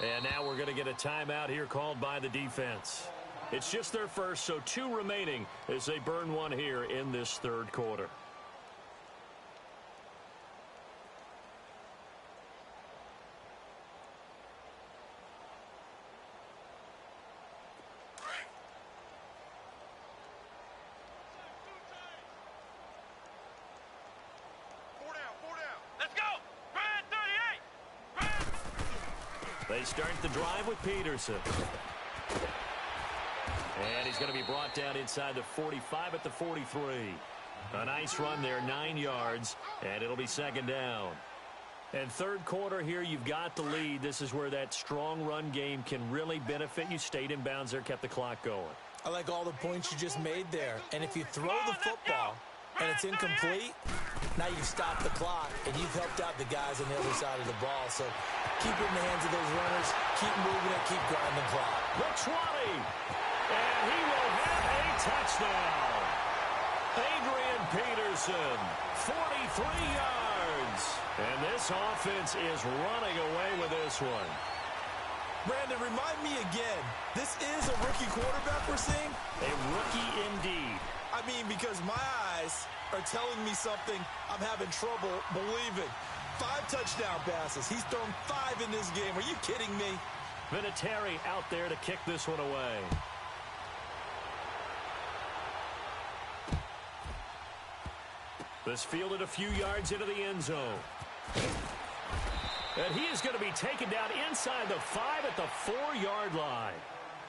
And now we're going to get a timeout here called by the defense. It's just their first, so 2 remaining as they burn one here in this third quarter. They start the drive with Peterson. And he's going to be brought down inside the 45 at the 43. A nice run there, 9 yards, and it'll be second down. And third quarter here, you've got the lead. This is where that strong run game can really benefit you. Stayed in bounds there, kept the clock going. I like all the points you just made there. And if you throw the football and it's incomplete, now you've stopped the clock, and you've helped out the guys on the other side of the ball. So keep it in the hands of those runners. Keep moving it. Keep grinding the clock. The 20. And he will have a touchdown. Adrian Peterson, 43 yards. And this offense is running away with this one. Brandon, remind me again, this is a rookie quarterback we're seeing? A rookie indeed. I mean, because my eyes are telling me something I'm having trouble believing. 5 touchdown passes. He's thrown 5 in this game. Are you kidding me? Vinatieri out there to kick this one away. This fielded a few yards into the end zone. And he is going to be taken down inside the 5 at the 4-yard line.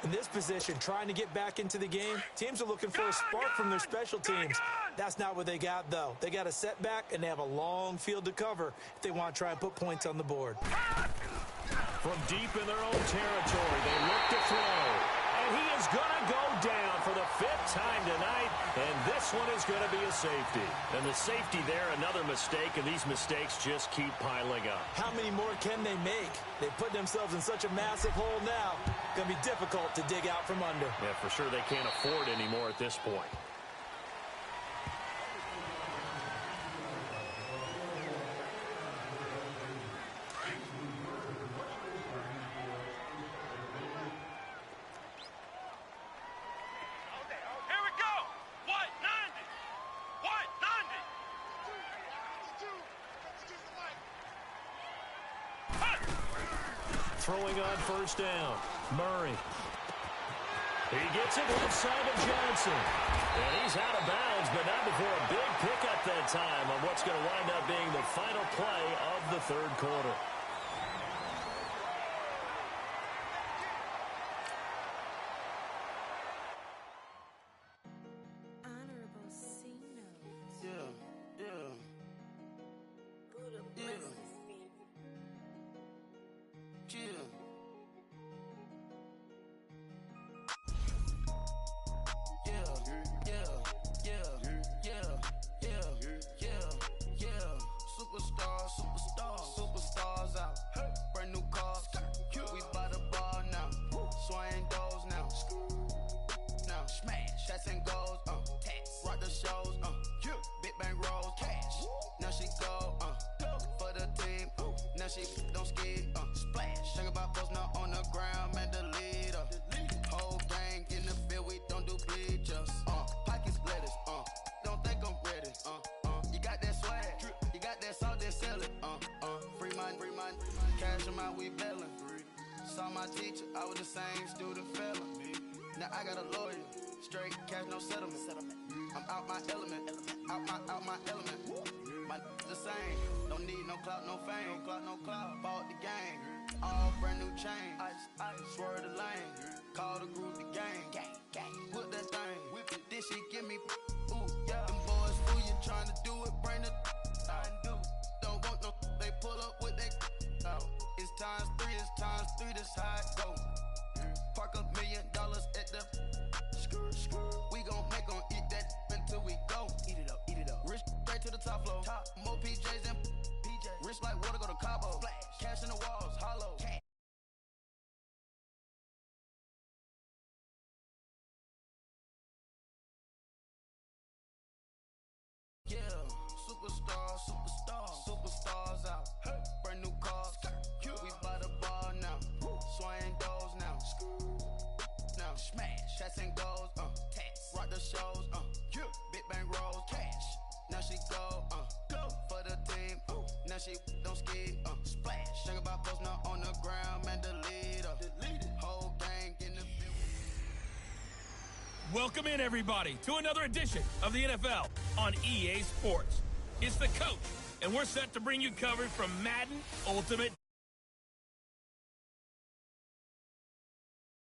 In this position, trying to get back into the game, teams are looking for a spark from their special teams. That's not what they got, though. They got a setback, and they have a long field to cover if they want to try and put points on the board. From deep in their own territory, they look to throw. And he is going to go down for the 5th time tonight, and this one is going to be a safety. And the safety there, another mistake, and these mistakes just keep piling up. How many more can they make? They put themselves in such a massive hole now. Going to be difficult to dig out from under. Yeah, for sure they can't afford any more at this point. Throwing on first down. Murray. He gets it left side of Johnson. And he's out of bounds, but not before a big pickup that time on what's going to wind up being the final play of the third quarter. Superstars out. Brand new cars. We buy the ball now. Swing doors now. Now smash. Shots and goals. Rock the shows. Big bang rolls. Cash. Now she go. For the team. Now she don't ski. Splash. Think about post now on the ground. Man, the leader. Whole gang in the field. We don't do bleachers. Pockets lettuce. Don't think I'm ready. You got that swag. You got that salt, then sell it. Free mind. Cash them out, we bailin'. Saw my teacher, I was the same student fella. Now I got a lawyer. Straight cash, no settlement. I'm out my element. Out my element. My the same. Don't need no clout, no fame. No clout. Bought the game. All brand new chain. Ice. Swerve the lane. Call the group the gang. Put that thing. Whip it. This shit give me. Ooh, yeah. Them boys fool you trying to do it. Bring the. Don't want no. They pull up with that. It's times 3. This how it go. Park $1 million at the. We gon' make 'em eat that until we go. Eat it up. Rich straight to the top floor. More PJs and PJs. Rich like water, go to Cabo. Splash. Cash in the walls, hollow. Superstars out. Brand new cars. We by the ball now. Swaying doors now. Now smash. Shots and goals. Rock the shows. Big bang rolls. Cash. Now she go. For the team. Now she don't ski. Splash. Think about post now on the ground. Man, delete her. Whole gang in the field. Welcome in, everybody, to another edition of the NFL on EA Sports. It's the coach, and we're set to bring you coverage from Madden Ultimate